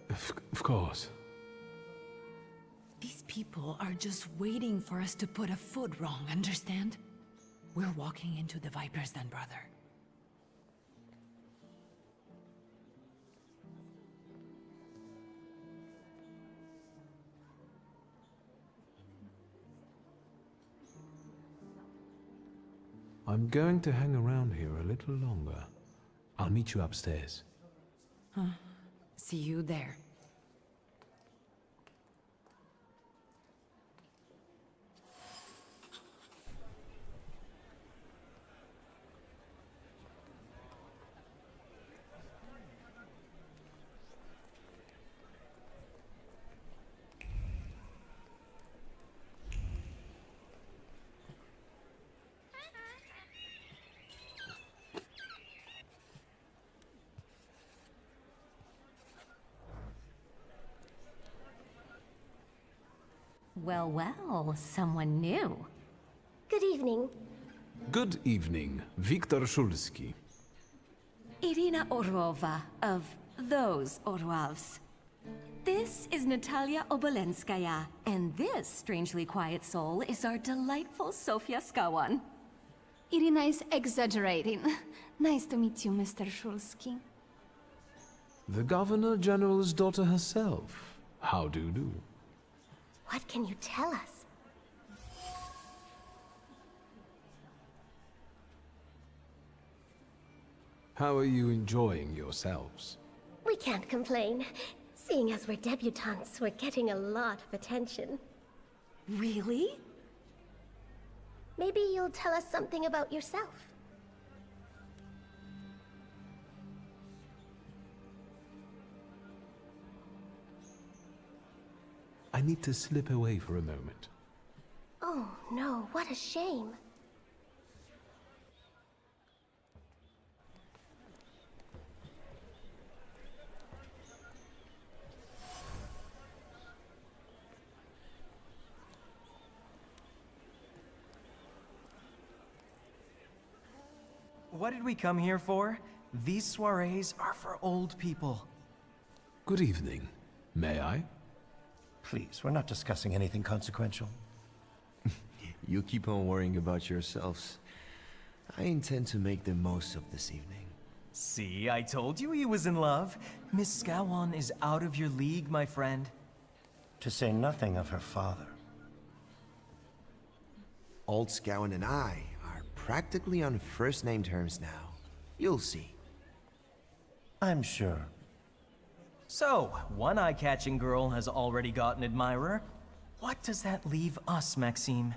Of course. These people are just waiting for us to put a foot wrong, understand? We're walking into the Viper's Den, brother. I'm going to hang around here a little longer. I'll meet you upstairs. See you there. Well, well, someone new. Good evening. Good evening, Viktor Shulski. Irina Orlova of those Orlovs. This is Natalia Obolenskaya, and this strangely quiet soul is our delightful Sofia Skawan. Irina is exaggerating. Nice to meet you, Mr. Shulski. The Governor General's daughter herself. How do you do? What can you tell us? How are you enjoying yourselves? We can't complain. Seeing as we're debutantes, we're getting a lot of attention. Really? Maybe you'll tell us something about yourself. I I need to slip away for a moment. Oh no, what a shame. What did we come here for? These soirees are for old people. Good evening. May I? Please, we're not discussing anything consequential. You keep on worrying about yourselves. I intend to make the most of this evening. See, I told you he was in love. Miss Scowan is out of your league, my friend. To say nothing of her father. Old Scowan and I are practically on first-name terms now. You'll see. I'm sure. So, one eye-catching girl has already got an admirer. What does that leave us, Maxime?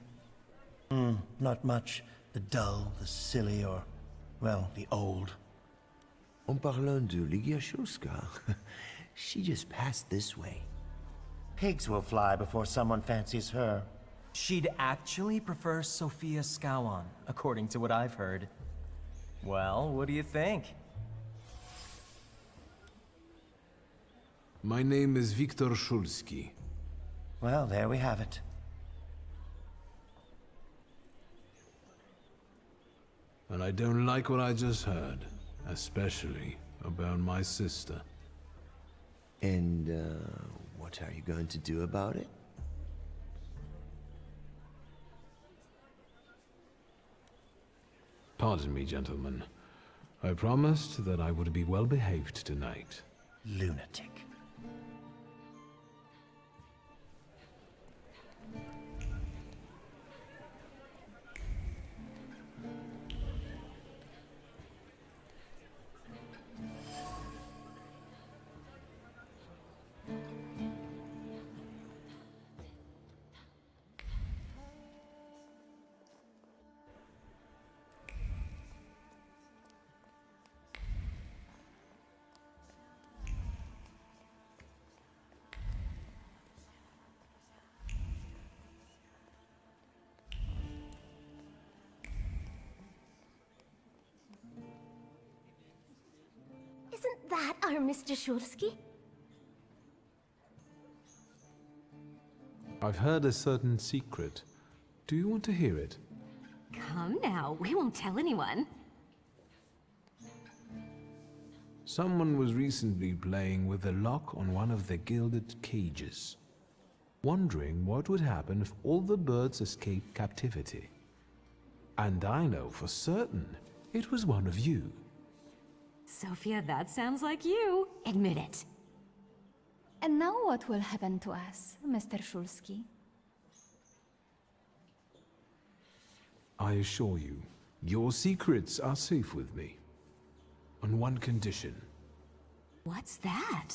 Not much. The dull, the silly, or, well, the old. En parlant de Ligia Shulska, she just passed this way. Pigs will fly before someone fancies her. She'd actually prefer Sophia Scowan, according to what I've heard. Well, what do you think? My name is Viktor Shulski. Well, there we have it. And I don't like what I just heard, especially about my sister. And, what are you going to do about it? Pardon me, gentlemen. I promised that I would be well behaved tonight. Lunatic. Isn't that our Mr. Shulski? I've heard a certain secret. Do you want to hear it? Come now, we won't tell anyone. Someone was recently playing with the lock on one of the gilded cages, wondering what would happen if all the birds escaped captivity. And I know for certain it was one of you. Sophia, that sounds like you. Admit it. And now what will happen to us, Mr. Shulski? I assure you, your secrets are safe with me. On one condition. What's that?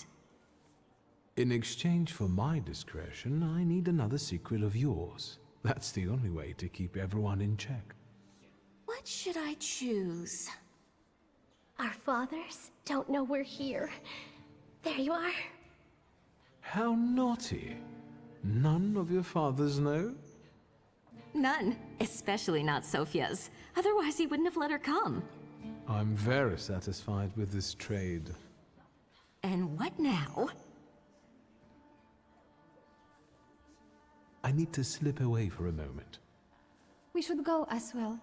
In exchange for my discretion, I need another secret of yours. That's the only way to keep everyone in check. What should I choose? Our fathers don't know we're here. There you are. How naughty. None of your fathers know? None. Especially not Sophia's. Otherwise he wouldn't have let her come. I'm very satisfied with this trade. And what now? I need to slip away for a moment. We should go as well.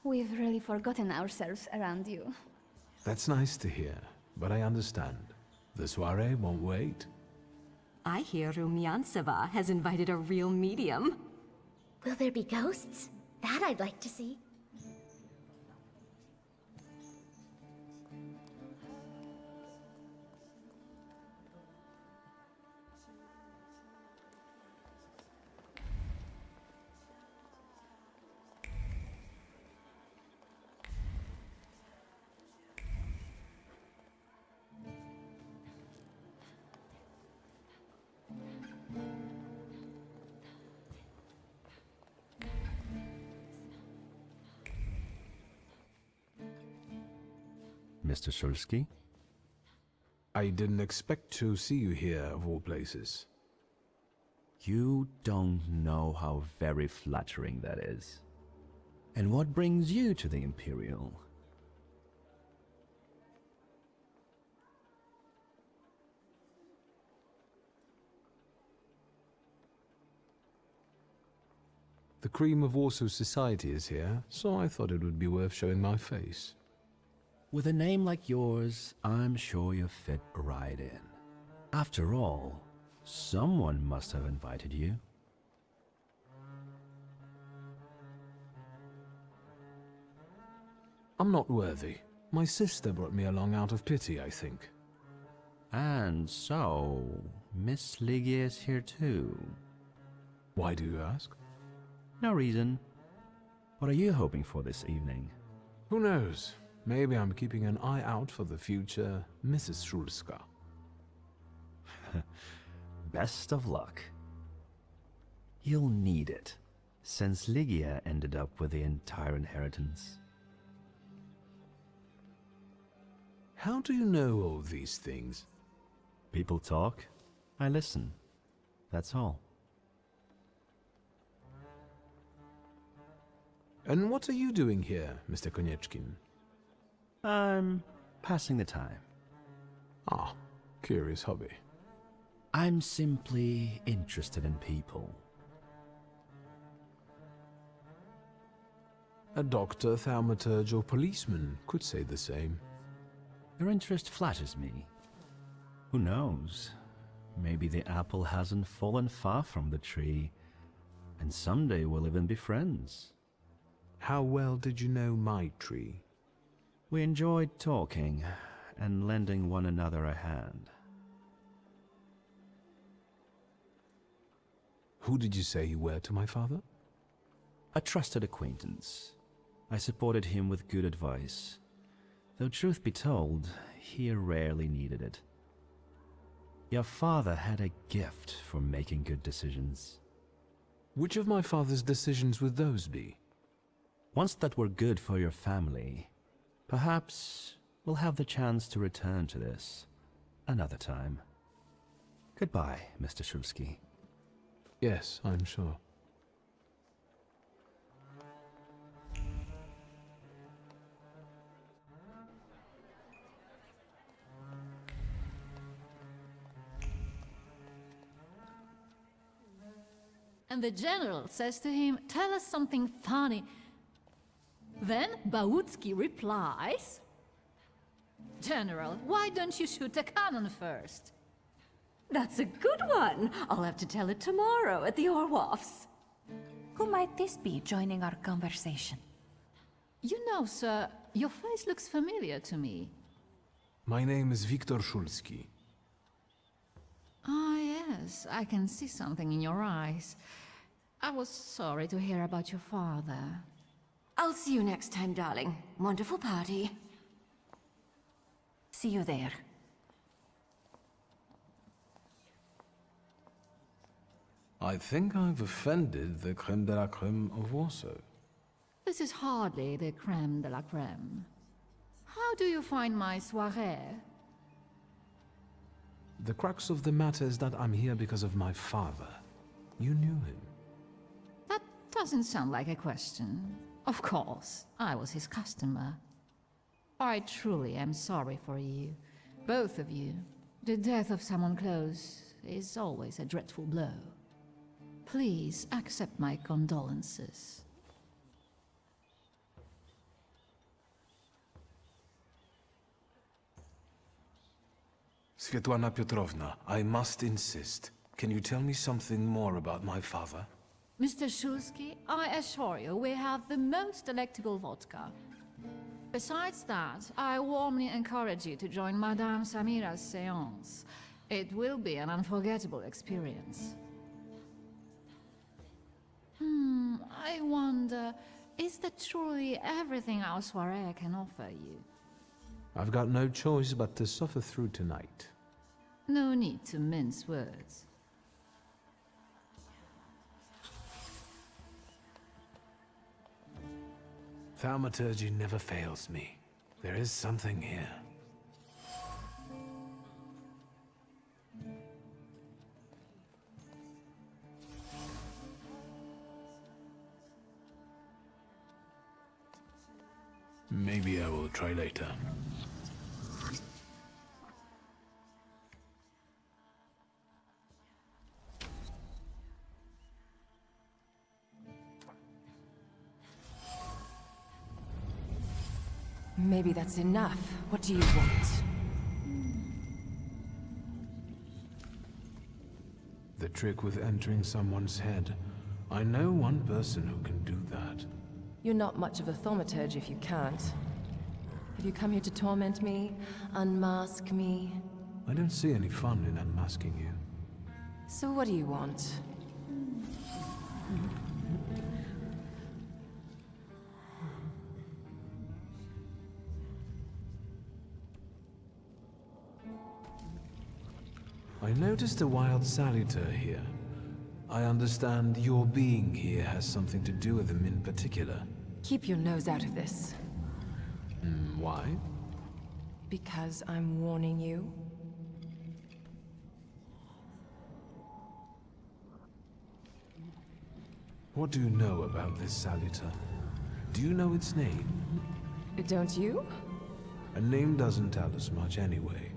We've really forgotten ourselves around you. That's nice to hear, but I understand. The soiree won't wait. I hear Rumyanseva has invited a real medium. Will there be ghosts? That I'd like to see. Mr. Shulski? I didn't expect to see you here, of all places. You don't know how very flattering that is. And what brings you to the Imperial? The cream of Warsaw society is here, so I thought it would be worth showing my face. With a name like yours, I'm sure you fit right in. After all, someone must have invited you. I'm not worthy. My sister brought me along out of pity, I think. And so, Miss Ligia is here too. Why do you ask? No reason. What are you hoping for this evening? Who knows? Maybe I'm keeping an eye out for the future Mrs. Szulska. Best of luck. You'll need it, since Ligia ended up with the entire inheritance. How do you know all these things? People talk, I listen. That's all. And what are you doing here, Mr. Konieczkin? I'm passing the time. Ah, curious hobby. I'm simply interested in people. A doctor, thaumaturge, or policeman could say the same. Your interest flatters me. Who knows? Maybe the apple hasn't fallen far from the tree, and someday we'll even be friends. How well did you know my tree? We enjoyed talking and lending one another a hand. Who did you say you were to my father? A trusted acquaintance. I supported him with good advice. Though truth be told, he rarely needed it. Your father had a gift for making good decisions. Which of my father's decisions would those be? Ones that were good for your family. Perhaps we'll have the chance to return to this another time. Goodbye, Mr. Szulski. Yes, I'm sure. And the general says to him, "Tell us something funny." Then Bautski replies, "General, why don't you shoot a cannon first?" That's a good one. I'll have to tell it tomorrow at the Orloffs. Who might this be joining our conversation? You know, sir, your face looks familiar to me. My name is Viktor Szulski. Ah, yes, I can see something in your eyes. I was sorry to hear about your father. I'll see you next time, darling. Wonderful party. See you there. I think I've offended the creme de la creme of Warsaw. This is hardly the creme de la creme. How do you find my soirée? The crux of the matter is that I'm here because of my father. You knew him. That doesn't sound like a question. Of course, I was his customer. I truly am sorry for you, both of you. The death of someone close is always a dreadful blow. Please accept my condolences. Svetlana Petrovna, I must insist. Can you tell me something more about my father? Mr. Szulski, I assure you we have the most delectable vodka. Besides that, I warmly encourage you to join Madame Samira's séance. It will be an unforgettable experience. I wonder, is that truly everything our soirée can offer you? I've got no choice but to suffer through tonight. No need to mince words. Thaumaturge never fails me. There is something here. Maybe I will try later. Maybe that's enough. What do you want? The trick with entering someone's head. I know one person who can do that. You're not much of a thaumaturge if you can't. Have you come here to torment me? Unmask me? I don't see any fun in unmasking you. So what do you want? I noticed a wild saluter here. I understand your being here has something to do with them in particular. Keep your nose out of this. Why? Because I'm warning you. What do you know about this saluter? Do you know its name? Don't you? A name doesn't tell us much anyway.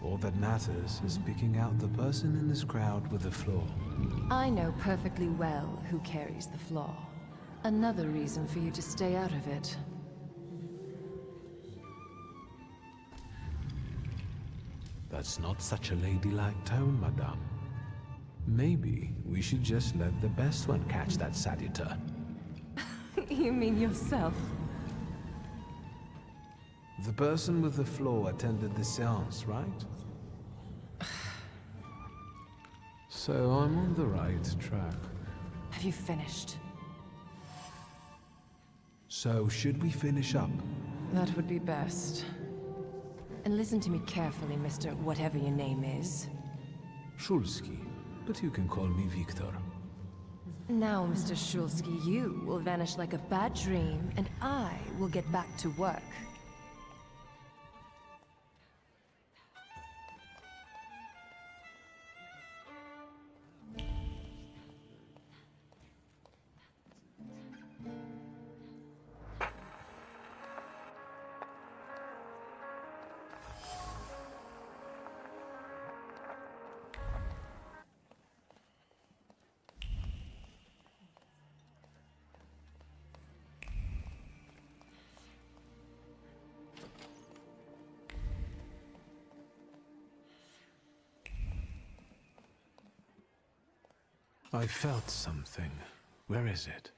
All that matters is picking out the person in this crowd with the flaw. I know perfectly well who carries the flaw. Another reason for you to stay out of it. That's not such a ladylike tone, madame. Maybe we should just let the best one catch that saluter. You mean yourself? The person with the flaw attended the seance, right? So I'm on the right track. Have you finished? So should we finish up? That would be best. And listen to me carefully, Mr. Whatever your name is. Shulski, but you can call me Victor. Now, Mr. Shulski, you will vanish like a bad dream, and I will get back to work. I felt something. Where is it?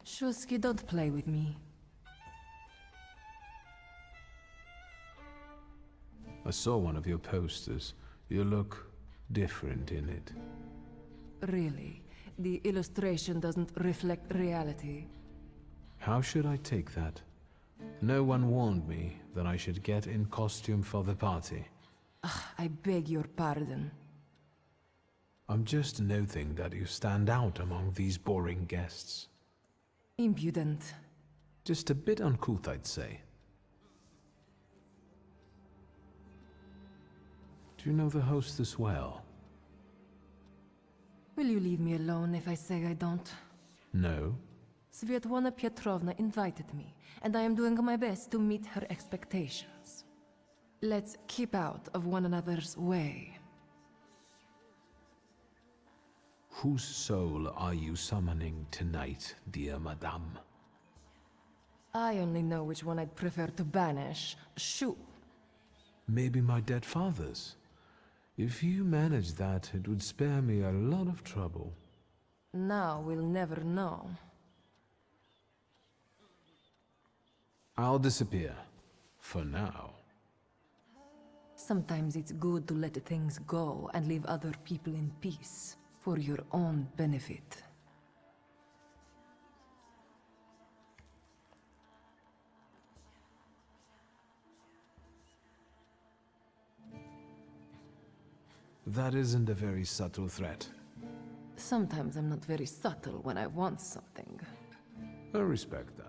Shulski, don't play with me. I saw one of your posters. You look different in it. Really? The illustration doesn't reflect reality? How should I take that? No one warned me that I should get in costume for the party. I beg your pardon. I'm just noting that you stand out among these boring guests. Impudent. Just a bit uncouth, I'd say. Do you know the hostess well? Will you leave me alone if I say I don't? No. Svetlana Petrovna invited me, and I am doing my best to meet her expectations. Let's keep out of one another's way. Whose soul are you summoning tonight, dear madame? I only know which one I'd prefer to banish. Shoo! Maybe my dead father's. If you manage that, it would spare me a lot of trouble. Now we'll never know. I'll disappear. For now. Sometimes it's good to let things go and leave other people in peace, for your own benefit. That isn't a very subtle threat. Sometimes I'm not very subtle when I want something. I respect that.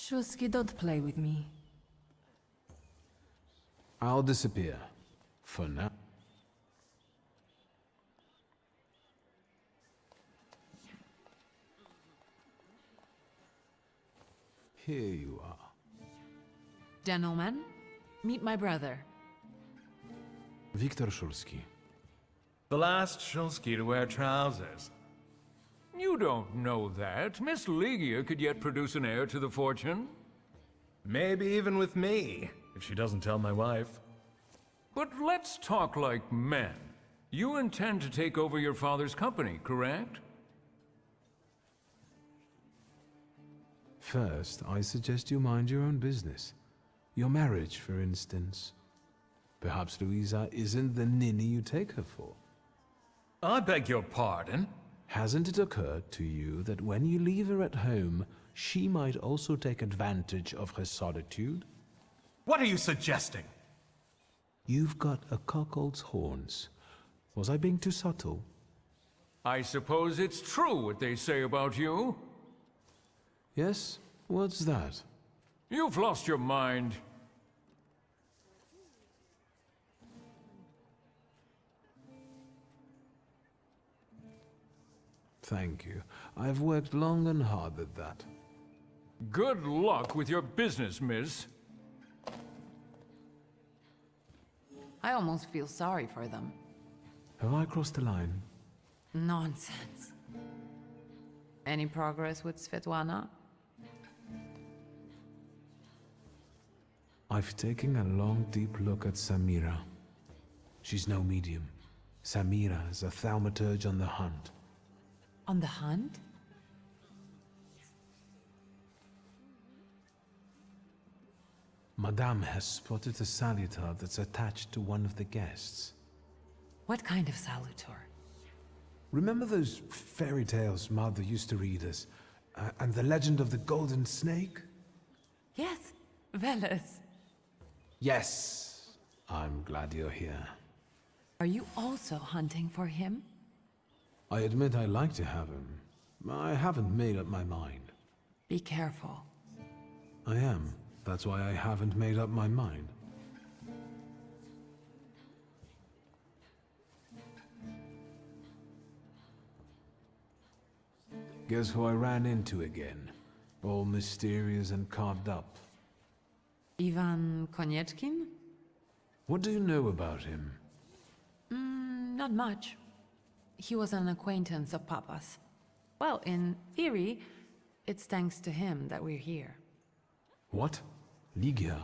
Shuski, don't play with me. I'll disappear. For now. Here you are. Gentlemen, meet my brother. Viktor Shulski. The last Shulski to wear trousers. You don't know that. Miss Ligia could yet produce an heir to the fortune. Maybe even with me, if she doesn't tell my wife. But let's talk like men. You intend to take over your father's company, correct? First, I suggest you mind your own business. Your marriage, for instance. Perhaps Louisa isn't the ninny you take her for. I beg your pardon? Hasn't it occurred to you that when you leave her at home, she might also take advantage of her solitude? What are you suggesting? You've got a cuckold's horns. Was I being too subtle? I suppose it's true what they say about you. Yes? What's that? You've lost your mind. Thank you. I've worked long and hard at that. Good luck with your business, miss. I almost feel sorry for them. Have I crossed the line? Nonsense. Any progress with Svetlana? I've taken a long, deep look at Samira. She's no medium. Samira is a thaumaturge on the hunt. On the hunt? Madame has spotted a salutar that's attached to one of the guests. What kind of salutar? Remember those fairy tales Mother used to read us? And the legend of the golden snake? Yes, Veles. Yes. I'm glad you're here. Are you also hunting for him? I admit I like to have him. I haven't made up my mind. Be careful. I am. That's why I haven't made up my mind. Guess who I ran into again? All mysterious and carved up. Ivan Konieczkin? What do you know about him? Not much. He was an acquaintance of Papa's. Well, in theory, it's thanks to him that we're here. What? Ligia?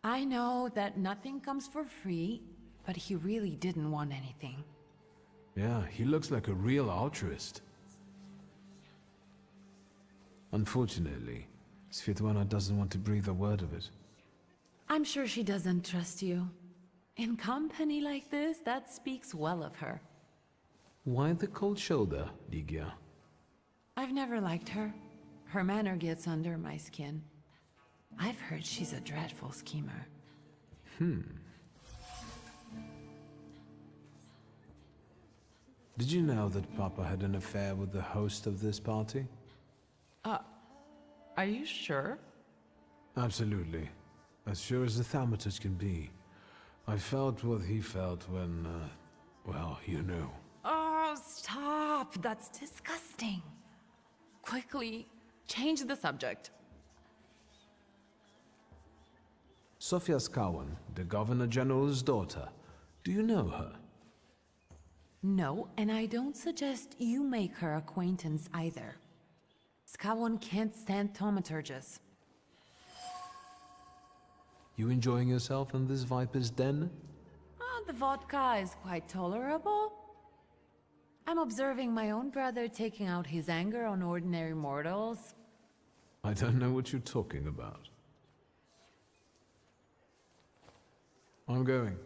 I know that nothing comes for free, but he really didn't want anything. Yeah, he looks like a real altruist. Unfortunately, Svetlana doesn't want to breathe a word of it. I'm sure she doesn't trust you. In company like this, that speaks well of her. Why the cold shoulder, Ligia? I've never liked her. Her manner gets under my skin. I've heard she's a dreadful schemer. Did you know that Papa had an affair with the host of this party? Are you sure? Absolutely. As sure as the Thaumaturge can be. I felt what he felt when, well, you know. Oh, stop! That's disgusting. Quickly, change the subject. Sofia Skawan, the Governor General's daughter. Do you know her? No, and I don't suggest you make her acquaintance either. Skawon can't stand thaumaturges. You enjoying yourself in this viper's den? The vodka is quite tolerable. I'm observing my own brother taking out his anger on ordinary mortals. I don't know what you're talking about. I'm going.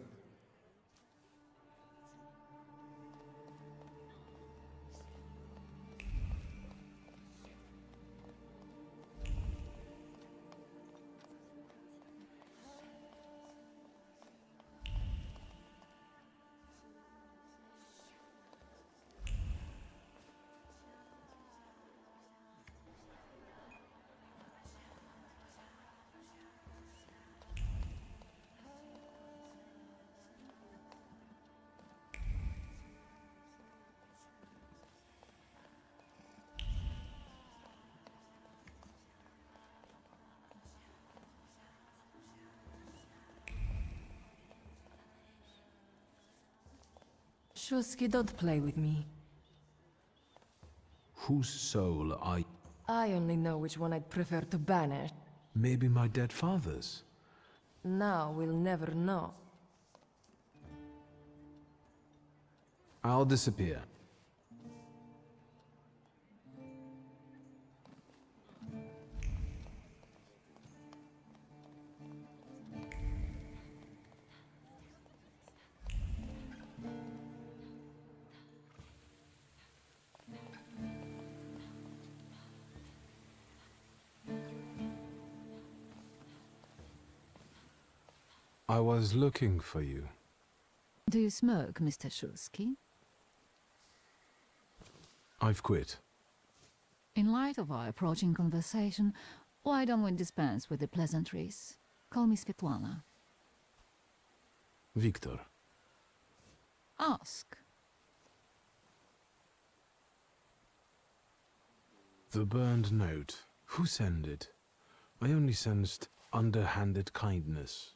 Shuski, don't play with me. Whose soul are you? I only know which one I'd prefer to banish. Maybe my dead father's. Now we'll never know. I'll disappear. I was looking for you. Do you smoke, Mr. Shulsky? I've quit. In light of our approaching conversation, why don't we dispense with the pleasantries? Call me Svetlana. Victor. Ask. The burned note. Who sent it? I only sensed underhanded kindness.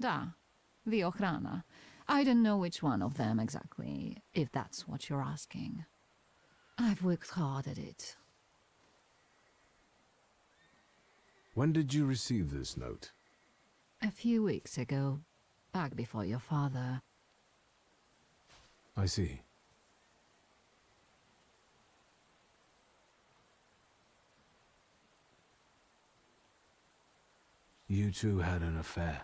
Da, the Ochrana. I don't know which one of them exactly, if that's what you're asking. I've worked hard at it. When did you receive this note? A few weeks ago, back before your father. I see. You two had an affair.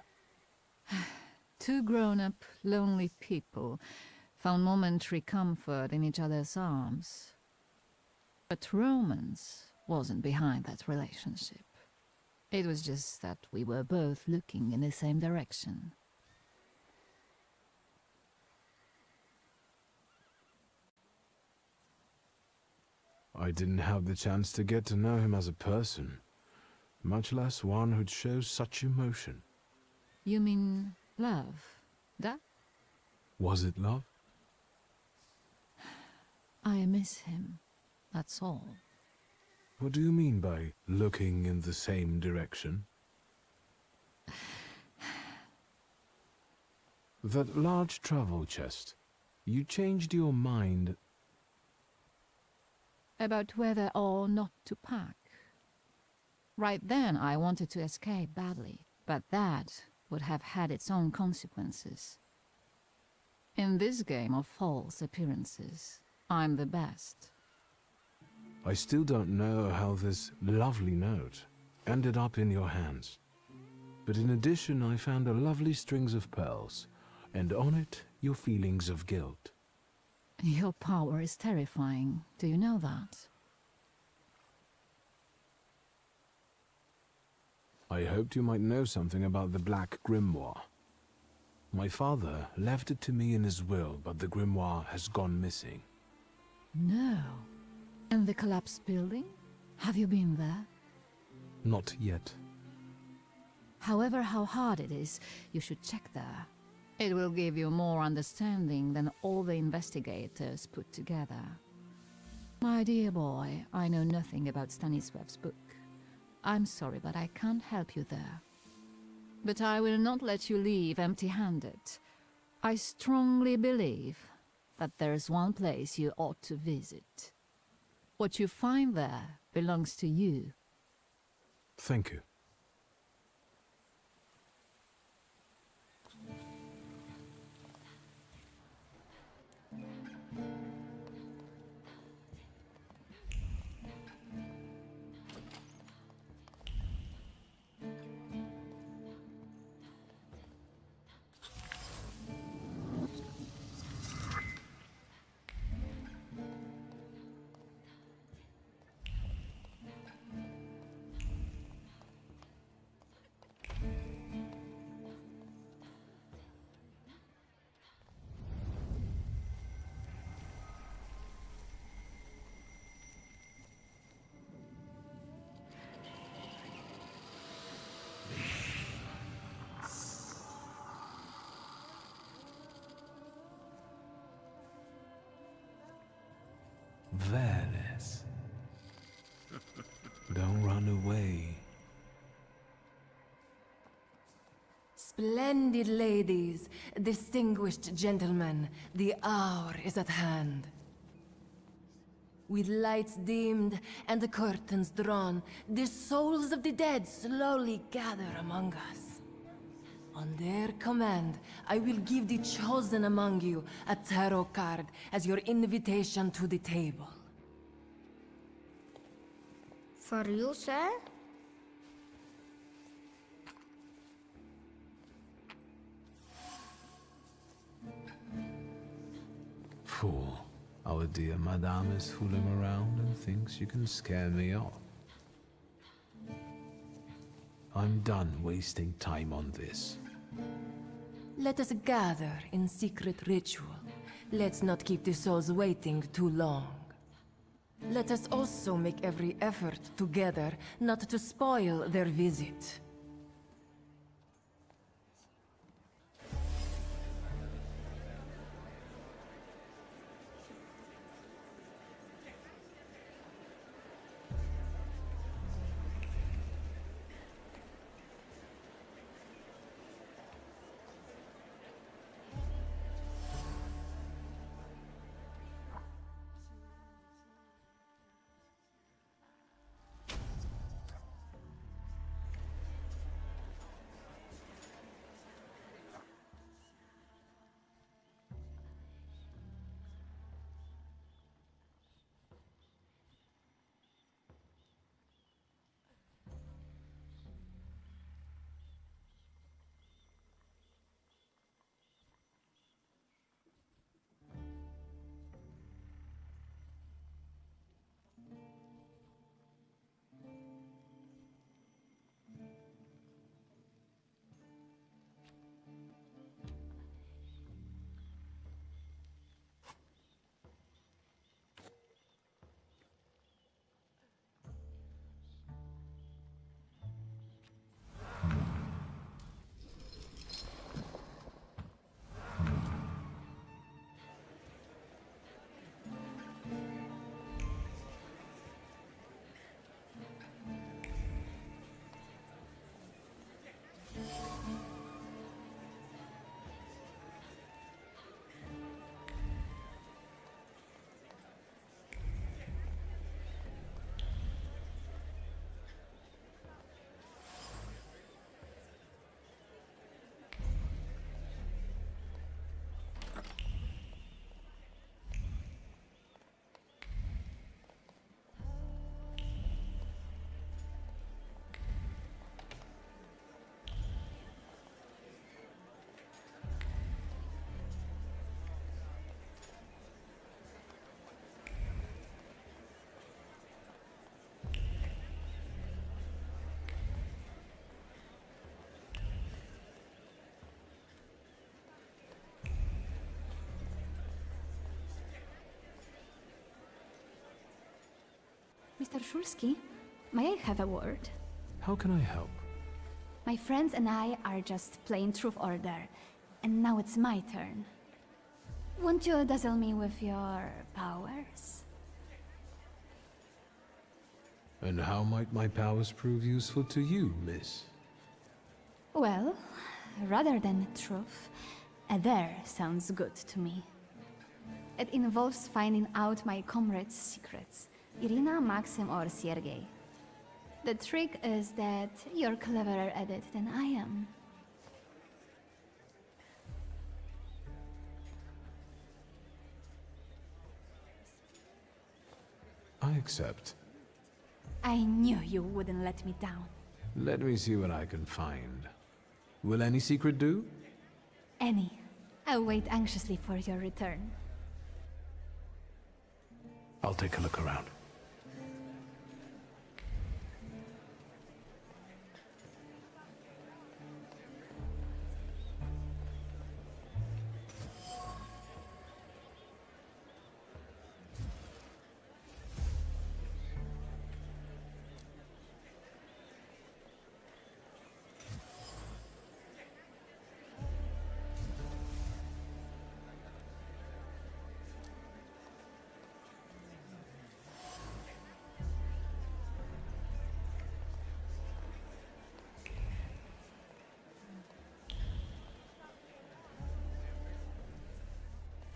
Two grown-up, lonely people found momentary comfort in each other's arms. But romance wasn't behind that relationship. It was just that we were both looking in the same direction. I didn't have the chance to get to know him as a person, much less one who'd show such emotion. You mean love? That? Was it love? I miss him, that's all. What do you mean by looking in the same direction? That large travel chest. You changed your mind About whether or not to pack. Right then I wanted to escape badly, but that would have had its own consequences. In this game of false appearances, I'm the best. I still don't know how this lovely note ended up in your hands. But in addition, I found a lovely strings of pearls, and on it, your feelings of guilt. Your power is terrifying. Do you know that? I hoped you might know something about the Black Grimoire. My father left it to me in his will, but the grimoire has gone missing. No. And the collapsed building? Have you been there? Not yet. However, how hard it is, you should check there. It will give you more understanding than all the investigators put together. My dear boy, I know nothing about Stanisław's book. I'm sorry, but I can't help you there. But I will not let you leave empty-handed. I strongly believe that there's one place you ought to visit. What you find there belongs to you. Thank you. Veles. Don't run away. Splendid ladies, distinguished gentlemen, the hour is at hand. With lights dimmed and the curtains drawn, the souls of the dead slowly gather among us. On their command, I will give the chosen among you a tarot card as your invitation to the table. For you, sir? Fool. Our dear madame is fooling around and thinks you can scare me off. I'm done wasting time on this. Let us gather in secret ritual. Let's not keep the souls waiting too long. Let us also make every effort together not to spoil their visit. Mr. Shulsky, may I have a word? How can I help? My friends and I are just playing Truth Order, and now it's my turn. Won't you dazzle me with your powers? And how might my powers prove useful to you, miss? Well, rather than truth, a dare sounds good to me. It involves finding out my comrades' secrets, Irina, Maxim, or Sergei. The trick is that you're cleverer at it than I am. I accept. I knew you wouldn't let me down. Let me see what I can find. Will any secret do? Any. I'll wait anxiously for your return. I'll take a look around.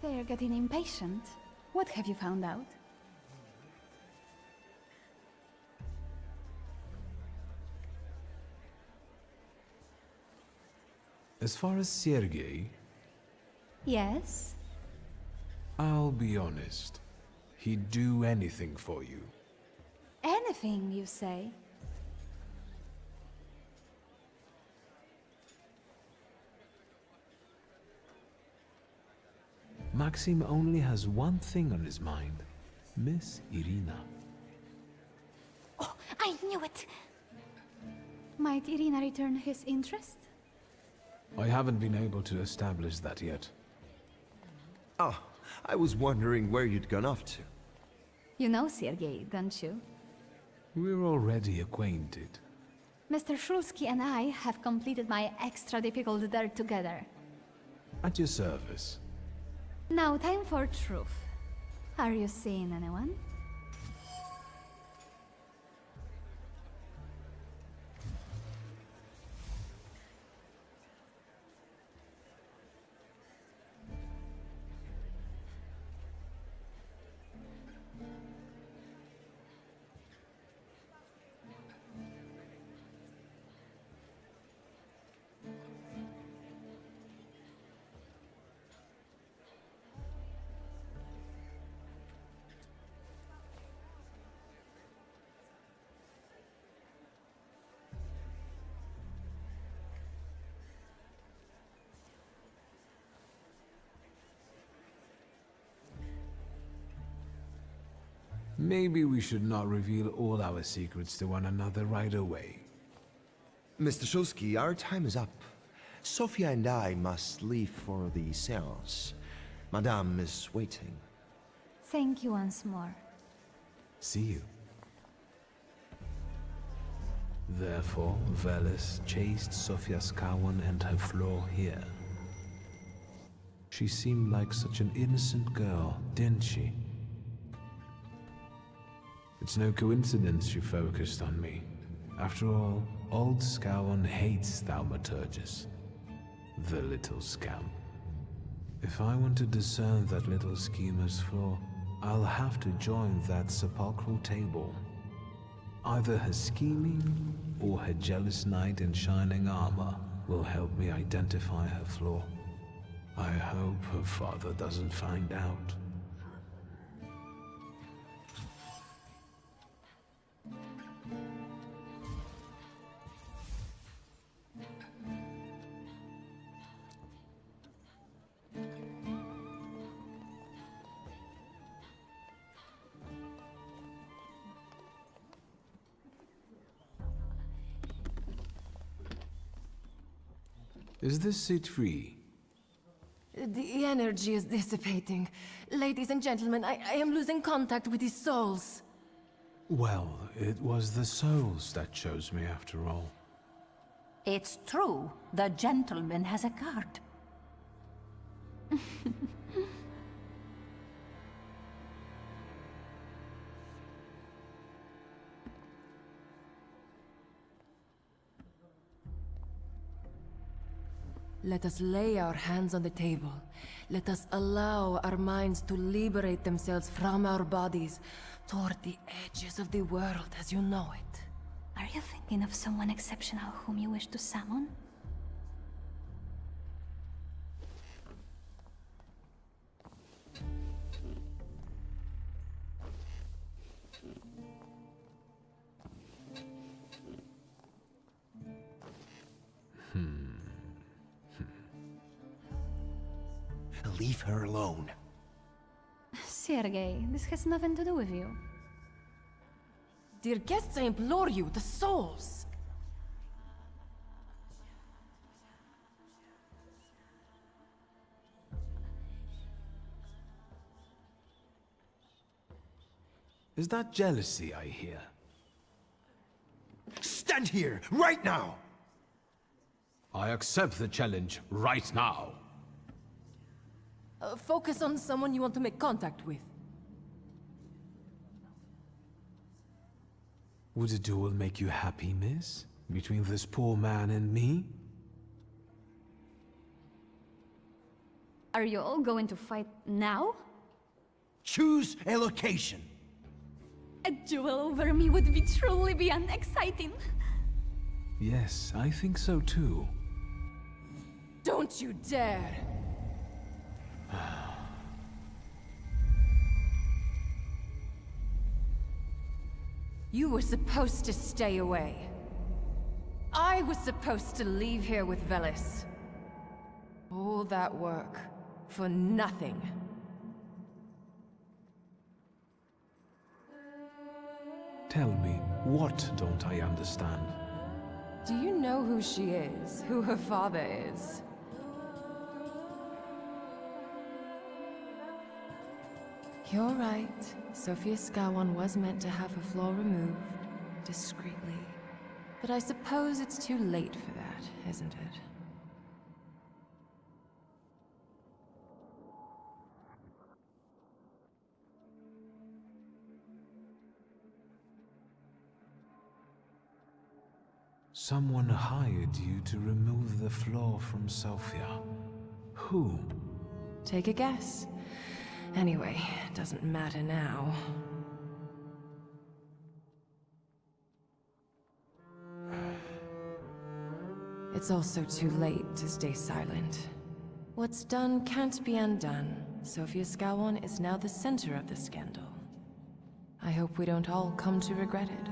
They're getting impatient. What have you found out? As far as Sergei, Yes? I'll be honest. He'd do anything for you. Anything, you say? Maxim only has one thing on his mind. Miss Irina. Oh, I knew it! Might Irina return his interest? I haven't been able to establish that yet. Oh, I was wondering where you'd gone off to. You know Sergei, don't you? We're already acquainted. Mr. Shulsky and I have completed my extra difficult dare together. At your service. Now time for truth. Are you seeing anyone? Maybe we should not reveal all our secrets to one another right away. Mr. Shulsky, our time is up. Sophia and I must leave for the seance. Madame is waiting. Thank you once more. See you. Therefore, Veles chased Sofia Skawan and her floor here. She seemed like such an innocent girl, didn't she? It's no coincidence she focused on me. After all, old Skawan hates Thaumaturges. The little scamp. If I want to discern that little schemer's flaw, I'll have to join that sepulchral table. Either her scheming or her jealous knight in shining armor will help me identify her flaw. I hope her father doesn't find out. Is this seat free? The energy is dissipating. Ladies and gentlemen, I am losing contact with these souls. Well, it was the souls that chose me after all. It's true. The gentleman has a card. Let us lay our hands on the table. Let us allow our minds to liberate themselves from our bodies toward the edges of the world as you know it. Are you thinking of someone exceptional whom you wish to summon? Leave her alone. Sergei, this has nothing to do with you. Dear guests, I implore you, the souls! Is that jealousy I hear? Stand here, right now! I accept the challenge right now. Focus on someone you want to make contact with. Would a duel make you happy, miss? Between this poor man and me? Are you all going to fight now? Choose a location. A duel over me would be truly beyond exciting. Yes, I think so too. Don't you dare! You were supposed to stay away. I was supposed to leave here with Velis. All that work for nothing. Tell me, what don't I understand? Do you know who she is? Who her father is? You're right. Sophia Skawan was meant to have her flaw removed, discreetly. But I suppose it's too late for that, isn't it? Someone hired you to remove the flaw from Sophia. Who? Take a guess. Anyway, it doesn't matter now. It's also too late to stay silent. What's done can't be undone. Sophia Skawan is now the center of the scandal. I hope we don't all come to regret it.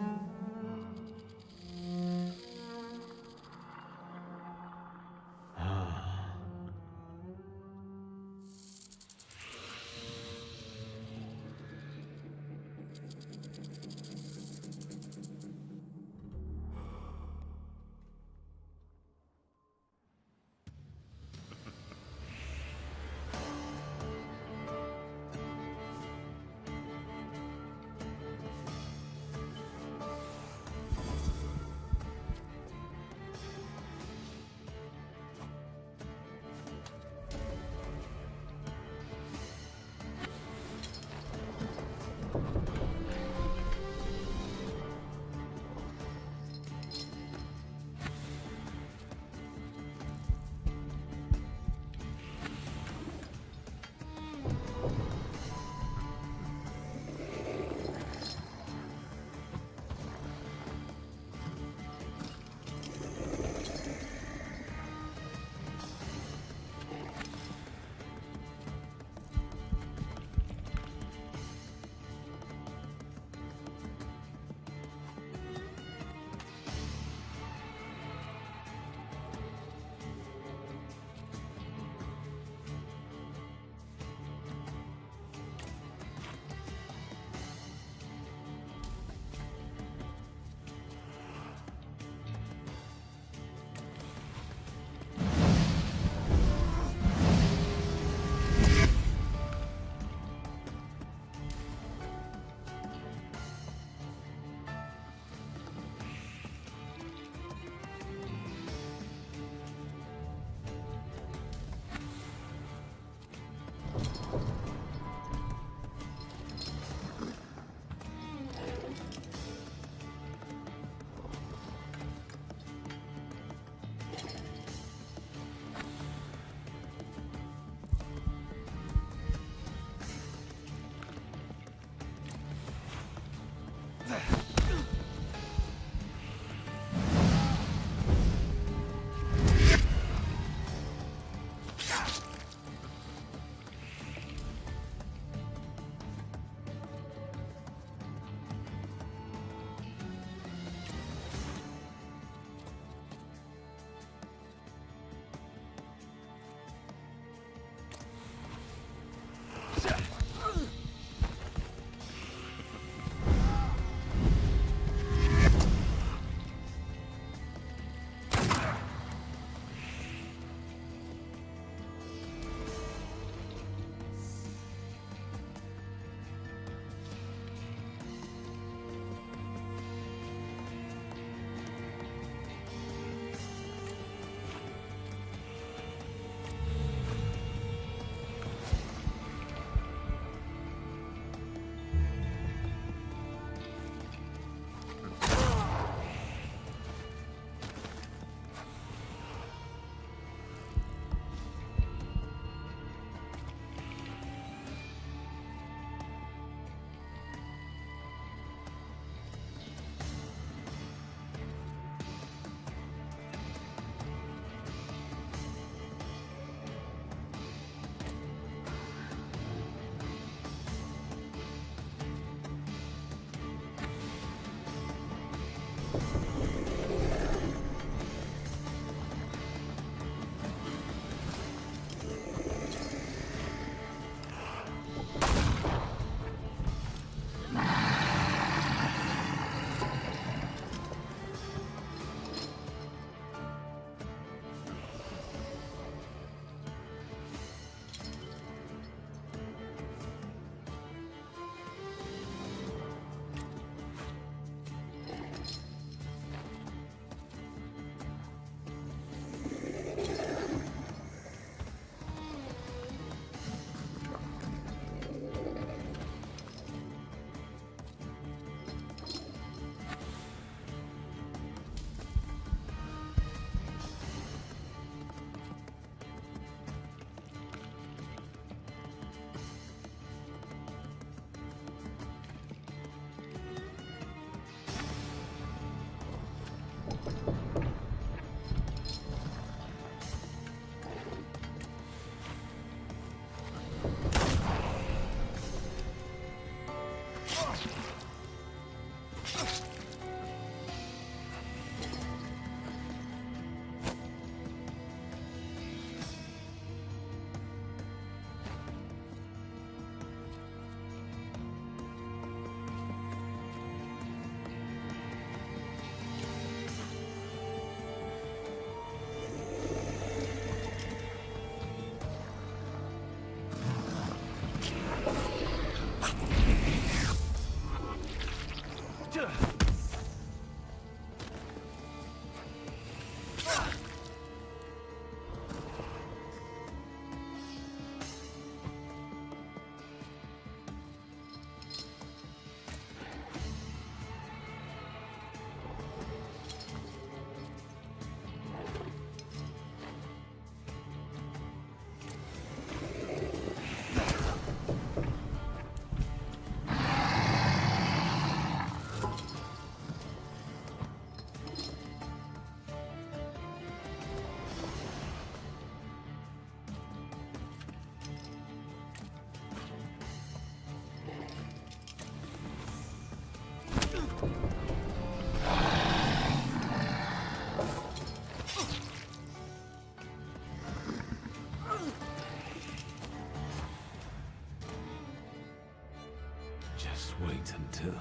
wait until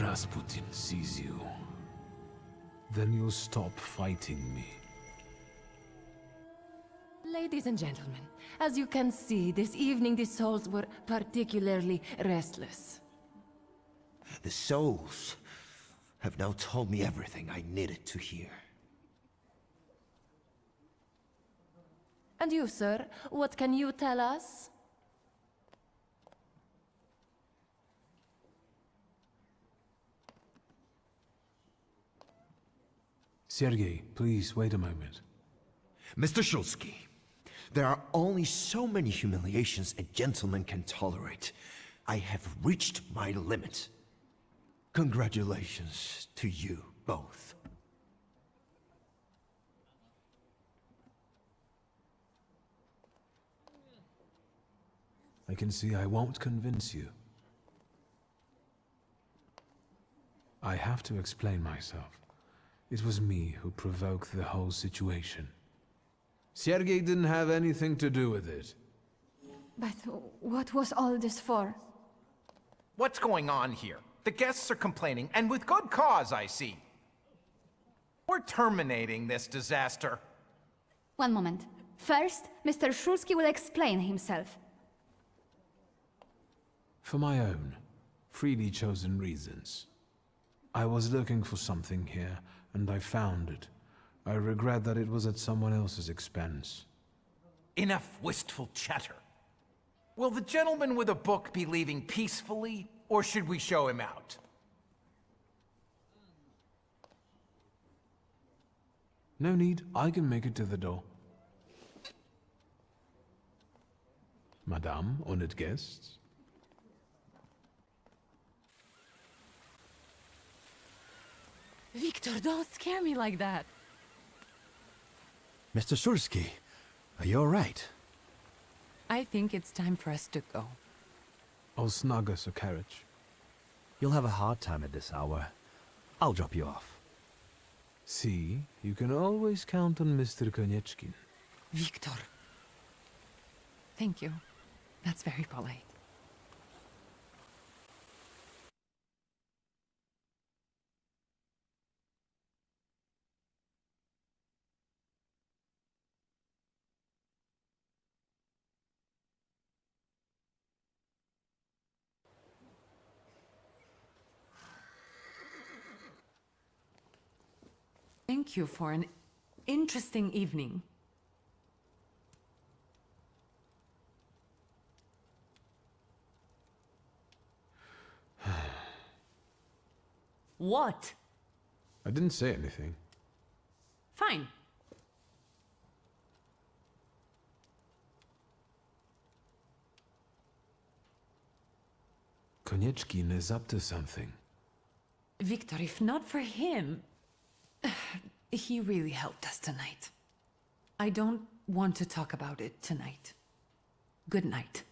Rasputin sees you. Then you'll stop fighting me. Ladies and gentlemen, as you can see, this evening the souls were particularly restless. The souls have now told me everything I needed to hear. And you, sir, what can you tell us? Sergei, please wait a moment. Mr. Shulsky, there are only so many humiliations a gentleman can tolerate. I have reached my limit. Congratulations to you both. I can see I won't convince you. I have to explain myself. It was me who provoked the whole situation. Sergei didn't have anything to do with it. But what was all this for? What's going on here? The guests are complaining, and with good cause, I see. We're terminating this disaster. One moment. First, Mr. Shulsky will explain himself. For my own, freely chosen reasons. I was looking for something here, and I found it. I regret that it was at someone else's expense. Enough wistful chatter. Will the gentleman with a book be leaving peacefully, or should we show him out? No need, I can make it to the door. Madame, honored guests. Victor, don't scare me like that. Mr. Shulsky, are you all right? I think it's time for us to go. I'll snug us a carriage. You'll have a hard time at this hour. I'll drop you off. See, you can always count on Mr. Konieczkin. Victor. Thank you. That's very polite. Thank you for an interesting evening. What? I didn't say anything. Fine. Konieczkin is up to something. Victor, if not for him, he really helped us tonight. I don't want to talk about it tonight. Good night.